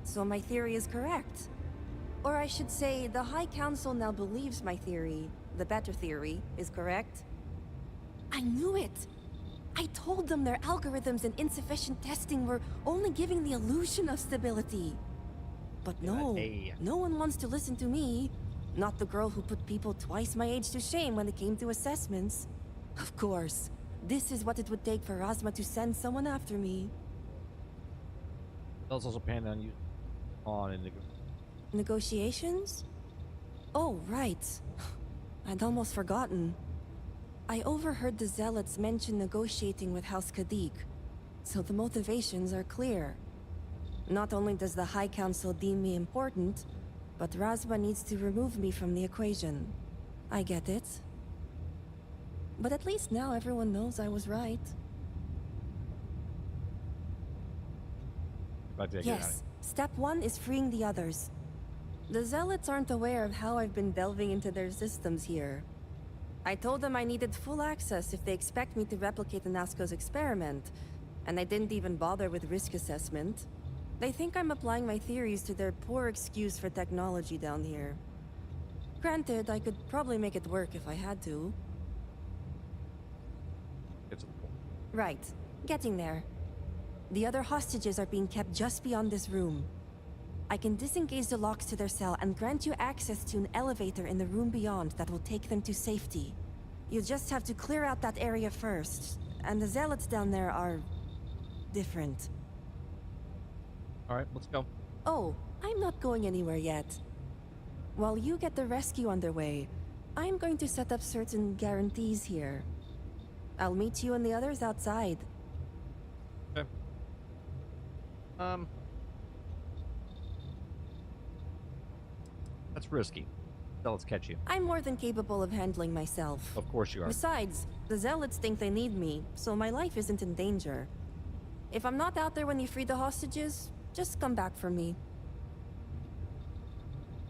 So my theory is correct. Or I should say, the High Council now believes my theory, the better theory, is correct. I knew it! I told them their algorithms and insufficient testing were only giving the illusion of stability. But no, no one wants to listen to me. Not the girl who put people twice my age to shame when it came to assessments. Of course, this is what it would take for Razma to send someone after me. That's also planned on you on in the Negotiations? Oh, right. I'd almost forgotten. I overheard the Zealots mention negotiating with House Kadik, so the motivations are clear. Not only does the High Council deem me important, but Razma needs to remove me from the equation. I get it. But at least now everyone knows I was right. Yes, step 1 is freeing the others. The Zealots aren't aware of how I've been delving into their systems here. I told them I needed full access if they expect me to replicate Anasco's experiment, and I didn't even bother with risk assessment. They think I'm applying my theories to their poor excuse for technology down here. Granted, I could probably make it work if I had to. Right, getting there. The other hostages are being kept just beyond this room. I can disengage the locks to their cell and grant you access to an elevator in the room beyond that will take them to safety. You just have to clear out that area first, and the Zealots down there are different. Alright, let's go. Oh, I'm not going anywhere yet. While you get the rescue underway, I'm going to set up certain guarantees here. I'll meet you and the others outside. Okay. That's risky. Zealots catch you. I'm more than capable of handling myself. Of course you are. Besides, the Zealots think they need me, so my life isn't in danger. If I'm not out there when you free the hostages, just come back for me.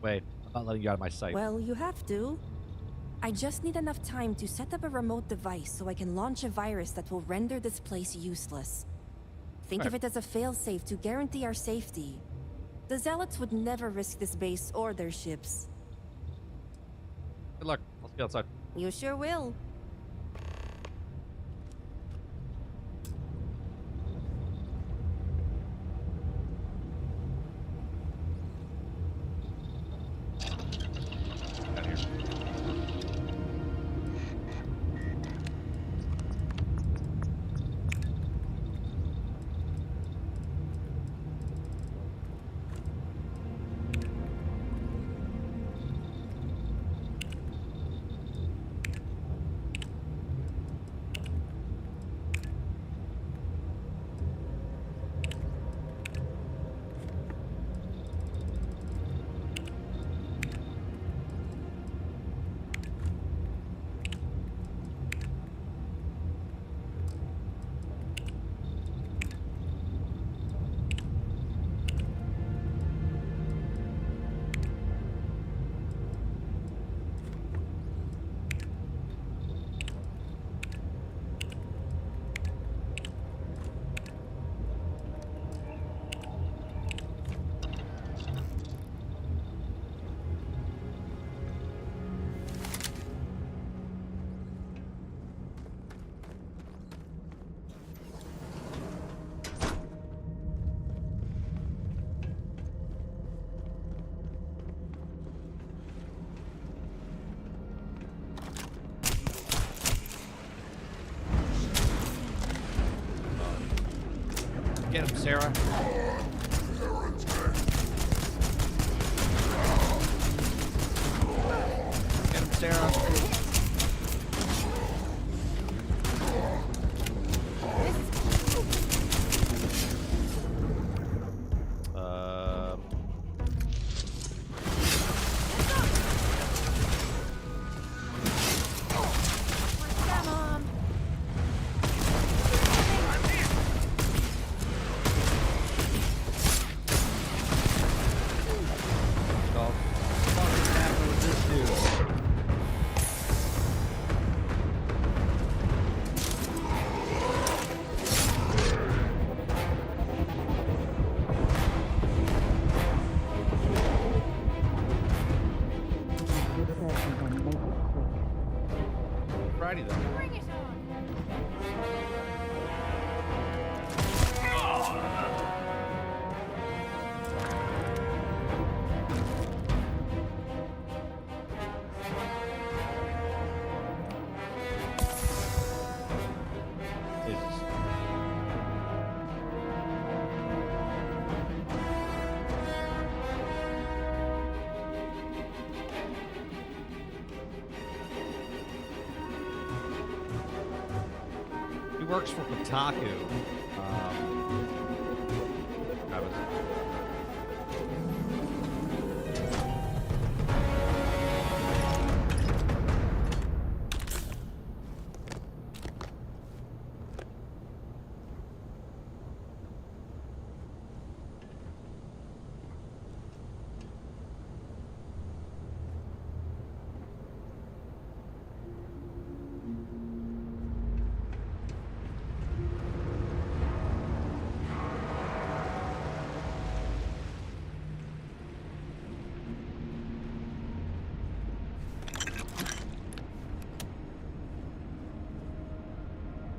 Wait, I'm not letting you out of my sight. Well, you have to. I just need enough time to set up a remote device so I can launch a virus that will render this place useless. Think of it as a failsafe to guarantee our safety. The Zealots would never risk this base or their ships. Good luck. I'll see you outside. You sure will. Get him, Sarah. Sarah. Alrighty then. Bring it on. He works for Kotaku. That was...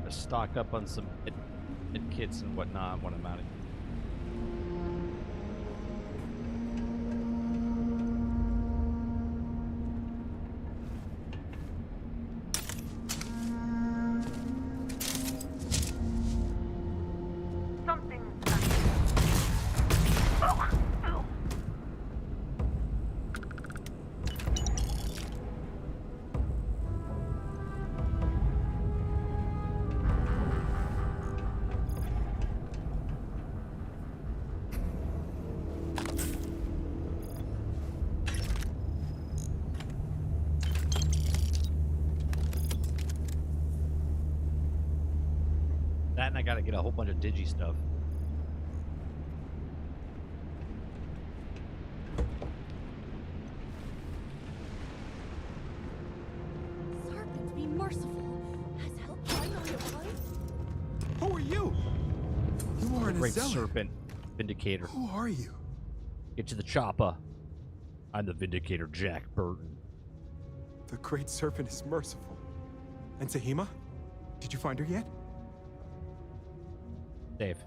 Stock up on some med kits and whatnot when I'm out of here. That and I gotta get a whole bunch of digi stuff. Serpent, be merciful. Has help died on your eyes? Who are you? You are Great a zealot. serpent. Vindicator. Who are you? Get to the chopper. I'm the Vindicator Jack Burton. The Great Serpent is merciful. And Sahima? Did you find her yet? Dave.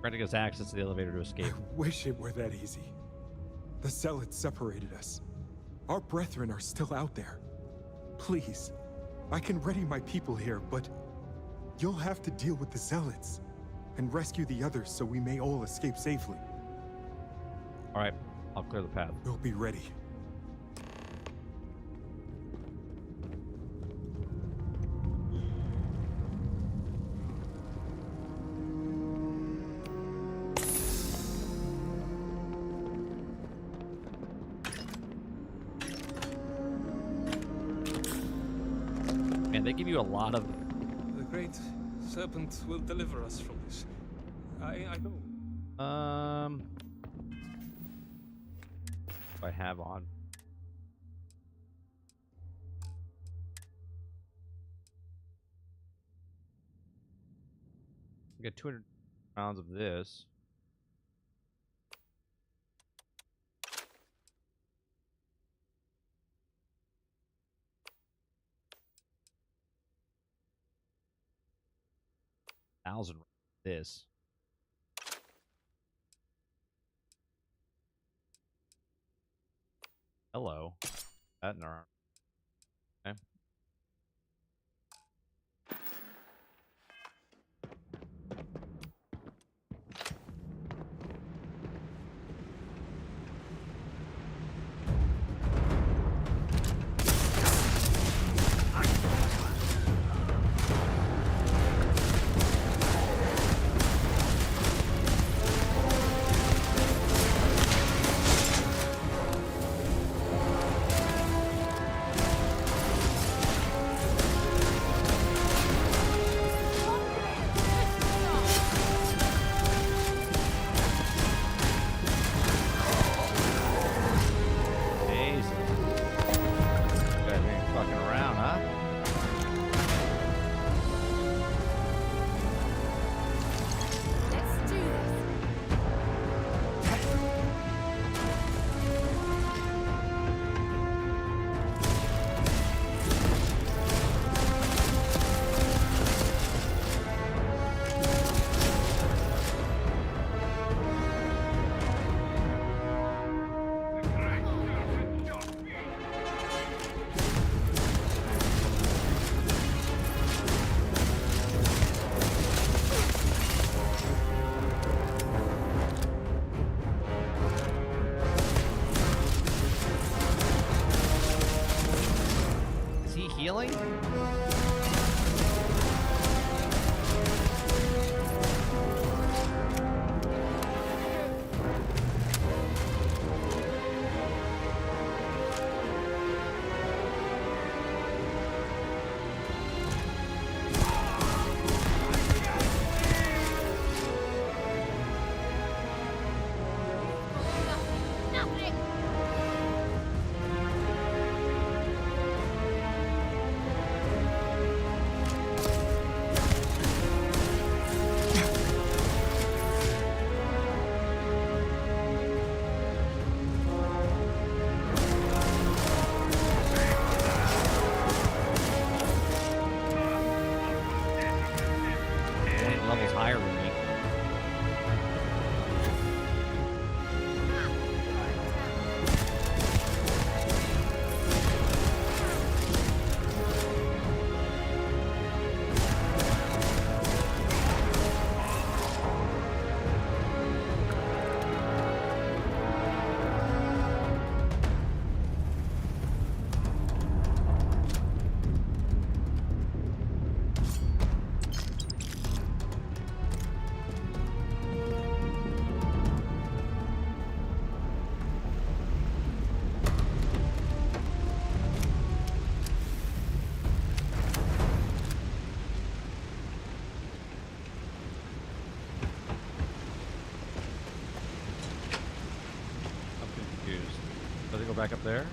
Granting us access to the elevator to escape. I wish it were that easy. The zealots separated us. Our brethren are still out there. Please, I can ready my people here, but you'll have to deal with the zealots and rescue the others so we may all escape safely. All right, I'll clear the path. We'll be ready. Man, they give you a lot of... The Great Serpent will deliver us from this. I know. I have on. I get 200 rounds of this. $1,000 this. Hello. That in our... Okay. He's higher than me. Does it go back up there?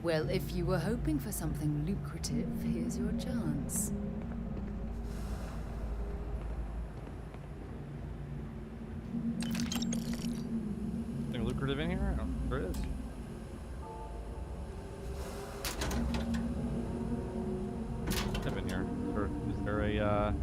Well, if you were hoping for something lucrative, here's your chance. Something lucrative in here? Oh, there is. Step in here. Is there a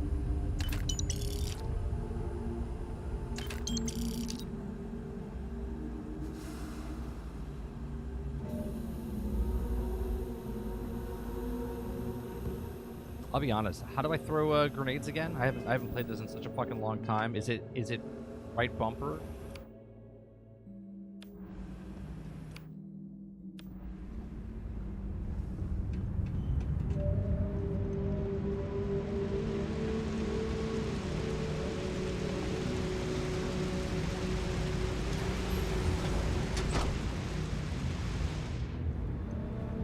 I'll be honest. How do I throw grenades again? I haven't played this in such a fucking long time. Is it right bumper?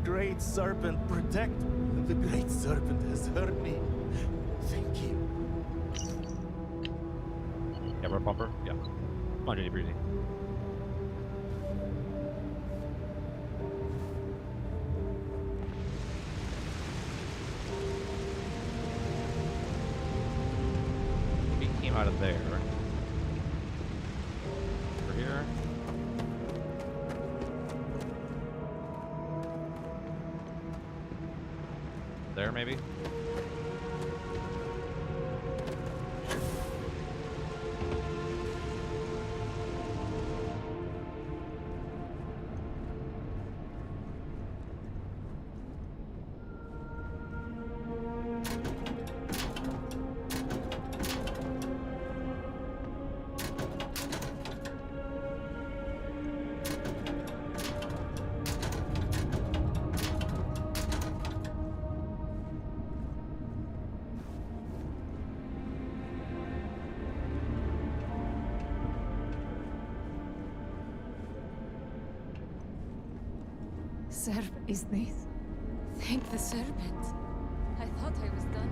Great Serpent, protect me. The Great Serpent has hurt me. Thank you. Yeah, right bumper? Yeah. Come on, Jenny, breathing. He came out of there. Over here. There, maybe? Is this? Thank the serpent. I thought I was done.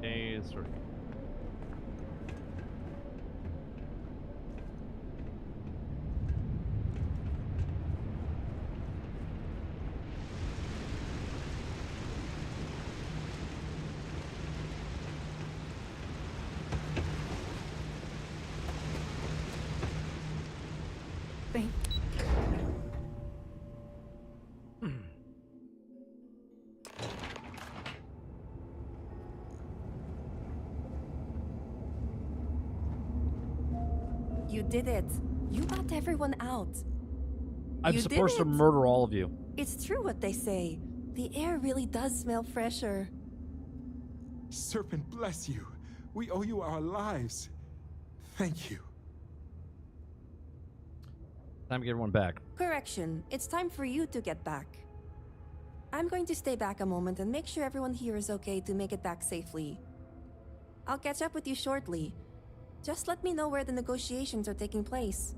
Hey, sort of. You did it. You got everyone out. I'm supposed to murder all of you. It's true what they say. The air really does smell fresher. Serpent bless you. We owe you our lives. Thank you. Time to get everyone back. Correction. It's time for you to get back. I'm going to stay back a moment and make sure everyone here is okay to make it back safely. I'll catch up with you shortly. Just let me know where the negotiations are taking place.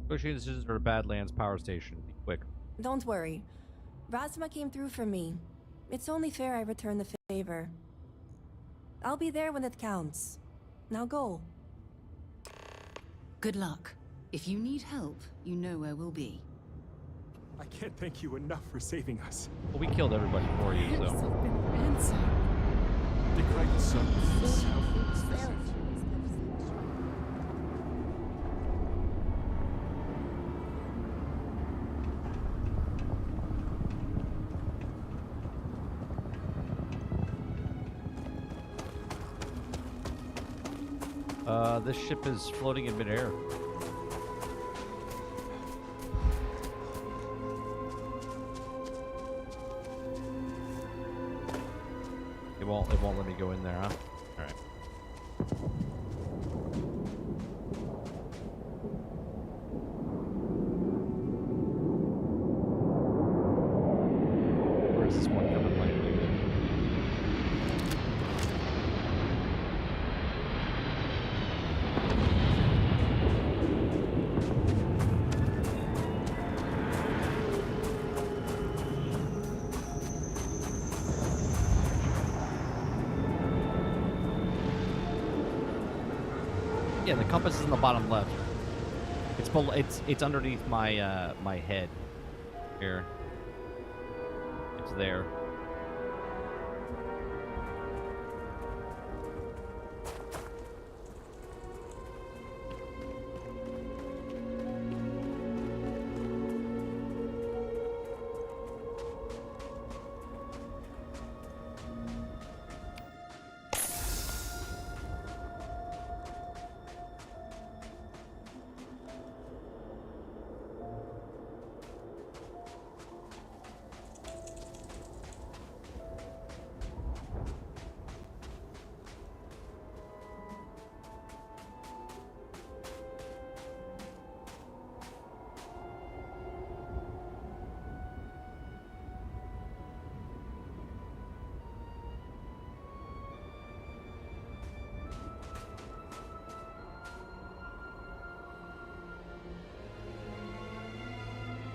Negotiating decisions are a Badlands power station. Be quick. Don't worry. Razma came through for me. It's only fair I return the favor. I'll be there when it counts. Now go. Good luck. If you need help, you know where we'll be. I can't thank you enough for saving us. Well, we killed everybody for you, so. The great serpent himself. This ship is floating in midair. It won't let me go in there, huh? All right. Where is this one coming like? Yeah, the compass is in the bottom left. It's below, it's underneath my my head. Here. It's there.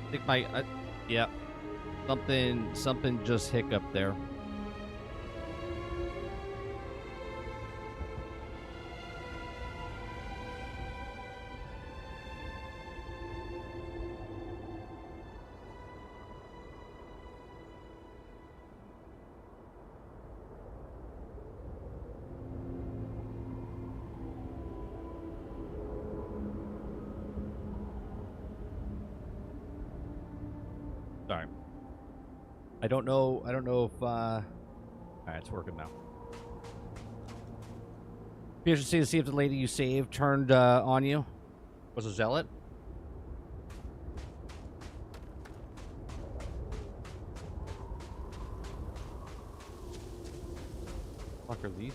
I think my, yeah, something just hiccuped there. Sorry. I don't know if alright, it's working now. Be interested to see if the lady you saved turned on you. Was a zealot? Fuck are these?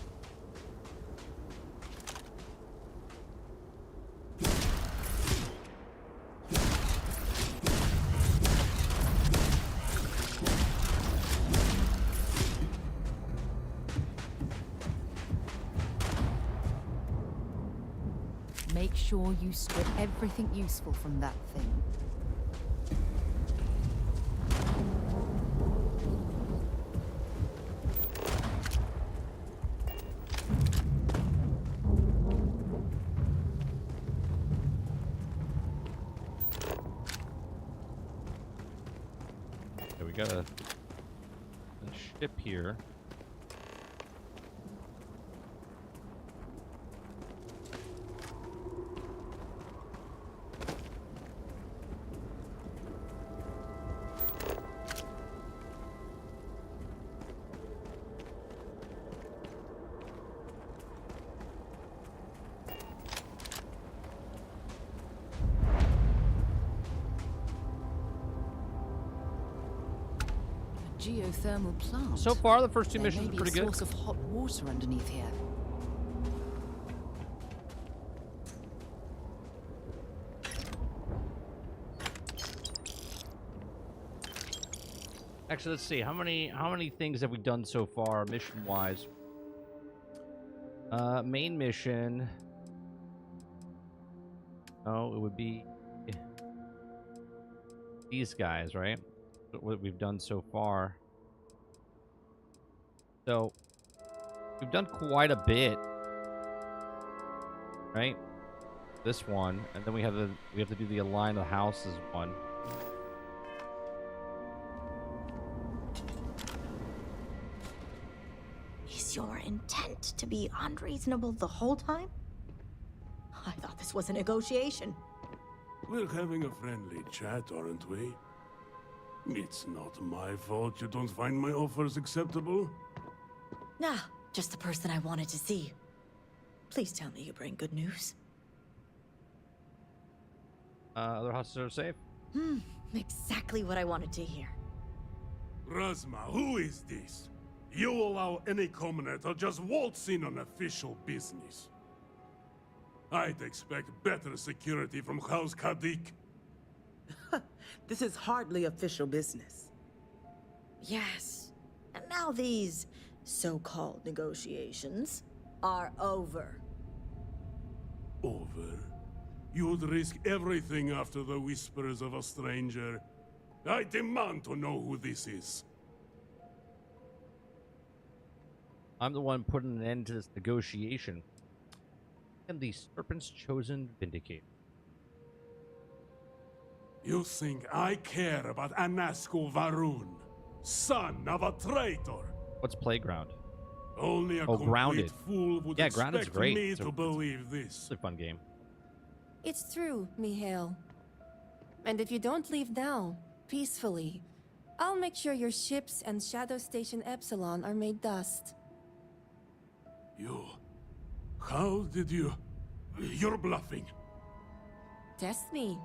Make sure you strip everything useful from that thing. Okay, we got a ship here. Geothermal plant. So far, the first two There missions may are be pretty a good. source of hot water underneath here. Actually, let's see. How many things have we done so far, mission-wise? Main mission. Oh, it would be these guys, right? What we've done so far. So we've done quite a bit, right? This one, and then we have to do the align the houses one. Is your intent to be unreasonable the whole time? I thought this was a negotiation. We're having a friendly chat, aren't we? It's not my fault you don't find my offers acceptable. Nah, just the person I wanted to see. Please tell me you bring good news. Other houses are safe. Exactly what I wanted to hear. Razma, who is this? You allow any commoner to just waltz in on official business. I'd expect better security from House Kadik. This is hardly official business. Yes. And now these so-called negotiations are over. Over? You'd risk everything after the whispers of a stranger. I demand to know who this is. I'm the one putting an end to this negotiation. And the Serpent's chosen vindicator. You think I care about Anasko Varun, son of a traitor? What's Playground? Only a complete Grounded. fool would Grounded's expect great. me to believe this. It's a fun game. It's true, Mihail. And if you don't leave now, peacefully, I'll make sure your ships and Shadow Station Epsilon are made dust. How did you... You're bluffing. Test me.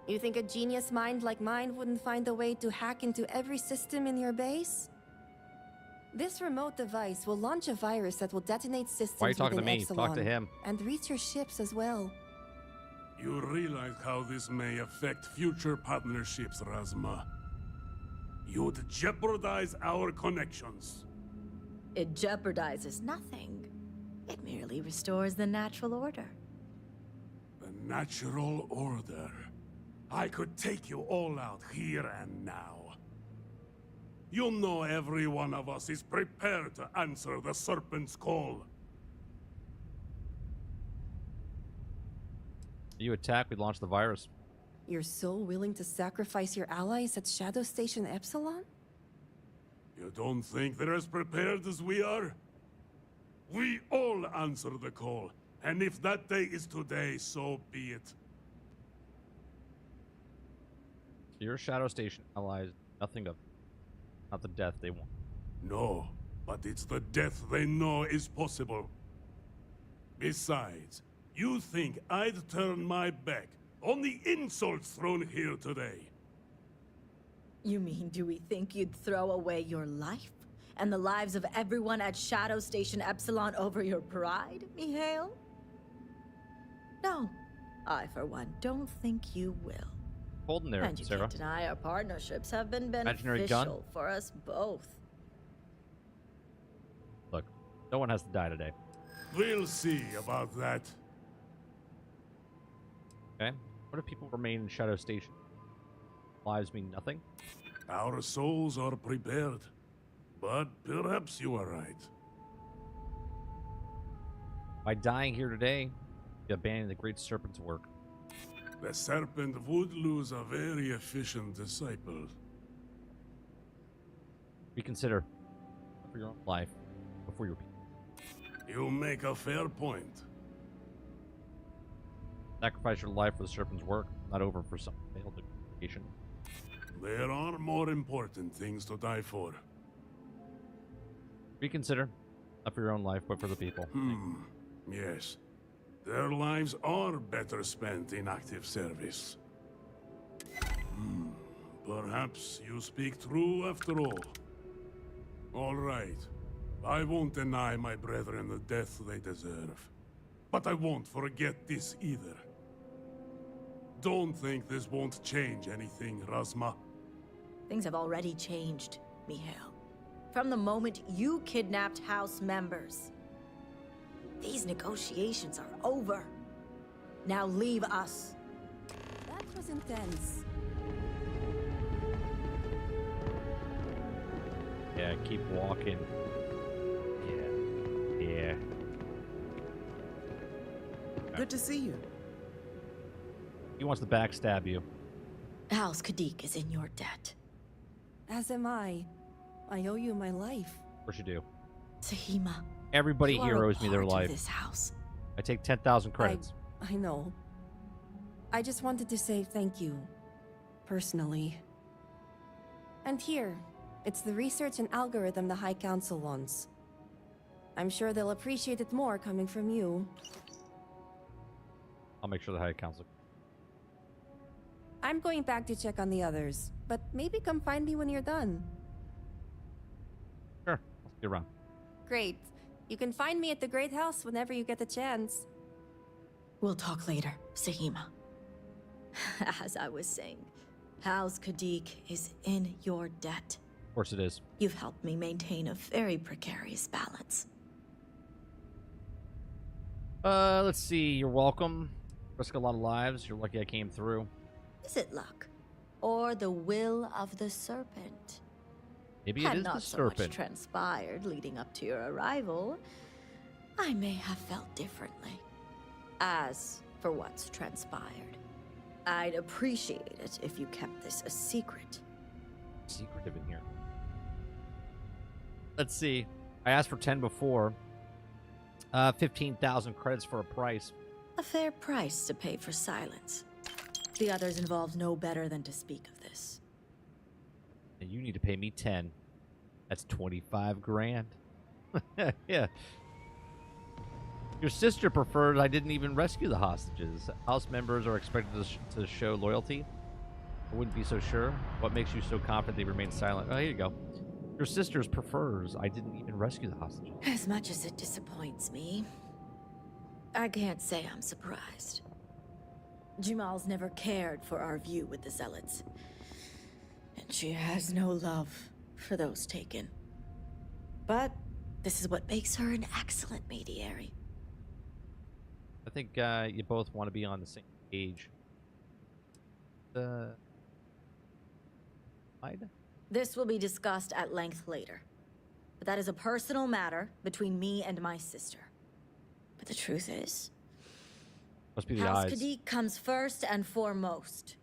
You think a genius mind like mine wouldn't find a way to hack into every system in your base? This remote device will launch a virus that will detonate systems Why are you talking to within me? Epsilon, Talk to him. and reach your ships as well. You realize how this may affect future partnerships, Razma. You'd jeopardize our connections. It jeopardizes nothing. It merely restores the natural order. The natural order. I could take you all out here and now. You know every one of us is prepared to answer the Serpent's call. You attack, we launch the virus. You're so willing to sacrifice your allies at Shadow Station Epsilon? You don't think they're as prepared as we are? We all answer the call, and if that day is today, so be it. Your Shadow Station allies, nothing of, not the death they want. No, but it's the death they know is possible. Besides, you think I'd turn my back on the insults thrown here today? You mean, do we think you'd throw away your life and the lives of everyone at Shadow Station Epsilon over your pride, Mihail? No, I for one don't think you will. Holding there, and you Sarah. can't deny our partnerships have been Imaginary gun? beneficial for us both. Look, no one has to die today. We'll see about that. Okay? What if people remain in Shadow Station? Lives mean nothing? Our souls are prepared, but perhaps you are right. By dying here today, you abandon the Great Serpent's work. The Serpent would lose a very efficient disciple. Reconsider for your own life before your people. You make a fair point. Sacrifice your life for the Serpent's work, not over for some failed negotiation. There are more important things to die for. Reconsider, not for your own life, but for the people. Yes. Their lives are better spent in active service. Perhaps you speak true after all. All right. I won't deny my brethren the death they deserve. But I won't forget this either. Don't think this won't change anything, Razma. Things have already changed, Mihail. From the moment you kidnapped House members. These negotiations are over. Now leave us. That was intense. Alright, keep walking. Yeah. Good to see you. He wants to backstab you. House Kadik is in your debt. As am I. I owe you my life. Of course you do. Sahima. Everybody you here are a owes me their part of life. This house. I take 10,000 credits. I know. I just wanted to say thank you. Personally. And here, it's the research and algorithm the High Council wants. I'm sure they'll appreciate it more coming from you. I'll make sure the High Council. I'm going back to check on the others, but maybe come find me when you're done. Sure, I'll see you around. Great. You can find me at the Great House whenever you get the chance. We'll talk later, Sahima. As I was saying, House Kadik is in your debt. Of course it is. You've helped me maintain a very precarious balance. Let's see. You're welcome. Risk a lot of lives. You're lucky I came through. Is it luck? Or the will of the serpent? Maybe it Had is not the so serpent. much transpired leading up to your arrival, I may have felt differently. As for what's transpired, I'd appreciate it if you kept this a secret. Secretive in here. Let's see. I asked for 10 before. 15,000 credits for a price. A fair price to pay for silence. The others involved know better than to speak of this. And you need to pay me 10. That's 25 grand. Yeah. Your sister preferred I didn't even rescue the hostages. House members are expected to show loyalty. I wouldn't be so sure. What makes you so confident they remain silent? Oh, here you go. Your sister's prefers I didn't even rescue the hostages. As much as it disappoints me, I can't say I'm surprised. Jamal's never cared for our view with the Zealots. And she has no love for those taken. But this is what makes her an excellent mediator. I think you both want to be on the same page. This will be discussed at length later. But that is a personal matter between me and my sister. But the truth is, must be the House eyes. Kadik comes first and foremost.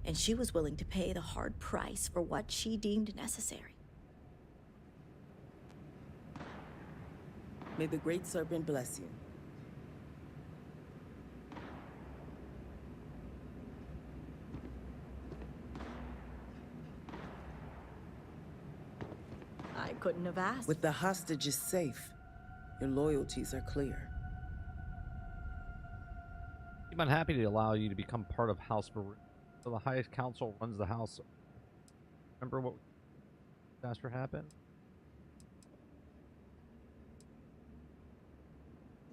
And she was willing to pay the hard price for what she deemed necessary. May the Great Serpent bless you. I couldn't have asked. With the hostages safe, your loyalties are clear. I'm unhappy to allow you to become part of House Burton. So the highest council runs the house. Remember what disaster happened?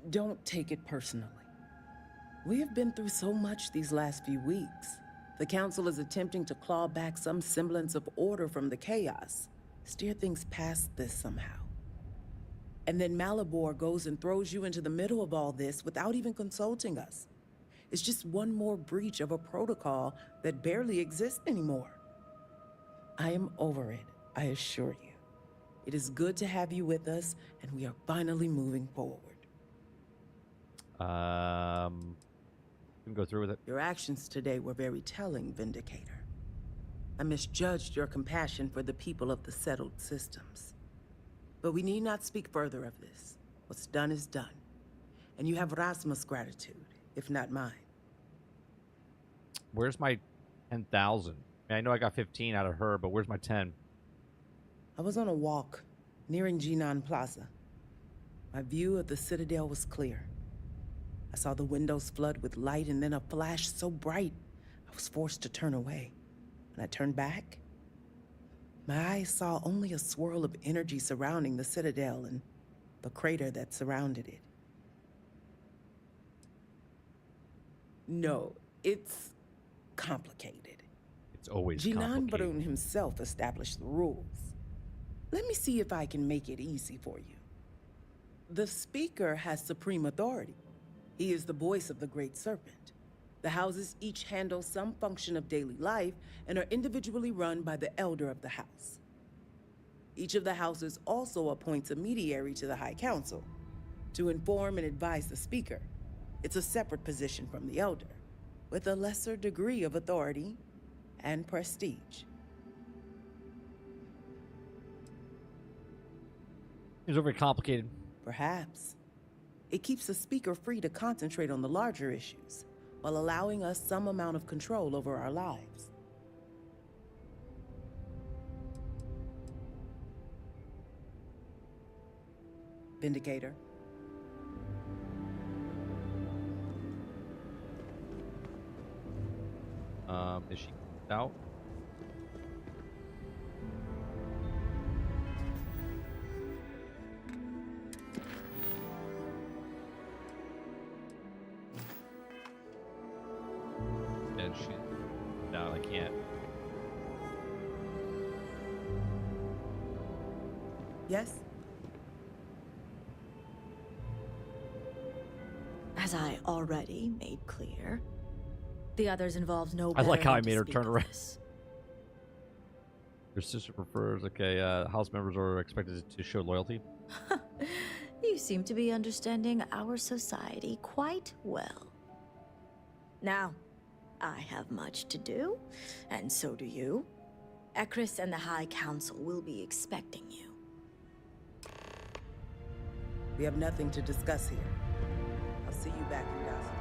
Don't take it personally. We have been through so much these last few weeks. The council is attempting to claw back some semblance of order from the chaos, steer things past this somehow. And then Malabor goes and throws you into the middle of all this without even consulting us. It's just one more breach of a protocol that barely exists anymore. I am over it, I assure you. It is good to have you with us, and we are finally moving forward. You can go through with it. Your actions today were very telling, Vindicator. I misjudged your compassion for the people of the settled systems. But we need not speak further of this. What's done is done. And you have Rasma's gratitude, if not mine. Where's my 10,000? I know I got 15 out of her, but where's my 10? I was on a walk, nearing Jinan Plaza. My view of the Citadel was clear. I saw the windows flood with light and then a flash so bright, I was forced to turn away. When I turned back, my eyes saw only a swirl of energy surrounding the Citadel and the crater that surrounded it. No, it's complicated. It's always Jinan complicated. Burton himself established the rules. Let me see if I can make it easy for you. The Speaker has supreme authority. He is the voice of the Great Serpent. The houses each handle some function of daily life and are individually run by the Elder of the House. Each of the houses also appoints a mediary to the High Council to inform and advise the Speaker. It's a separate position from the Elder, with a lesser degree of authority and prestige. It's very complicated. Perhaps. It keeps the Speaker free to concentrate on the larger issues, while allowing us some amount of control over our lives. Vindicator. Is she out? And she... No, I can't. Yes? As I already made clear, the others involved no I like better how I than to made her speak turn of around. this. Your sister prefers... Okay, house members are expected to show loyalty. You seem to be understanding our society quite well. Now, I have much to do, and so do you. Ekris and the High Council will be expecting you. We have nothing to discuss here. I'll see you back in Dawson.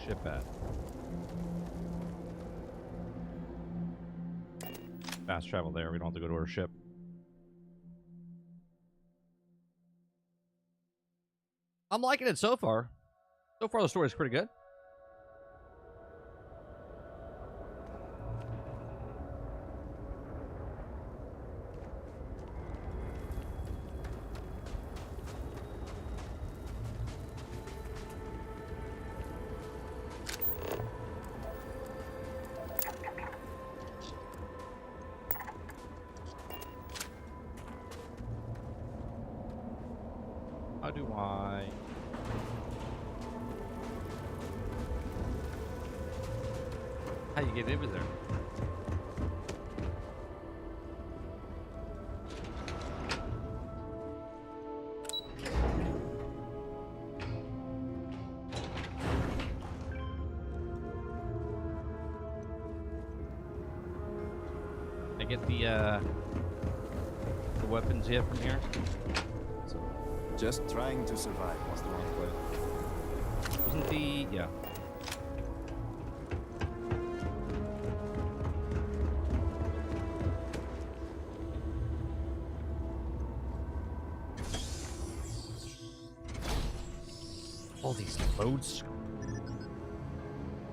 Ship at. Fast travel there. We don't have to go to our ship. I'm liking it so far. So far, the story's pretty good. How do I... How you get over there? I get the weapons yet from here? Just trying to survive was the wrong play. Wasn't the... yeah. All these loads.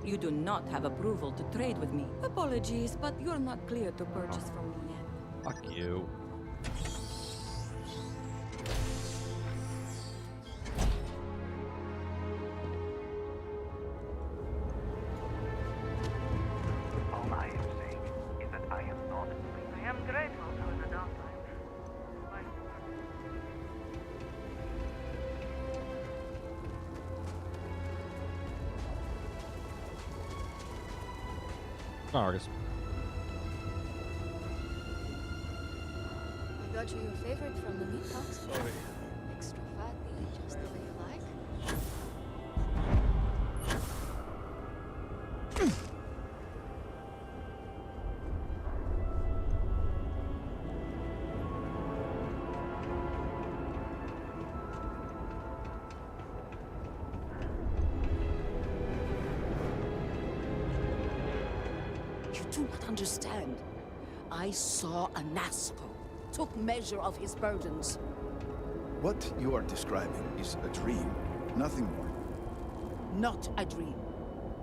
You do not have approval to trade with me. Apologies, but you're not clear to purchase from me yet. Fuck you. All I am saying is that I am not free. I am grateful to an adult life. Argus. I got you your favorite from the meat box. Sorry. Extra fatty, just the way you like. do not understand. I saw Anasco, took measure of his burdens. What you are describing is a dream, nothing more. Not a dream.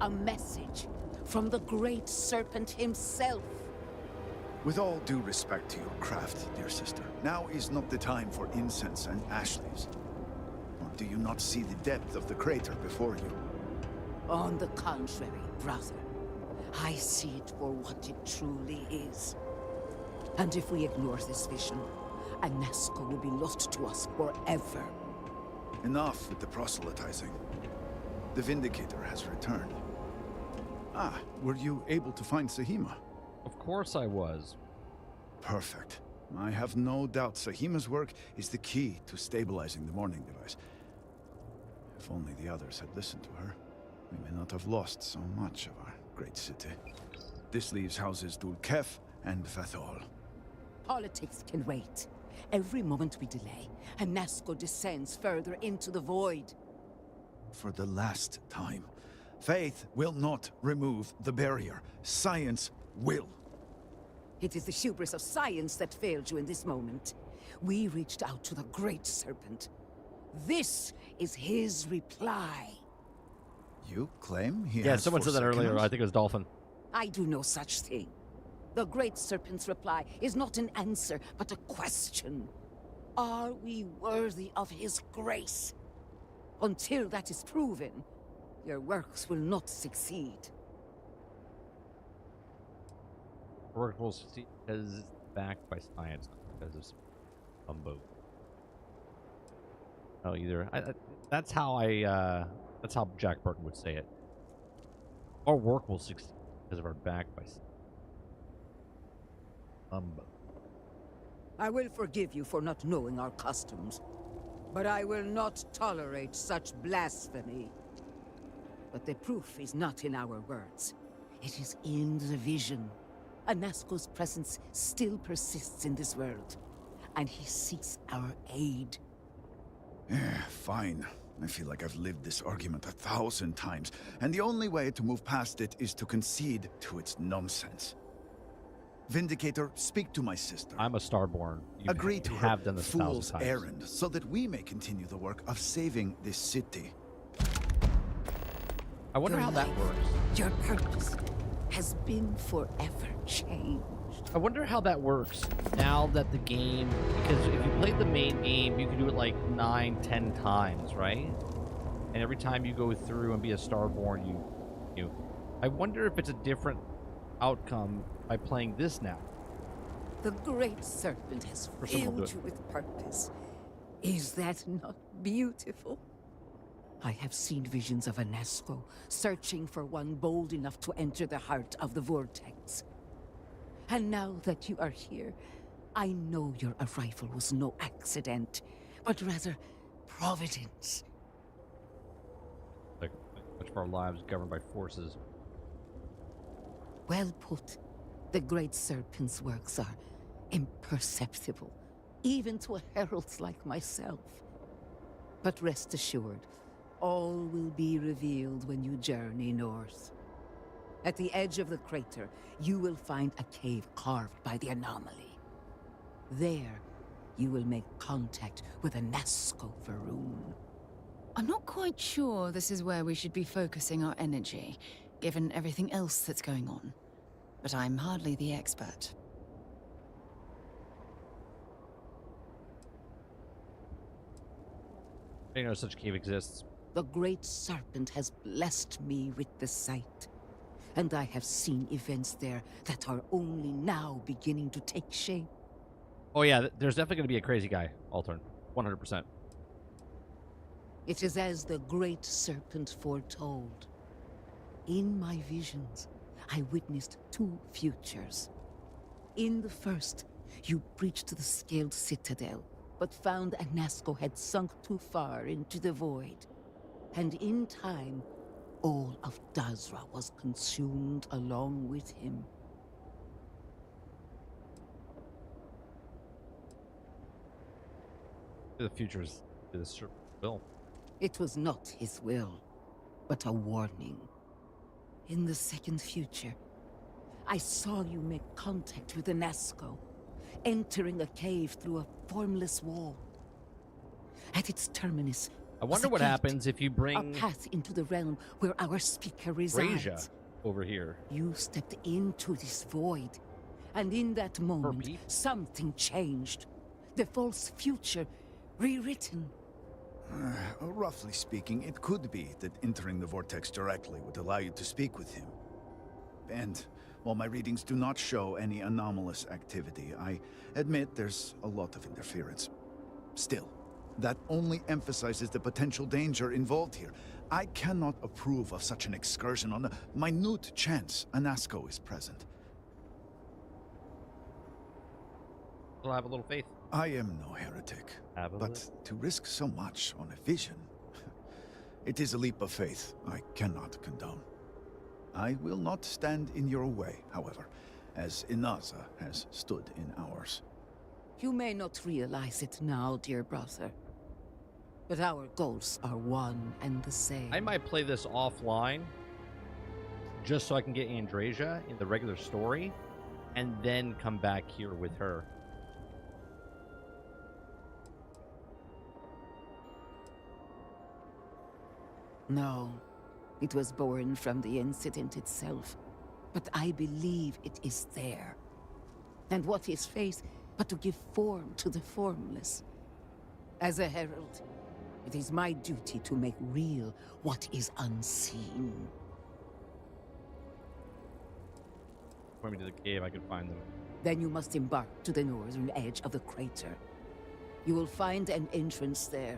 A message from the great serpent himself. With all due respect to your craft, dear sister, now is not the time for incense and ash leaves. Or do you not see the depth of the crater before you? On the contrary, brother. I see it for what it truly is. And if we ignore this vision, Anasco will be lost to us forever. Enough with the proselytizing. The Vindicator has returned. Ah, were you able to find Sahima? Of course I was. Perfect. I have no doubt Sahima's work is the key to stabilizing the morning device. If only the others had listened to her, we may not have lost so much of our great city. This leaves houses Dul Kef and Vathol. Politics can wait. Every moment we delay, Anasco descends further into the void. For the last time, faith will not remove the barrier. Science will. It is the hubris of science that failed you in this moment. We reached out to the great serpent. This is his reply. You claim he Yeah, has someone said that forsaken earlier. us? I think it was Dolphin. I do no such thing. The great serpent's reply is not an answer, but a question. Are we worthy of his grace? Until that is proven, your works will not succeed. Work will succeed because it's backed by science, not because of some bumbo. No, either. That's how that's how Jack Burton would say it. Our work will succeed because of our backed by science. I will forgive you for not knowing our customs, but I will not tolerate such blasphemy. But the proof is not in our words. It is in the vision. Anasco's presence still persists in this world, and he seeks our aid. Fine. I feel like I've lived this argument 1,000 times, and the only way to move past it is to concede to its nonsense. Vindicator, speak to my sister. I'm a Starborn. Agree to you her have done this 1,000 fool's times. errand, so that we may continue the work of saving this city. I wonder how that works. Your purpose has been forever changed. I wonder how that works now that the game, because if you played the main game, you can do it like 9, 10 times, right? And every time you go through and be a Starborn, you. I wonder if it's a different outcome by playing this now. The great serpent has Or someone will do filled it. you with purpose. Is that not beautiful? I have seen visions of Anasco, searching for one bold enough to enter the heart of the vortex. And now that you are here, I know your arrival was no accident, but rather providence. Like much of our lives governed by forces. Well put. The great serpent's works are imperceptible, even to heralds like myself. But rest assured, all will be revealed when you journey north. At the edge of the crater, you will find a cave carved by the anomaly. There, you will make contact with Anasco Varun. I'm not quite sure this is where we should be focusing our energy, given everything else that's going on. But I'm hardly the expert. I didn't know such cave exists. The great serpent has blessed me with the sight, and I have seen events there that are only now beginning to take shape. Oh yeah, there's definitely going to be a crazy guy, Altern. 100%. It is as the great serpent foretold. In my visions, I witnessed 2 futures. In the first, you breached the scaled citadel, but found Anasco had sunk too far into the void. And in time, all of Dazra was consumed along with him. The future is the serpent's will. It was not his will, but a warning. In the second future, I saw you make contact with the Nazco, entering a cave through a formless wall. At its terminus, I wonder what happens if you a bring path into the realm where our speaker resides. Raja over here. You stepped into this void, and in that moment, something changed. The false future rewritten. Roughly speaking, it could be that entering the vortex directly would allow you to speak with him. And while my readings do not show any anomalous activity, I admit there's a lot of interference. Still, that only emphasizes the potential danger involved here. I cannot approve of such an excursion on the minute chance a Nazco is present. I'll have a little faith. I am no heretic, but to risk so much on a vision, it is a leap of faith I cannot condone. I will not stand in your way, however, as Inaza has stood in ours. You may not realize it now, dear brother, but our goals are one and the same. I might play this offline just so I can get Andreja in the regular story and then come back here with her. No, it was born from the incident itself, but I believe it is there. And what is faith but to give form to the formless? As a herald, it is my duty to make real what is unseen. Point me to the cave, I can find them. Then you must embark to the northern edge of the crater. You will find an entrance there.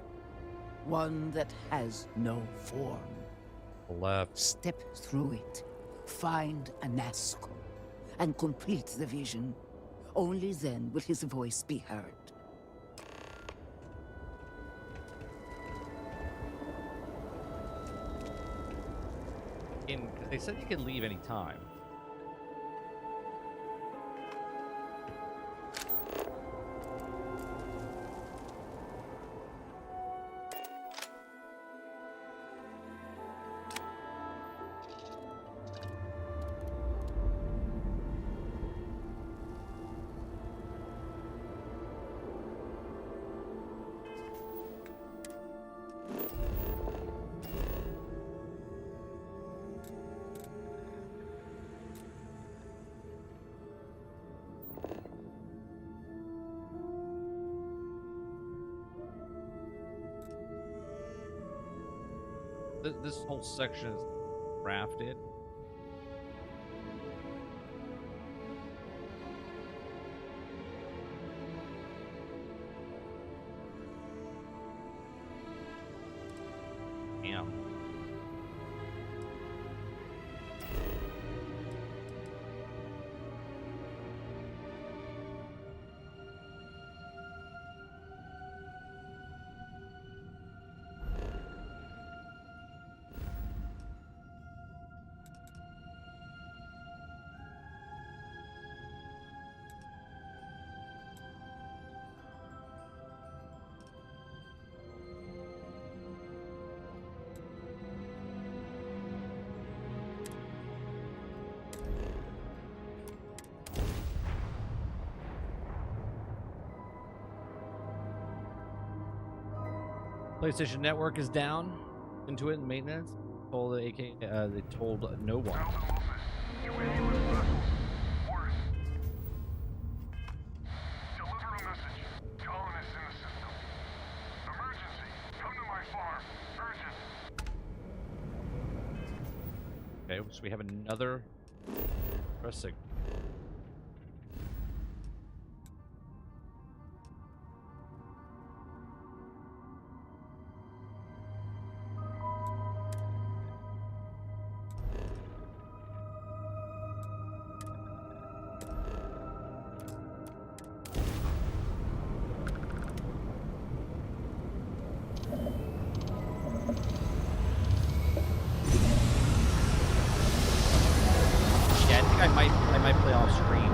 One that has no form. Left. Step through it. Find a Nazco. And complete the vision. Only then will his voice be heard. They said you can leave any time. This whole section is crafted. Damn. PlayStation Network is down. Into it in maintenance. Told the AK, they told no one. Deliver a message. Colonists in the system. Emergency. Come to my farm. Urgent. Okay, so we have another press signal. I might play off screen.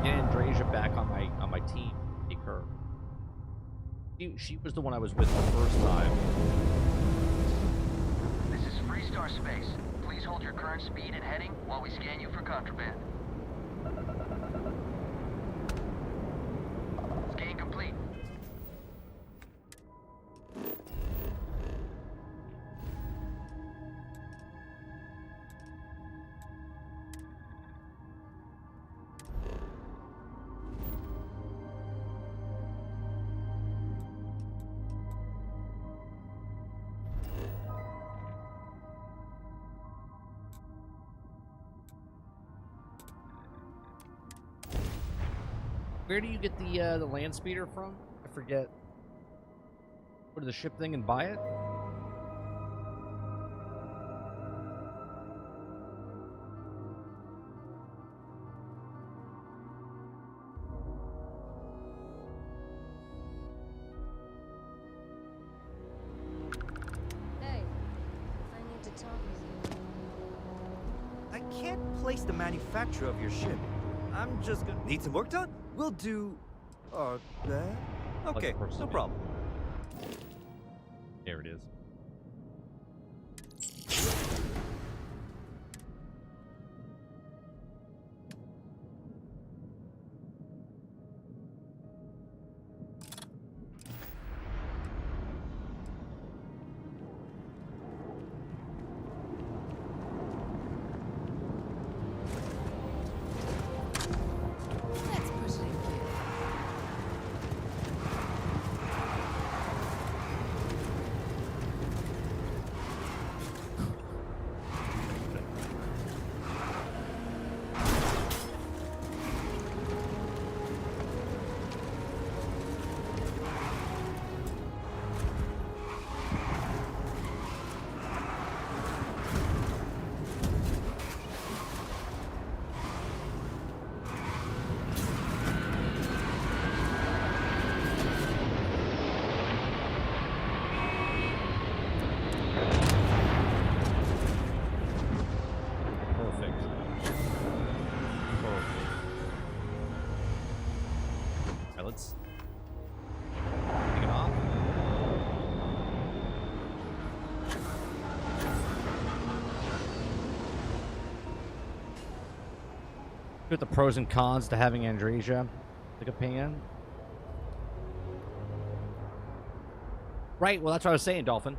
Get Andreja back on my team. Take her. She was the one I was with the first time. This is Shatter Space. Please hold your current speed and heading while we scan you for contraband. Where do you get the land speeder from? I forget. Go to the ship thing and buy it? Hey, I need to talk with you. I can't place the manufacturer of your ship. I'm just gonna need some work done. We'll do our best. Okay, no problem. There it is. Let's push it in gear. Perfect. Alright, let's take it off. Look at the pros and cons to having Andresia, like a pan. Right, well that's what I was saying, Dolphin.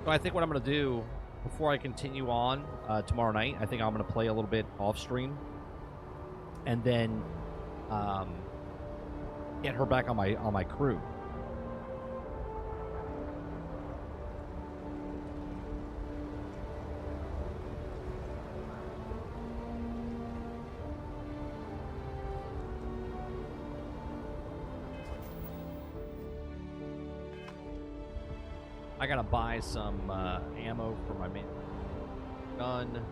So I think what I'm gonna do before I continue on tomorrow night, I think I'm gonna play a little bit off stream, and then get her back on my crew. I gotta buy some ammo for my main gun.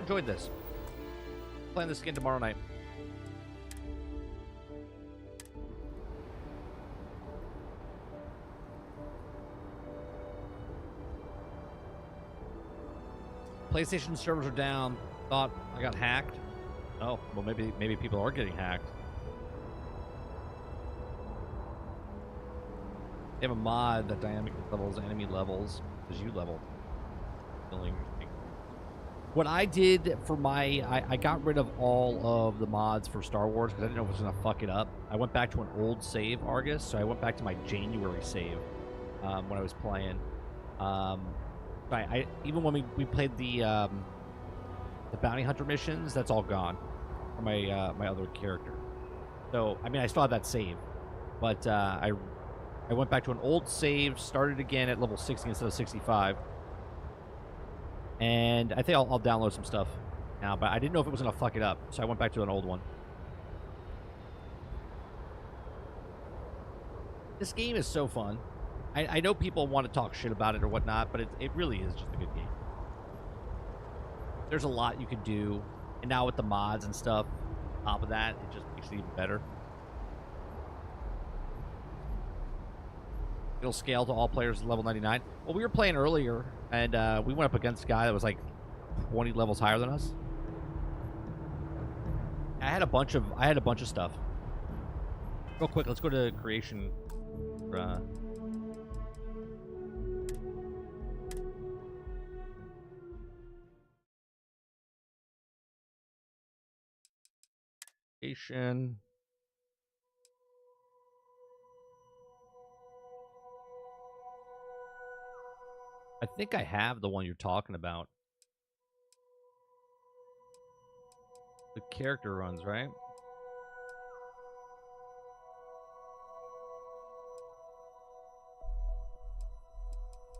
Enjoyed this. Playing this again tomorrow night. PlayStation servers are down. Thought I got hacked. Oh, well maybe people are getting hacked. They have a mod that dynamic levels enemy levels as you level. Really interesting. What I did for my... I got rid of all of the mods for Star Wars because I didn't know if it was going to fuck it up. I went back to an old save, Argus, so I went back to my January save when I was playing. Even when we played the bounty hunter missions, that's all gone for my my other character. So, I mean, I still have that save, but I went back to an old save, started again at level 60 instead of 65. And I think I'll download some stuff now, but I didn't know if it was going to fuck it up, so I went back to an old one. This game is so fun. I know people want to talk shit about it or whatnot, but it really is just a good game. There's a lot you can do, and now with the mods and stuff, on top of that, it just makes it even better. It'll scale to all players at level 99. Well, we were playing earlier, and we went up against a guy that was like 20 levels higher than us. I had a bunch of stuff. Real quick, let's go to creation. Creation. I think I have the one you're talking about. The character runs, right? You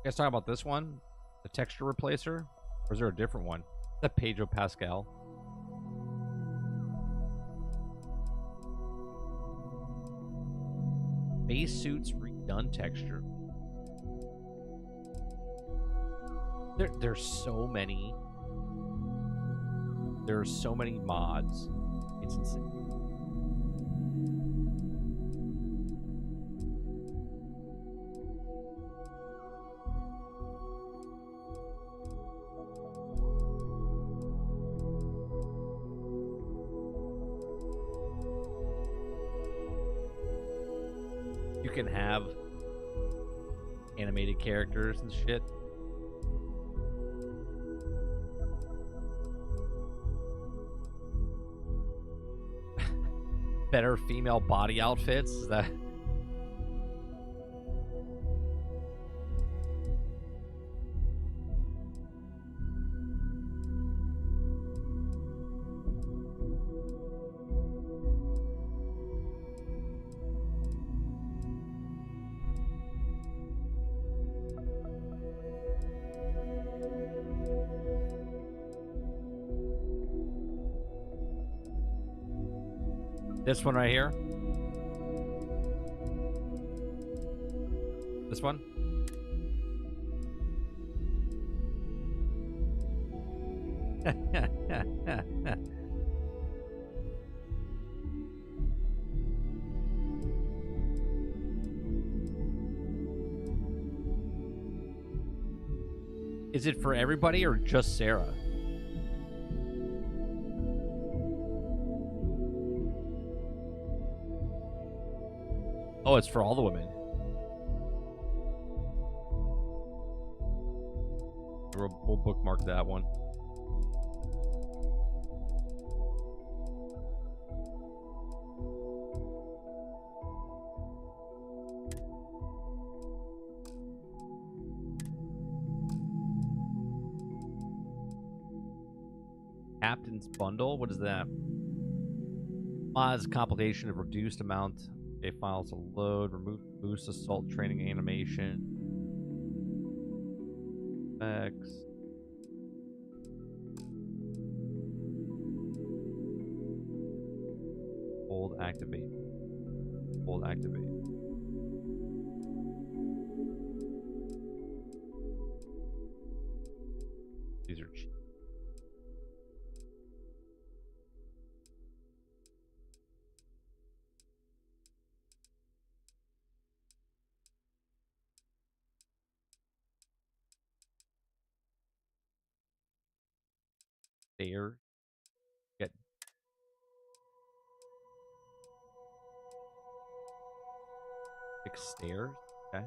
guys talking about this one? The texture replacer? Or is there a different one? The Pedro Pascal. Base suits redone texture. There's so many. There's so many mods. It's insane. You can have animated characters and shit. Better female body outfits? Is that... This one right here. This one. Is it for everybody or just Sarah? Oh, it's for all the women. We'll bookmark that one. Captain's Bundle? What is that? Mods compilation of reduced amount. Okay, files to load, remove boost assault training animation. X. Hold activate. Hold activate. These are cheap. There. Get. Six stairs. Okay.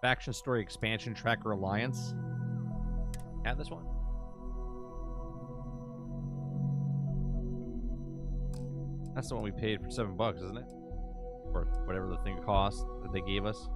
Faction Story Expansion Tracker Alliance. Have this one? That's the one we paid for $7, isn't it? Or whatever the thing cost that they gave us.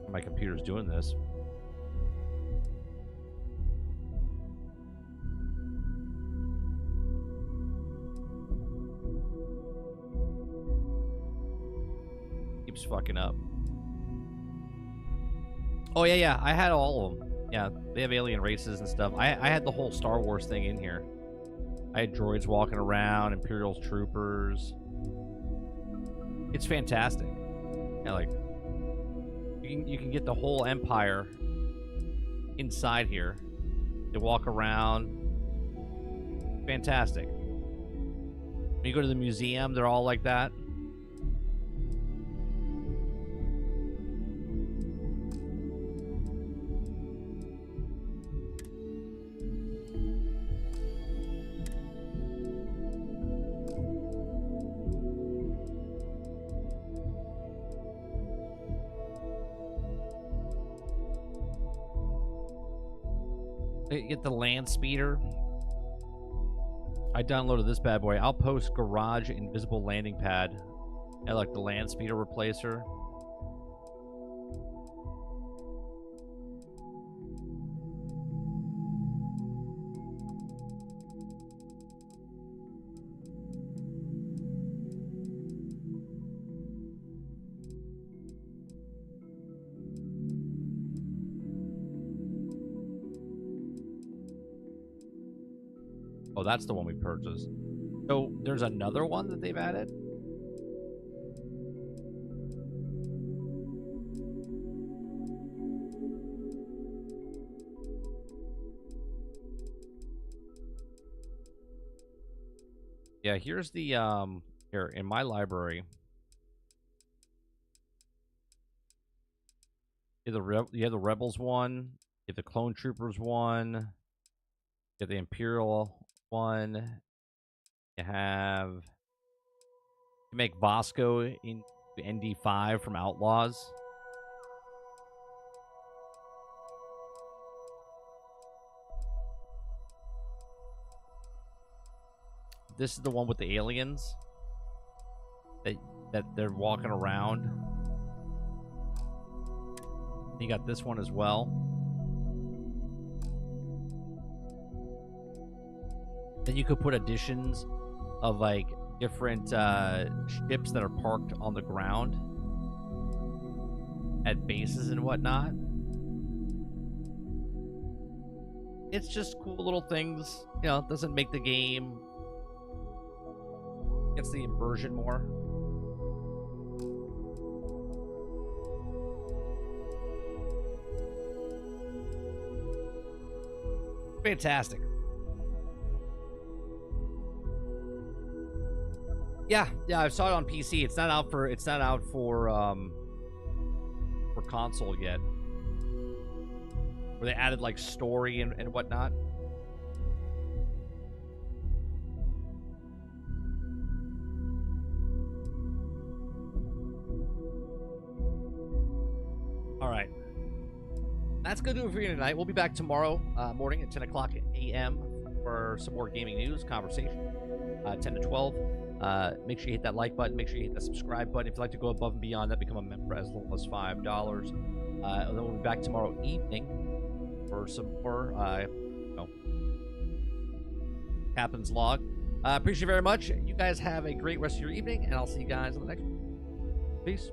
My computer's doing this. Keeps fucking up. Oh yeah, I had all of them. Yeah, they have alien races and stuff. I had the whole Star Wars thing in here. I had droids walking around, Imperial troopers. It's fantastic. Yeah, like you can get the whole Empire inside here. They walk around. Fantastic. When you go to the museum, they're all like that. Get the land speeder. I downloaded this bad boy. Outpost Garage Invisible Landing Pad. I like the land speeder replacer. Oh, that's the one we purchased. So there's another one that they've added? Yeah, here's the here in my library. You have the Rebels one, you have the Clone Troopers one, you have the Imperial one. You make Vasco in ND5 from Outlaws. This is the one with the aliens that they're walking around. You got this one as well. Then you could put additions of like different ships that are parked on the ground at bases and whatnot. It's just cool little things. You know, it doesn't make the game. Gets the immersion more. Fantastic. Yeah, I saw it on PC. It's not out for console yet. Where they added like story and whatnot. All right. That's going to do it for you tonight. We'll be back tomorrow morning at 10 o'clock a.m. for some more gaming news, conversation, 10 to 12. Make sure you hit that like button. Make sure you hit that subscribe button. If you'd like to go above and beyond that, become a member as little as $5. And then we'll be back tomorrow evening for some more, Captain's Log. Appreciate you very much. You guys have a great rest of your evening, and I'll see you guys on the next one. Peace.